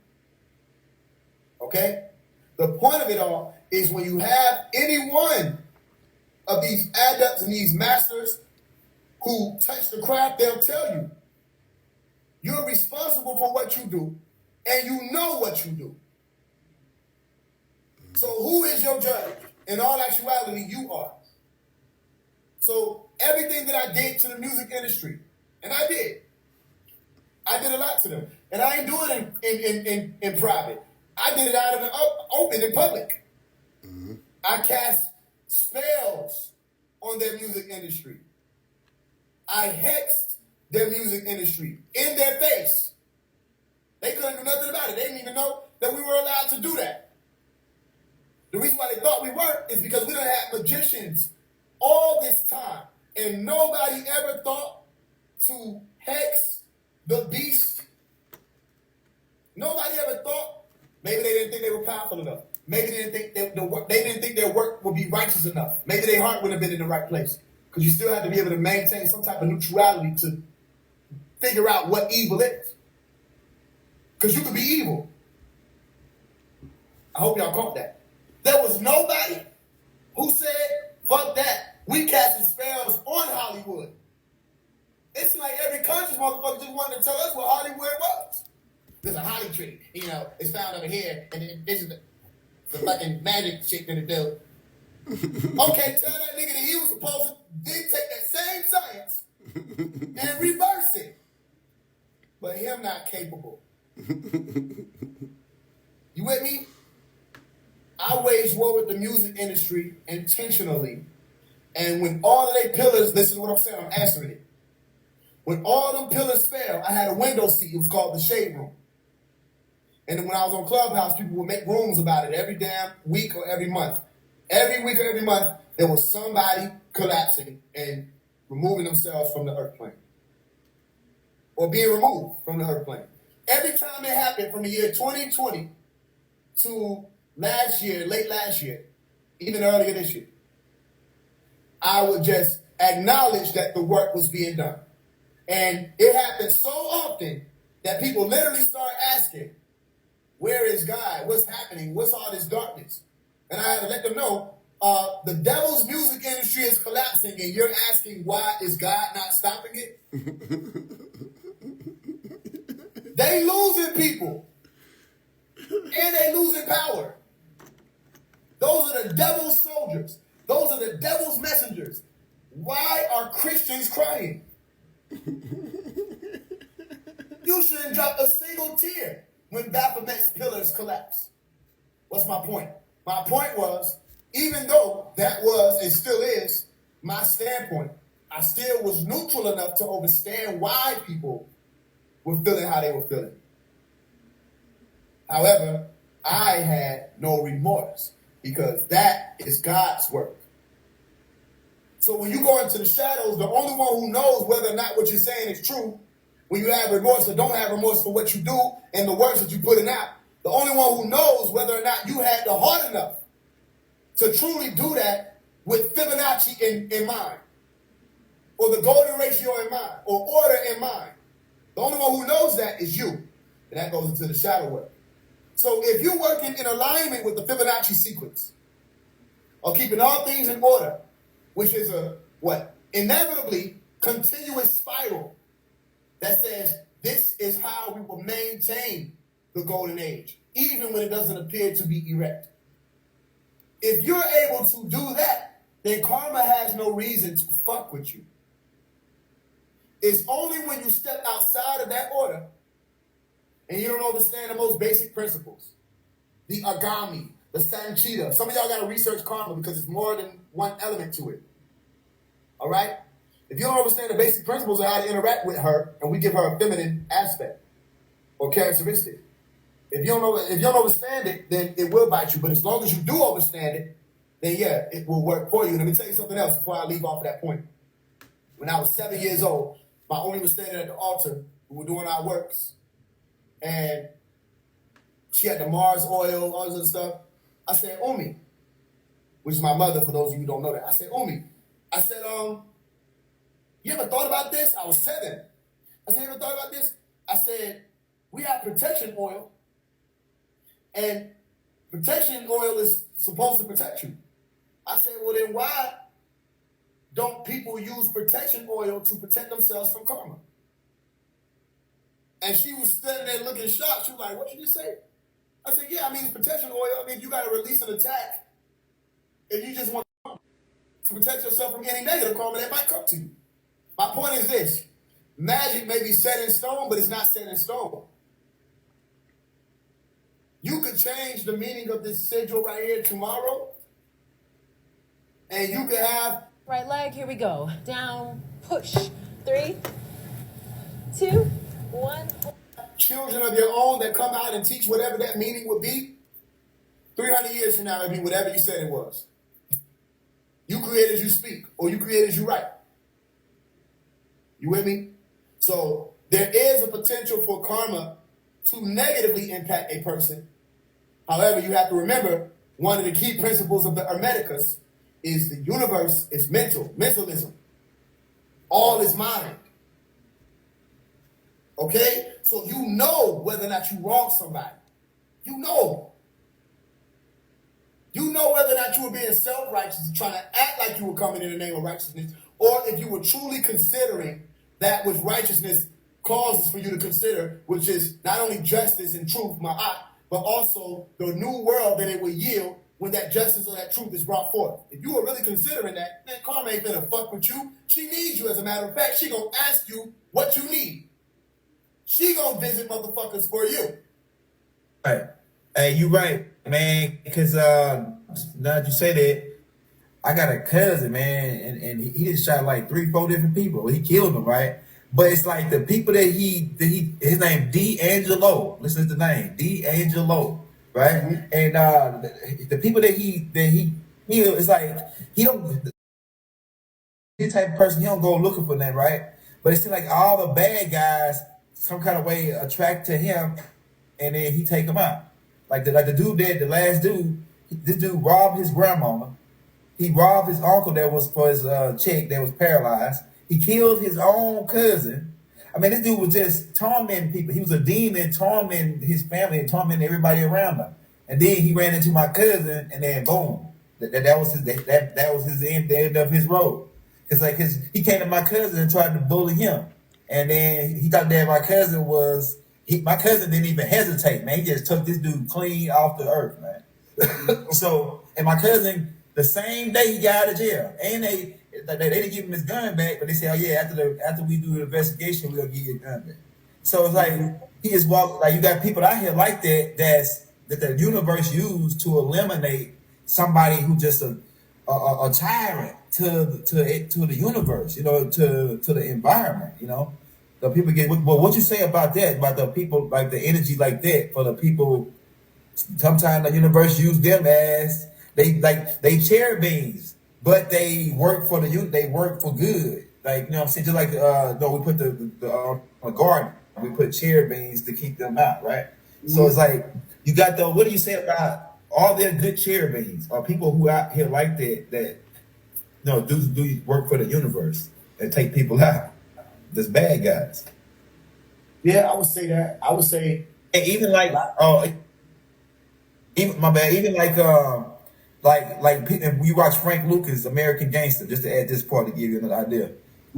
[SPEAKER 4] it. Okay? The point of it all is when you have any one of these adepts and these masters who touch the craft, they'll tell you, you're responsible for what you do, and you know what you do. So who is your judge? In all actuality, you are. So everything that I did to the music industry, and I did a lot to them. And I ain't doing it in private. I did it out in the open, in public. I cast spells on their music industry. I hexed their music industry in their face. They couldn't do nothing about it. They didn't even know that we were allowed to do that. The reason why they thought we weren't is because we done had magicians all this time, and nobody ever thought to hex the beast. Nobody ever thought. Maybe they didn't think they were powerful enough. Maybe they didn't think they didn't think their work would be righteous enough. Maybe their heart wouldn't have been in the right place. Because you still have to be able to maintain some type of neutrality to figure out what evil is. Because you could be evil. I hope y'all caught that. There was nobody who said, fuck that. We casted spells on Hollywood. It's like every conscious motherfucker just wanted to tell us what Hollywood was. There's a Holly tree, it's found over here, and then this is the fucking magic shit that it do. Okay, tell that nigga that he was supposed to then take that same science and reverse it. But him not capable. You with me? I waged war with the music industry intentionally. And when all of their pillars, listen to what I'm saying, I'm answering it. When all them pillars fell, I had a window seat. It was called the Shade Room. And then when I was on Clubhouse, people would make rooms about it every damn week or every month. Every week or every month, there was somebody collapsing and removing themselves from the earth plane. Or being removed from the earth plane. Every time it happened from the year 2020 to last year, late last year, even earlier this year, I would just acknowledge that the work was being done. And it happened so often that people literally start asking, where is God? What's happening? What's all this darkness? And I had to let them know, the devil's music industry is collapsing, and you're asking why is God not stopping it? They losing people. And they losing power. Those are the devil's soldiers. Those are the devil's messengers. Why are Christians crying? You shouldn't drop a single tear when Baphomet's pillars collapse. What's my point? My point was, even though that was and still is my standpoint, I still was neutral enough to understand why people were feeling how they were feeling. However, I had no remorse because that is God's work. So when you go into the shadows, the only one who knows whether or not what you're saying is true, when you have remorse or don't have remorse for what you do and the words that you're putting out, the only one who knows whether or not you had the heart enough to truly do that with Fibonacci in mind, or the golden ratio in mind, or order in mind. The only one who knows that is you. And that goes into the shadow work. So if you're working in alignment with the Fibonacci sequence, of keeping all things in order, which is a, inevitably continuous spiral that says this is how we will maintain the golden age, even when it doesn't appear to be erect. If you're able to do that, then karma has no reason to fuck with you. It's only when you step outside of that order and you don't understand the most basic principles, the agami, the sanchita. Some of y'all got to research karma because it's more than one element to it. All right? If you don't understand the basic principles of how to interact with her, and we give her a feminine aspect or characteristic, if you don't understand it, then it will bite you. But as long as you do understand it, then yeah, it will work for you. Let me tell you something else before I leave off of that point. When I was 7 years old, my Umi was standing at the altar. We were doing our works. And she had the Mars oil, all this other stuff. I said, Umi, which is my mother, for those of you who don't know that. I said, Umi, I said, you ever thought about this? I was 7. I said, you ever thought about this? I said, we have protection oil. And protection oil is supposed to protect you. I said, well, then why don't people use protection oil to protect themselves from karma? And she was standing there looking shocked. She was like, what did you say? I said, yeah, I mean, it's protection oil. I mean, you got to release an attack if you just want to protect yourself from any negative karma that might come to you. My point is this. Magic may be set in stone, but it's not set in stone. You could change the meaning of this sigil right here tomorrow, and you could have...
[SPEAKER 13] Right leg, here we go. Down, push. 3, 2, 1.
[SPEAKER 4] Children of your own that come out and teach whatever that meaning would be. 300 years from now, it'll be whatever you said it was. You create as you speak, or you create as you write. You with me? So there is a potential for karma to negatively impact a person. However, you have to remember, one of the key principles of the Hermeticus is the universe is mental, mentalism. All is mind. Okay? So you know whether or not you wrong somebody. You know. You know whether or not you were being self-righteous and trying to act like you were coming in the name of righteousness, or if you were truly considering that which righteousness causes for you to consider, which is not only justice and truth, ma'at, but also the new world that it will yield when that justice or that truth is brought forth. If you were really considering that, then karma ain't gonna fuck with you. She needs you, as a matter of fact. She gonna ask you what you need. She gonna visit motherfuckers for you.
[SPEAKER 6] Right. Hey, you right, man. Because now that you say that, I got a cousin, man, and he just shot like 3-4 different people. He killed them, right? But it's like the people that his name D'Angelo. Listen to the name, D'Angelo, right? Mm-hmm. And the people that he it's like he don't, the type of person, he don't go looking for that, right? But it seems like all the bad guys some kind of way attract to him, and then he take them out. Like the dude did, the last dude, this dude robbed his grandmama. He robbed his uncle that was for his chick that was paralyzed. He killed his own cousin. I mean, this dude was just tormenting people. He was a demon tormenting his family and tormenting everybody around him. And then he ran into my cousin, and then boom, that was his end, the end of his road. It's like he came to my cousin and tried to bully him, and then he thought that my cousin was my cousin didn't even hesitate, man. He just took this dude clean off the earth, man. So, and my cousin, the same day he got out of jail, and they didn't give him his gun back, but they said, oh yeah, after we do the investigation, we'll give you a gun back. So it's like he just walked, like you got people out here like that that the universe used to eliminate
[SPEAKER 11] somebody who just a tyrant to the universe, you know, to the environment, you know. The people get, well, what you say about that, about the people, like the energy like that for the people? Sometimes the universe use them as they cherubins, but they work for they work for good. Like, you know what I'm saying? Just like no, we put the on a garden, we put cherubins to keep them out, right? So it's like you got the, what do you say about all their good cherubins or people who out here like that no do work for the universe and take people out? There's bad guys.
[SPEAKER 4] Yeah, I would say that. I would say,
[SPEAKER 11] And even like even my bad, even like if you watch Frank Lucas, American Gangster, just to add this part to give you an idea.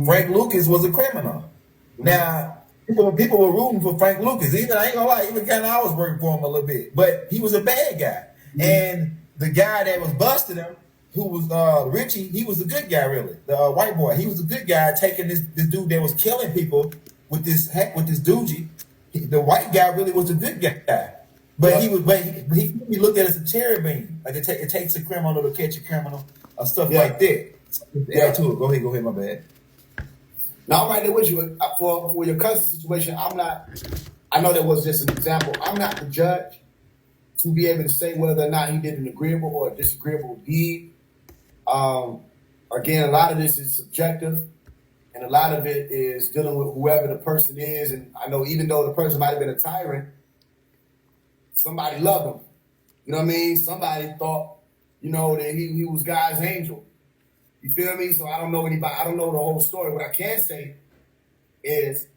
[SPEAKER 11] Frank Lucas was a criminal. Now people were rooting for Frank Lucas. Even I ain't gonna lie, even kind of I was working for him a little bit, but he was a bad guy. And the guy that was busting him, who was Richie, he was a good guy, really. The white boy, he was a good guy, taking this dude that was killing people with this doogie. The white guy really was a good guy. But he he looked at it as a cherubim. Like it takes a criminal to catch a criminal or stuff like that. So, add to it. Go ahead, my bad.
[SPEAKER 4] now I'm right there with you. For your cousin situation, I'm not, I know that was just an example. I'm not the judge to be able to say whether or not he did an agreeable or a disagreeable deed. Again, a lot of this is subjective, and a lot of it is dealing with whoever the person is. And I know even though the person might have been a tyrant, somebody loved him. You know what I mean? Somebody thought, you know, that he was God's angel. You feel me? So I don't know anybody. I don't know the whole story. What I can say is,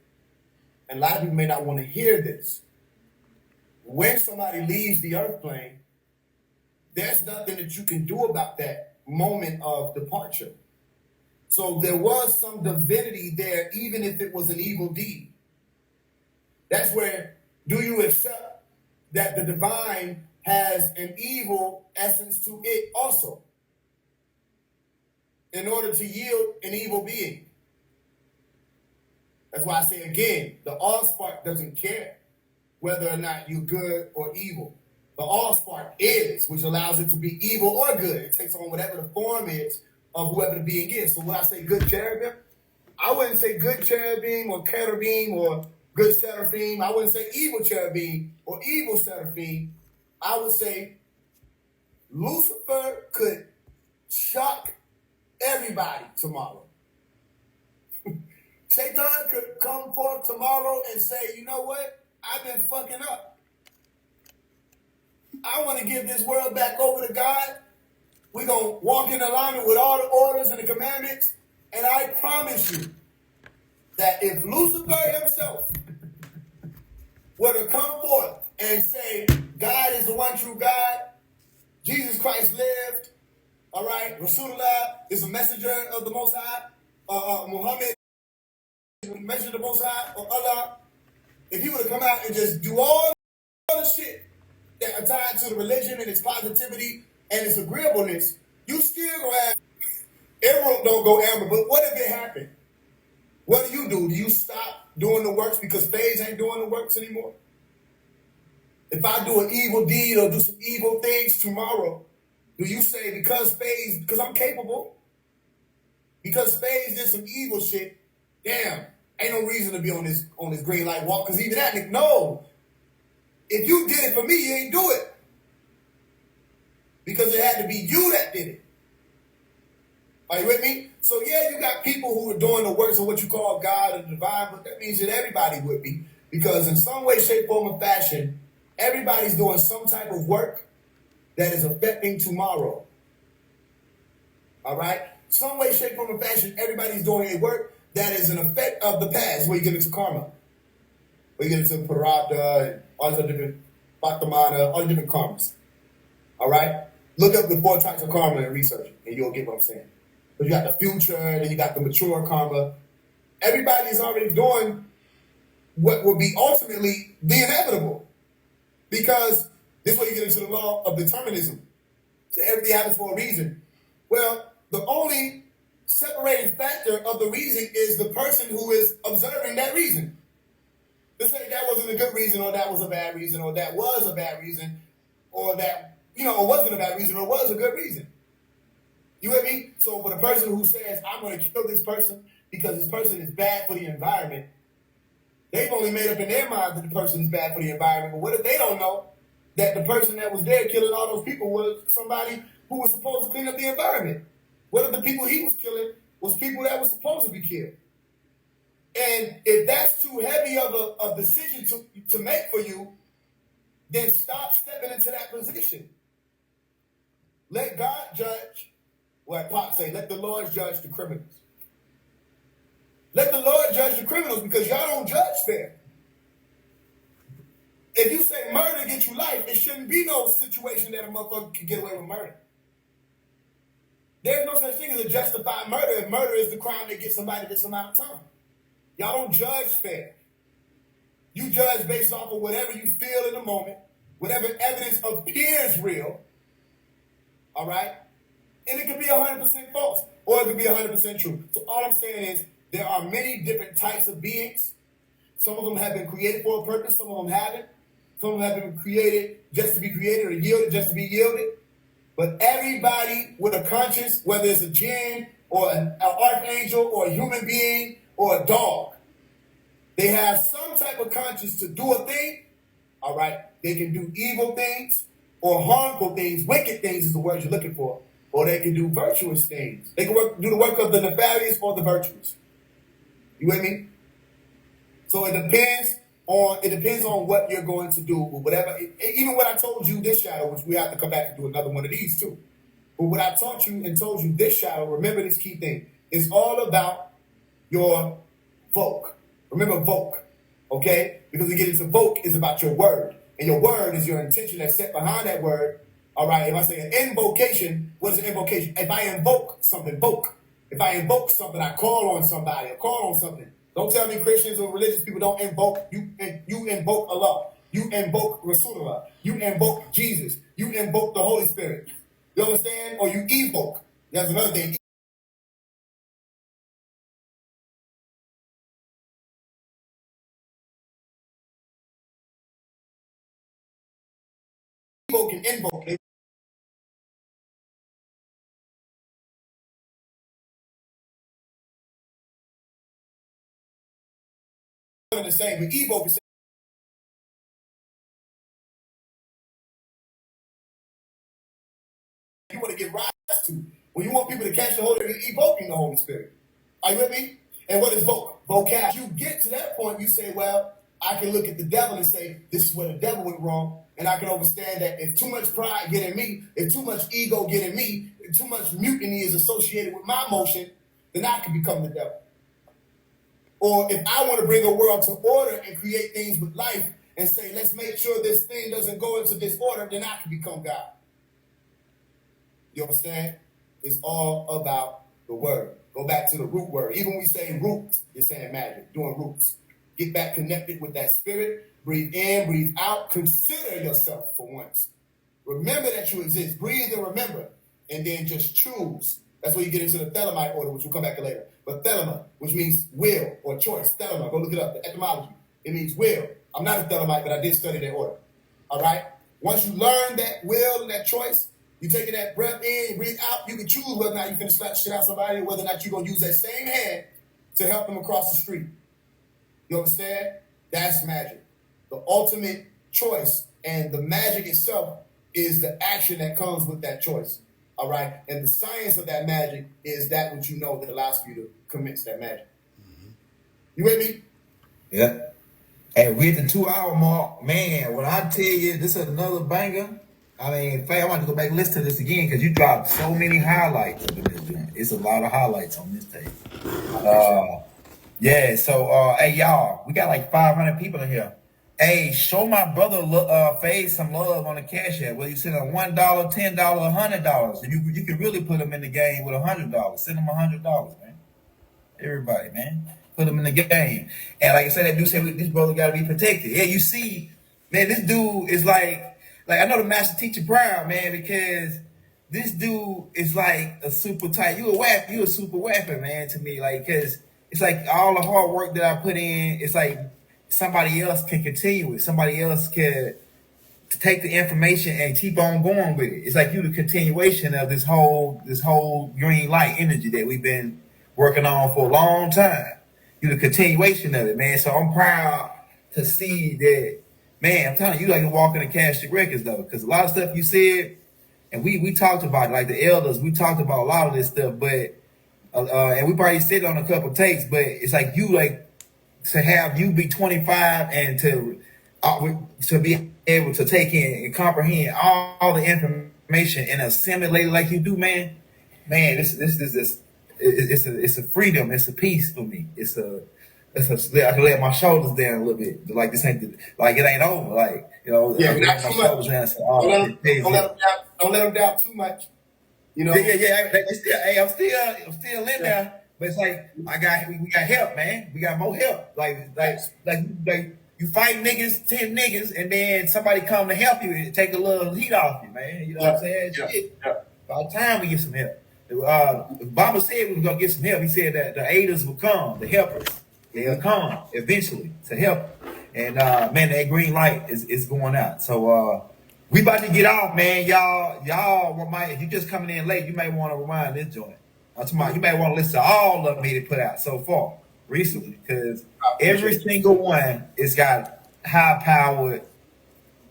[SPEAKER 4] and a lot of people may not want to hear this, when somebody leaves the earth plane, there's nothing that you can do about that moment of departure. So there was some divinity there, even if it was an evil deed. That's where, do you accept that the divine has an evil essence to it also, in order to yield an evil being? That's why I say again, the all-spark doesn't care whether or not you're good or evil. The all-spark is, which allows it to be evil or good. It takes on whatever the form is of whoever the being is. So when I say good cherubim, I wouldn't say good cherubim or cherubim or good seraphim. I wouldn't say evil cherubim or evil seraphim. I would say Lucifer could shock everybody tomorrow. Satan could come forth tomorrow and say, you know what? I've been fucking up. I want to give this world back over to God. We're going to walk in alignment with all the orders and the commandments. And I promise you that if Lucifer himself were to come forth and say, God is the one true God, Jesus Christ lived, all right, Rasulullah is a messenger of the Most High, Muhammad is a messenger of the Most High, or Allah, if he would have come out and just do all the shit that are tied to the religion and its positivity and its agreeableness, you still gonna have, emerald don't go amber, but what if it happened? What do? Do you stop doing the works because Faise ain't doing the works anymore? If I do an evil deed or do some evil things tomorrow, do you say because I'm capable, because Faise did some evil shit, damn, ain't no reason to be on this green light walk, because even that nigga, no. If you did it for me, you ain't do it. Because it had to be you that did it. Are you with me? So yeah, you got people who are doing the works of what you call God or the divine, but that means that everybody would be. Because in some way, shape, form, or fashion, everybody's doing some type of work that is affecting tomorrow. All right? Some way, shape, form, or fashion, everybody's doing a work that is an effect of the past, where you get into karma. Where you get into Parabda and all these other different Bhattamana, all the different karmas. All right? Look up the 4 types of karma and research it, and you'll get what I'm saying. But you got the future, then you got the mature karma. Everybody is already doing what will be ultimately the inevitable. Because this is where you get into the law of determinism. So everything happens for a reason. Well, the only separating factor of the reason is the person who is observing that reason. To say that wasn't a good reason, or that was a bad reason, or that was a bad reason, or that or wasn't a bad reason, or was a good reason. You with me? So for the person who says, I'm going to kill this person because this person is bad for the environment, they've only made up in their mind that the person is bad for the environment. But what if they don't know that the person that was there killing all those people was somebody who was supposed to clean up the environment? What if the people he was killing was people that were supposed to be killed? And if that's too heavy of a decision to make for you, then stop stepping into that position. Let God judge. What Pop say, let the Lord judge the criminals. Let the Lord judge the criminals because y'all don't judge fair. If you say murder gets you life, it shouldn't be no situation that a motherfucker can get away with murder. There's no such thing as a justified murder if murder is the crime that gets somebody this amount of time. Y'all don't judge fair. You judge based off of whatever you feel in the moment, whatever evidence appears real, all right? And it could be 100% false, or it could be 100% true. So all I'm saying is there are many different types of beings. Some of them have been created for a purpose. Some of them haven't. Some of them have been created just to be created or yielded just to be yielded. But everybody with a conscience, whether it's a jinn or an archangel or a human being or a dog, they have some type of conscience to do a thing, all right? They can do evil things or harmful things. Wicked things is the word you're looking for. Or they can do virtuous things. They can do the work of the nefarious or the virtuous. You with me? So it depends on what you're going to do with whatever. Even what I told you this shadow, which we have to come back and do another one of these too. But what I taught you and told you this shadow, remember this key thing. It's all about your voc. Remember voc, okay? Because we get into voc is about your word. And your word is your intention that's set behind that word. All right, if I say an invocation, what is an invocation? If I invoke something, voc. If I invoke something, I call on somebody, I call on something. Don't tell me Christians or religious people don't invoke. You invoke Allah. You invoke Rasulullah. You invoke Jesus. You invoke the Holy Spirit. You understand? Or you evoke. That's another thing. Evoke and invoke. The same, but evoke is you want to get rise to. When you want people to catch the Holy Spirit, you're evoking the Holy Spirit. Are you with me? And what is voc? Vocab. You get to that point, you say, well, I can look at the devil and say, this is where the devil went wrong. And I can understand that if too much pride get in me, if too much ego get in me, if too much mutiny is associated with my motion, then I can become the devil. Or if I want to bring a world to order and create things with life and say, let's make sure this thing doesn't go into disorder, then I can become God. You understand? It's all about the word. Go back to the root word. Even when we say root, you're saying magic, doing roots. Get back connected with that spirit. Breathe in, breathe out. Consider yourself for once. Remember that you exist. Breathe and remember. And then just choose. That's where you get into the Thelemite order, which we'll come back to later. But Thelema, which means will or choice. Thelema, go look it up, the etymology. It means will. I'm not a Thelemite, but I did study that order. All right? Once you learn that will and that choice, you taking that breath in, you breathe out, you can choose whether or not you're going to slap shit out somebody or whether or not you're going to use that same hand to help them across the street. You understand? That's magic. The ultimate choice and the magic itself is the action that comes with that choice. All right? And the science of that magic is that which you know that allows for you to commence that magic. You with me?
[SPEAKER 11] Yeah. And we're at the 2 hour mark. Man, when I tell you this is another banger, I mean, Faye, I want to go back and listen to this again because you dropped so many highlights in this joint. It's a lot of highlights on this tape. Yeah, so hey y'all, we got like 500 people in here. Hey, show my brother Faze some love on the Cash App. Whether you send him $1, $10, $100, and you can really put him in the game with $100. Send him $100, man. Everybody, man, put him in the game. And like I said, that dude said this brother got to be protected. Yeah, you see, man, this dude is like I know the master teacher proud, man, because this dude is like a super tight. You a super weapon, man, to me, like because. It's like all the hard work that I put in, it's like somebody else can continue it. Somebody else can
[SPEAKER 6] to take the information and keep on going with it. It's like you the continuation of this whole green light energy that we've been working on for a long time. You the continuation of it, man. So I'm proud to see that, man. I'm telling you, like you're walking the cash records though, because a lot of stuff you said, and we talked about it, like the elders, we talked about a lot of this stuff, but and we probably said it on a couple of takes, but it's like you like to have you be 25 and to be able to take in and comprehend all the information and assimilate it like you do, man. Man, this it's a freedom, it's a peace for me. I can let my shoulders down a little bit. Like this ain't like it ain't over. Like
[SPEAKER 4] Yeah,
[SPEAKER 6] not too much.
[SPEAKER 4] Don't let them doubt too much.
[SPEAKER 6] Yeah. I'm still in there. But it's like we got help, man. We got more help. Like you fight niggas, 10 niggas, and then somebody come to help you and take a little heat off you, man. You know what I'm saying? Shit. By the time we get some help. Obama said we were gonna get some help. He said that the aiders will come, the helpers. They'll come eventually to help. And man, that green light is going out. So we about to get off, man. Y'all might, if you just coming in late, you may want to rewind this joint. You may want to listen to all of them they put out so far recently, because every single one has got high powered,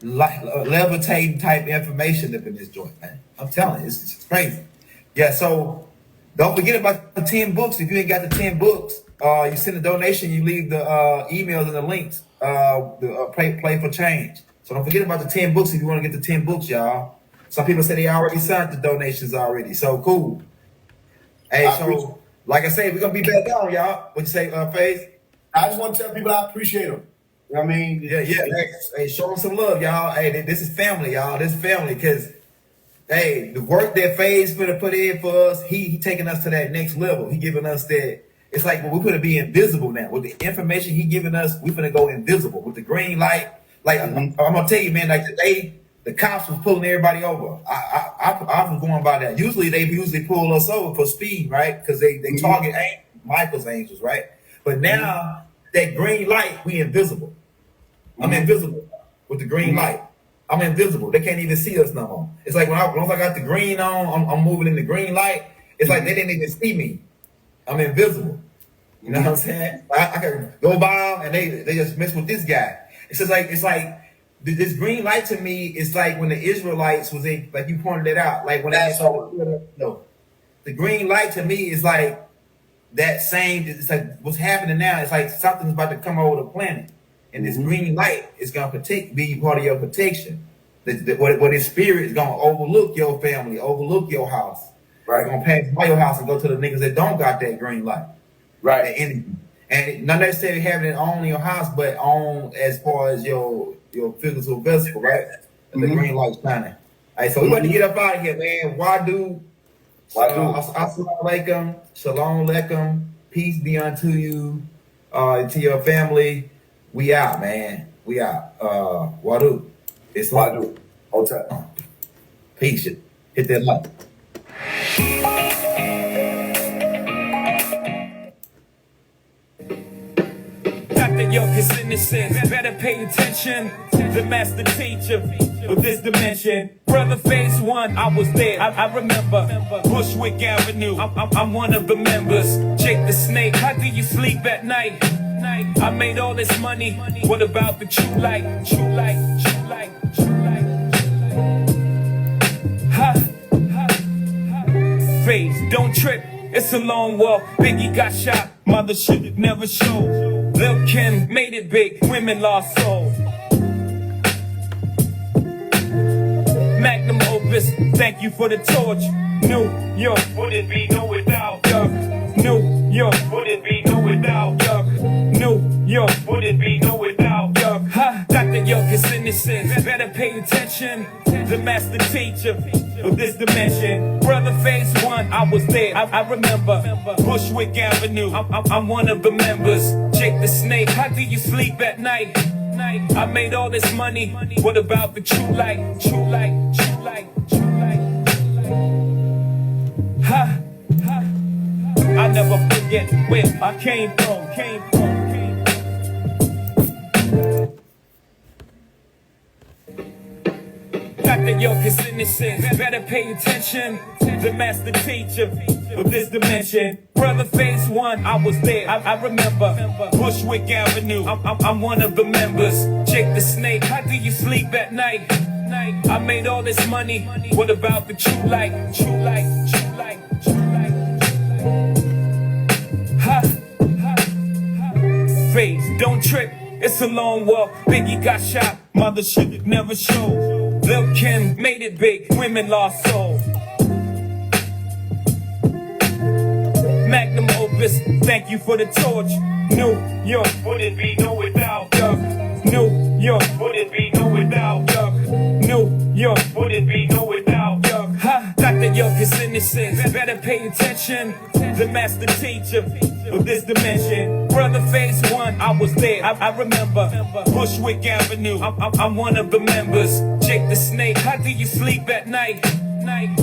[SPEAKER 6] levitating type information up in this joint, man. I'm telling you, it's crazy. Yeah, so don't forget about the 10 books. If you ain't got the 10 books, you send a donation, you leave the emails and the links, play for change. So don't forget about the 10 books if you want to get the 10 books, y'all. Some people say they already signed the donations already. So cool. Hey, so like I said, we're gonna be back on, y'all. What you say, Faise?
[SPEAKER 4] I just want to tell people I appreciate them. You know what I mean?
[SPEAKER 6] Yeah. Hey, show them some love, y'all. Hey, this is family, y'all. This is family, because hey, the work that Faise finna put in for us, he taking us to that next level. He giving us that. It's like we're gonna be invisible now. With the information he giving us, we finna go invisible with the green light. Like I'm gonna tell you, man. Like today, the cops was pulling everybody over. I was going by that. Usually they pull us over for speed, right? Because they target Michael's angels, right? But now that green light, we invisible. I'm invisible with the green light. I'm invisible. They can't even see us no more. It's like once I got the green on, I'm moving in the green light. It's like they didn't even see me. I'm invisible. You know what I'm saying? I can go by them and they just mess with this guy. It's like this green light to me is like when the Israelites was in, like you pointed it out, like when the green light to me is like that same. It's like what's happening now. It's like something's about to come over the planet, and this green light is gonna be part of your protection. What his spirit is gonna overlook your family, overlook your house. Right, gonna pass by your house and go to the niggas that don't got that green light. Right, and not necessarily having it on your house, but on as far as your physical vessel, right? And the green light shining. All right, so we want to get up out of here, man. Wadu. Assalamu alaikum, shalom alaikum, peace be unto you, to your family. We out, man. We out. Wadu. It's Wadu. Hold tight. Peace. Hit that like.
[SPEAKER 1] Dr. Yoke is innocent. Better pay attention. The master teacher of this dimension. Brother Faise One, I was there. I remember Bushwick Avenue. I'm one of the members. Jake the Snake. How do you sleep at night? I made all this money. What about the true light? True light. True light. True light. Ha. Faise, don't trip. It's a long walk. Biggie got shot. Mother should never show. Lil' Kim made it big. Women lost soul. Magnum opus, thank you for the torch. New York wouldn't be no without York. New York wouldn't be no without York. New York wouldn't be no without York. Ha, Dr. York is innocent. Better pay attention. The master teacher of this dimension. Brother Faise One, I was there. I remember Bushwick Avenue. I'm one of the members. Jake the Snake. How do you sleep at night? I made all this money. What about the true light? True light, true light, true light. Ha, ha. I never forget where I came from. yoke is innocent. Better pay attention. The master teacher of this dimension. Brother Faise One, I was there. I remember Bushwick Avenue. I'm one of the members. Jake the Snake, how do you sleep at night? I made all this money. What about the true light? True light, true light, true light. Ha, ha, ha. Faise, don't trip. It's a long walk. Biggie got shot. Mother should never show. Lil' Kim made it big. Women lost soul. Magnum opus, thank you for the torch. New York wouldn't be no without York. New York wouldn't be no without York. New York wouldn't be no without York. Ha, Dr. York is innocent. Better pay attention. The master teacher of this dimension. Brother Faise One, I was there. I remember Bushwick Avenue. I'm one of the members. Jake the Snake, how do you sleep at night?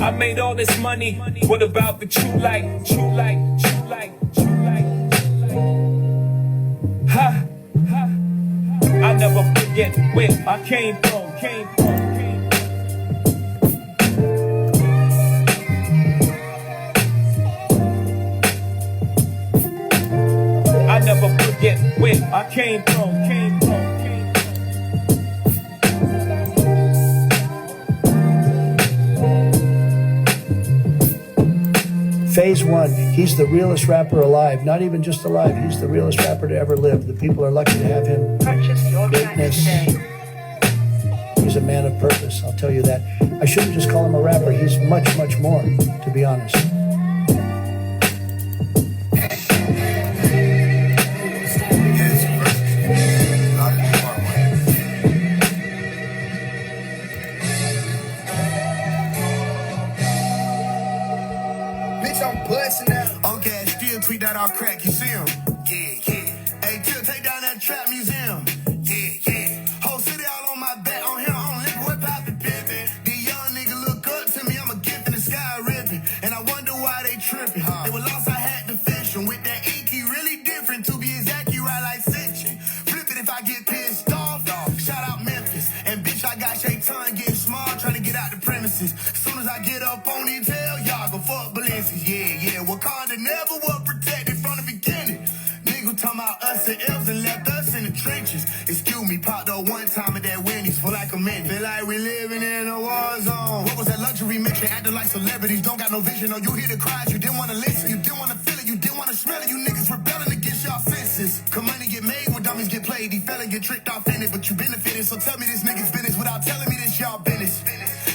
[SPEAKER 1] I made all this money. What about the true light? True light, true light, true light. Ha, ha. I'll never forget where I came from. I'll never forget where I came from.
[SPEAKER 2] Faise One, he's the realest rapper alive. Not even just alive, he's the realest rapper to ever live. The people are lucky to have him.
[SPEAKER 3] Purchase your tracks
[SPEAKER 2] Greatness.
[SPEAKER 3] today.
[SPEAKER 2] He's a man of purpose, I'll tell you that. I shouldn't just call him a rapper. He's much, much more, to be honest.
[SPEAKER 4] Bitch, I'm busting out. Okay, still tweet that all crack. You see him? Yeah, yeah. Hey, Kill, take down that trap museum. Yeah, yeah. Whole city all on my back. On here, on liquor, what poppin', pimpin'. These young niggas look up to me. I'm a gift in the sky ripping. And I wonder why they tripping. They were lost, I had to fish 'em. With that ink, he really different. To be exact, you right like cinching. Flip it if I get pissed off. Shout out Memphis. And bitch, I got Shaitan getting small, trying to get out the premises. Soon as I get up on the tail, y'all go fuck Balenci's. Yeah, yeah. Wakanda never was protected from the beginning. Nigga talking about us and elves and left us in the trenches. Excuse me, popped up one time at that Wendy's for like a minute. Feel like we living in a war zone. What was that luxury mission? Acting like celebrities, don't got no vision. Or you hear the cries, you didn't want to listen. You didn't want to feel it, you didn't want to smell it. You niggas rebelling against y'all senses. Cause money get made when dummies get played. These fellas get tricked off in it, but you benefited. So tell me this nigga's business without telling me this y'all business.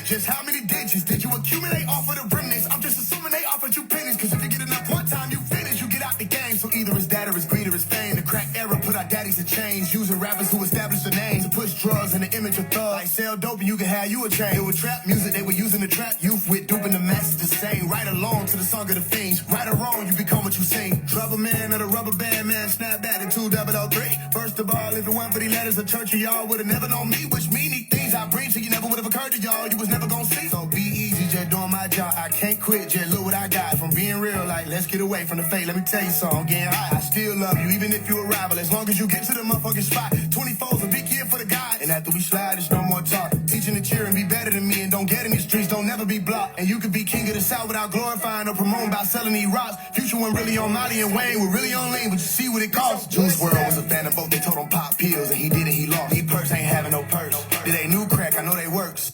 [SPEAKER 4] Just how many digits did you accumulate off of the remnants? I'm just assuming they offered you pennies. Cause if you get enough one time, you finish, you get out the game. So either it's that or it's greed or it's fame. The crack era put our daddies in chains. Using rappers who established a name to push drugs and the image of thug. Like sell dope and you can have you a chain. It was trap music, they were using the trap youth with duping the masses the same. Right along to the song of the fiends. Right or wrong, you become what you sing. Trouble man or the rubber band man, snap back to 2003. First of all, if it weren't for these letters of church, y'all would have never known me. Which mean these things I bring to you never would have occurred to y'all. You was never gonna see. So be easy, just doing my job. I can't quit, just look what I got. From being real, like let's get away from the fake. Let me tell you something, I'm getting high. I still love you, even if you a rival. As long as you get to the motherfucking spot. 24's a big kid for the guy. And after we slide, it's no more talk. Teaching to cheer and be better than me. And don't get in the streets, don't never be blocked. And you could be king of the South without glorifying or promoting by selling these rocks. Future one really on Molly and Wayne, we're really on lean, but you see what it costs. Juice WRLD was a fan of both, they told him pop pills, and he did it, he lost. These perks ain't having no purse. Did they new crack, I know they works.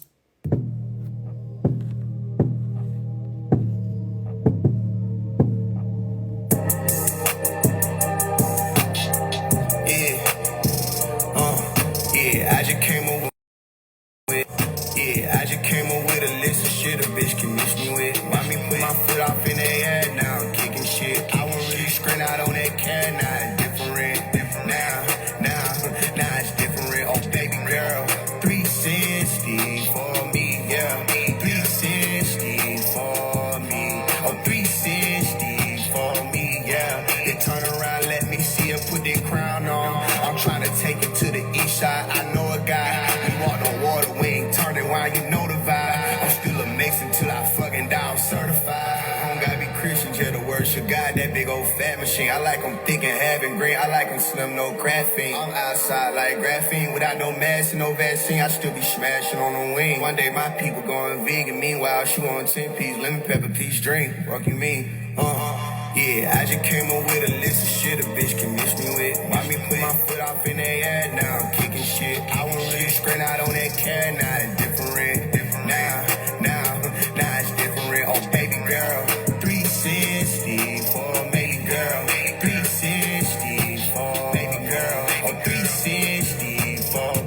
[SPEAKER 4] I just came up with a list of shit a bitch can miss me with. Why me put my foot off in the air now, I'm kicking shit. I won't really screen out on that can, now it's different. Now it's different. Oh baby girl, 360 for me, yeah. 360 for me. Oh 360 for me, yeah. Then turn around, let me see her put that crown on. I'm trying to take it to the east side. I know a guy. We walk on water, we ain't turning while you know the vibe. I'm still a Mason till I fucking die, I'm certified. I don't gotta be Christian, just to worship God. That big old
[SPEAKER 14] old fat machine. I like them thick and having green. I like them slim, no graphene. I'm outside like graphene. Without no mask and no vaccine, I still be smashing on the wing. One day my people going vegan. Meanwhile, she on 10-piece lemon pepper peach drink. What you mean? Yeah, I just came up with a list of shit a bitch can miss me with. Why me put my foot off in their ass now? I'm kicking shit. I won't really screen out on that cat. Now it's different. Now it's different. Oh, baby girl. 360 for a baby girl. 360 for baby girl. Oh, 360 for.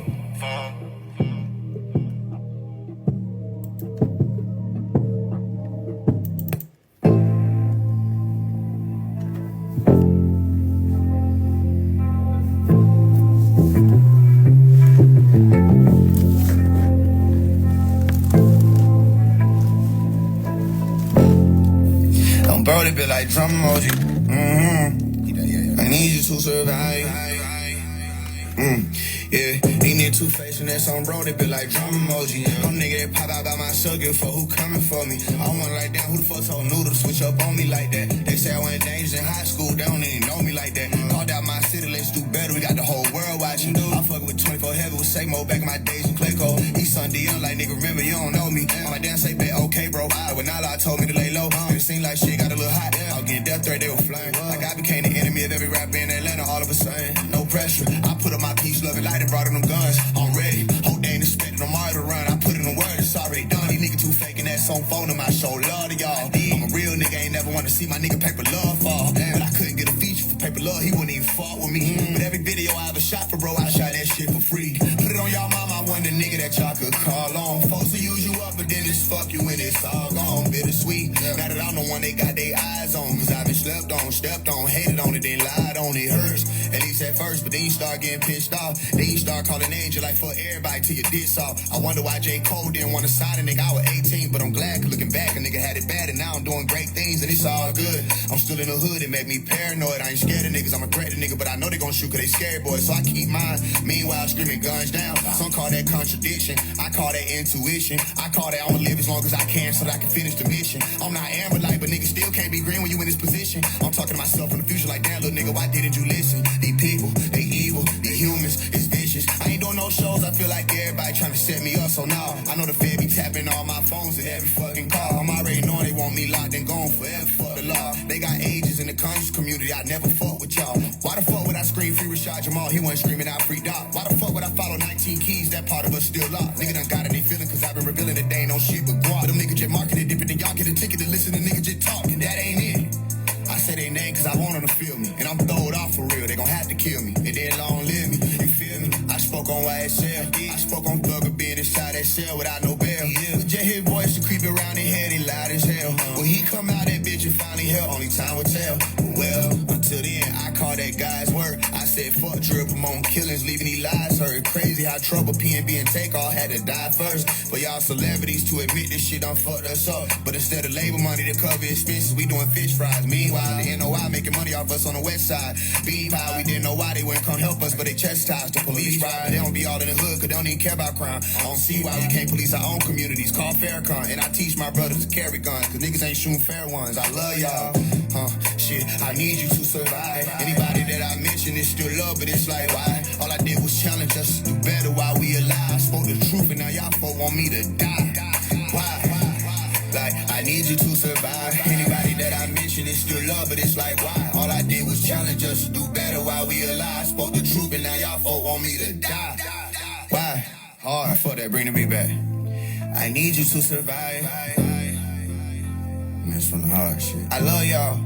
[SPEAKER 14] Bro, they be like drum emoji. I need you to survive. Yeah, they need two face and that's on bro, they be like drum emoji. I'm nigga that pop out by myself, give for who coming for me. I wanna like down, who the fuck told Noodle to switch up on me like that? They say I went dangerous in high school, they don't even know me like that. Called out my city, let's do better, we got the whole world watching. I fucking with 24 Heavy with Samo back in my days in Clayco. He's son Dion, like nigga, remember you don't know me. My dad say, bet okay, bro. When Nala told me to lay low, it seemed like shit got a little hot. I was getting death threat, they were flying. Like I became the enemy of every rapper in Atlanta all of a sudden. No pressure, I put up my peace, love and light and brought in them guns. I'm ready, whole day ain't expecting them all to run. I put in the word, it's already done. These niggas too faking that on phone to my show, love to y'all. I'm a real nigga, ain't never want to see my nigga Paper Love fall. But I couldn't get a feature for Paper Love, he wouldn't even fought with me. But every video I ever shot for bro, I shot that shit for free. Put it on y'all mama, I wasn't the nigga that y'all could call on. Folks will use you up, but then just fuck you when it's all gone. Bittersweet, now that I'm the one they got their eyes on. Cause I've been slept on, stepped on, hated on it, then lied on it. Hurts, at least at first, but then you start getting pissed off. Then you start calling angel like fuck everybody till you diss off. I wonder why J. Cole didn't want to sign a nigga. I was 18, but I'm glad, cause looking back, a nigga had it bad, and now I'm doing great things, and it's all good. I'm still in the hood, it made me paranoid. I ain't scared of niggas, I'm a threat to nigga, but I know they gon' shoot cause they scared boys, so I keep mine. Meanwhile, screaming guns down. Some call that contradiction, I call that intuition. I call that I'ma live as long as I can so that I can finish the mission. I'm not Amber Light, but niggas still can't be green when you in this position. I'm talking to myself in the future like, damn, little nigga, why didn't you listen? These people, they evil, these humans, it's vicious. I ain't doing no shows, I feel like everybody trying to set me up, so now I know the Fed be tapping all my phones at every fucking call. I'm already knowing they want me locked and gone forever, fuck the law. They got agents in the conscious community, I never fuck with y'all. Why the fuck would I scream free Rashad Jamal? He wasn't screaming out free dog. Why the fuck would I follow 19 keys? That part of us still locked. Nigga done got it, they feeling cause I've been revealing that they ain't no shit but guap. But them niggas just marketed different than y'all get a ticket to listen to niggas just talk, and that ain't it. I say they name cause I want them to feel me, and I'm throwed off for real, they gon' have to kill me, and then long live me, you feel me? I spoke on YSL, I spoke on Thugger being inside that cell without no bail. Just his voice to creep around his head, he loud as hell. When he come out that bitch and finally hell, only time will tell. Well, until then, I call that guy's work. I said fuck drill, promoting killings, leaving these lies hurt. Crazy how trouble PNB and Takeoff had to die first. For y'all celebrities to admit this shit done fucked us up. But instead of labor money to cover expenses, we doing fish fries. Meanwhile, the NOI making money off us on the west side. Meanwhile, we didn't know why they wouldn't come help us, but they chastised the police ride. They don't be all in the hood, cause they don't even care about crime. I don't see why we can't police our own communities. Call Farrakhan, and I teach my brothers to carry guns, cause niggas ain't shooting fair ones. I love y'all, shit, I need you to survive. Anybody that I mention is still love, but it's like, why? All I did was challenge us to do better while we alive. Spoke the truth, and now y'all folk want me to die. Why? Like, I need you to survive. Anybody that I mention is still love, but it's like, why? All I did was challenge us to do better while we alive. Spoke the truth, and now y'all folk want me to die. Why? Hard, fuck that, bringing me back. I need you to survive. That's from the hard shit. I love y'all.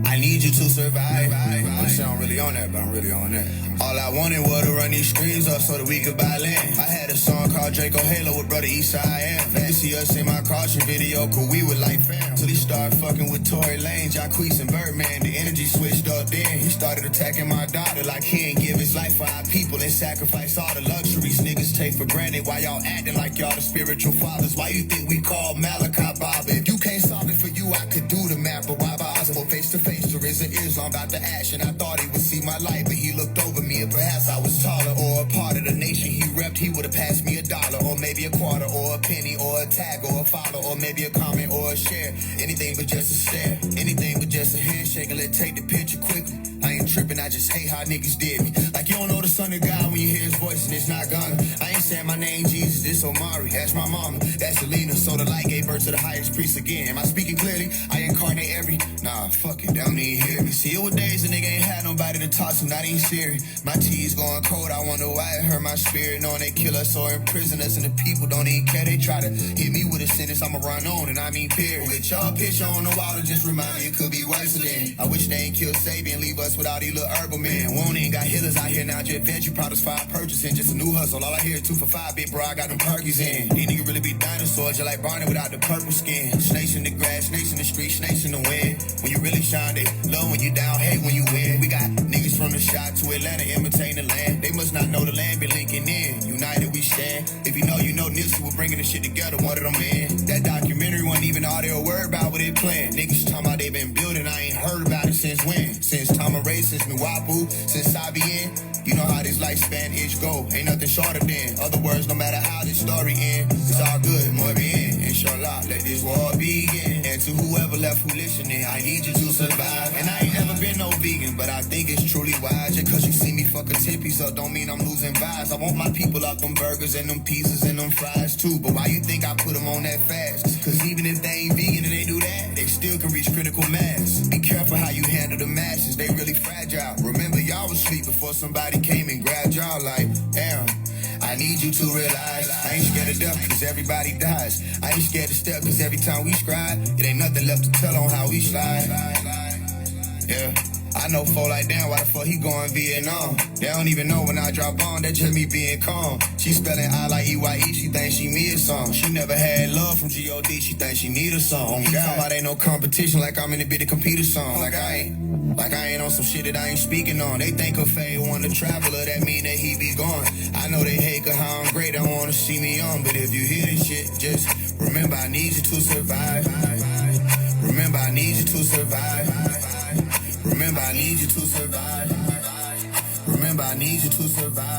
[SPEAKER 14] I need you to survive. I'm saying I'm really on that, but I'm really on that. All I wanted was to run these screens up so that we could buy land. I had a song called Draco Halo with brother Eastside Am. They see us in my caution video, cause we were like fam. Till he started fucking with Tory Lanez, Jacquees and Birdman. The energy switched up then. He started attacking my daughter like he ain't give his life for our people and sacrifice all the luxuries niggas take for granted. Why y'all acting like y'all the spiritual fathers? Why you think we call Malachi Bob? If you can't solve it for you, I could do the math. But why possible face to face to is an Islam about the action. I thought he would see my light, but he looked over me, and perhaps I was taller or a part of the nation he repped. He would have passed me $1 or maybe a quarter or a penny or a tag or a follow or maybe a comment or a share. Anything but just a stare, anything but just a handshake and let's take the picture quickly. I ain't tripping, I just hate how niggas did me. Like you don't know the son of God when you hear his voice and it's not gonna. I ain't saying my name Jesus, this Omari, that's my mama, that's Selena. So the light gave birth to the highest priest again. Am I speaking clearly? I incarnate every, nah, fuck it, they don't even hear me. See, it was days a nigga ain't had nobody to talk to, not even serious. My tea's going cold, I wonder why it hurt my spirit. Knowing they kill us or imprison us and the people don't even care. They try to hit me with a sentence, I'ma run on and I mean period. With y'all picture on the wall to just remind me it could be worse than. I wish they ain't kill Sabian, leave us without these little herbal men. We don't even got healers out here now, just venture products 5 purchasing, just a new hustle. All I hear is 2 for $5, big bro, I got them perkies in. These niggas really be dinosaurs, just like Barney without the purple skin. Snakes in the grass, snakes in the street, snakes in the wind. When you really shine, they love when you down, hate when you win. We got niggas from the shot to Atlanta imitating the land. They must not know the land been linking in. United we stand. If you know, you know Nipsey was bringing the shit together, one of them men. That documentary wasn't even all they were worried about what they planned. Niggas talking about they been building, I ain't heard about it since when? Since Tama Ray, since Nuwapu, since Sabien. You know how this lifespan each go, ain't nothing shorter than. Other words, no matter how this story end, it's all good, more bien. Inshallah, let this war begin. And to whoever left who listening, I need you to survive. And I ain't never been no vegan, but I think it's truly wise. Just cause you see me fuck a 10-piece up don't mean I'm losing vibes. I want my people off them burgers and them pizzas and them fries too. But why you think I put them on that fast? Cause even if they ain't vegan and they do that, they still can reach critical mass. Be careful how you handle the masses, they really fragile. Remember y'all was asleep before somebody came and grabbed y'all like, damn. I need you to realize I ain't scared of death cause everybody dies. I ain't scared to step cause every time we scribe, it ain't nothing left to tell on how we slide. Yeah, I know folk like damn, why the fuck he going Vietnam? They don't even know when I drop on, that's just me being calm. She spelling I like EYE, she thinks she me a song. She never had love from G.O.D, she thinks she need a song. He talking about ain't no competition like I'm in a bit of compete a song. Like I ain't on some shit that I ain't speaking on. They think of Faye one a traveler, that mean that he be gone. I know they hate cause how I'm great, they wanna see me on. But if you hear this shit, just remember I need you to survive. Remember I need you to survive. Remember I need you to survive. Remember I need you to survive.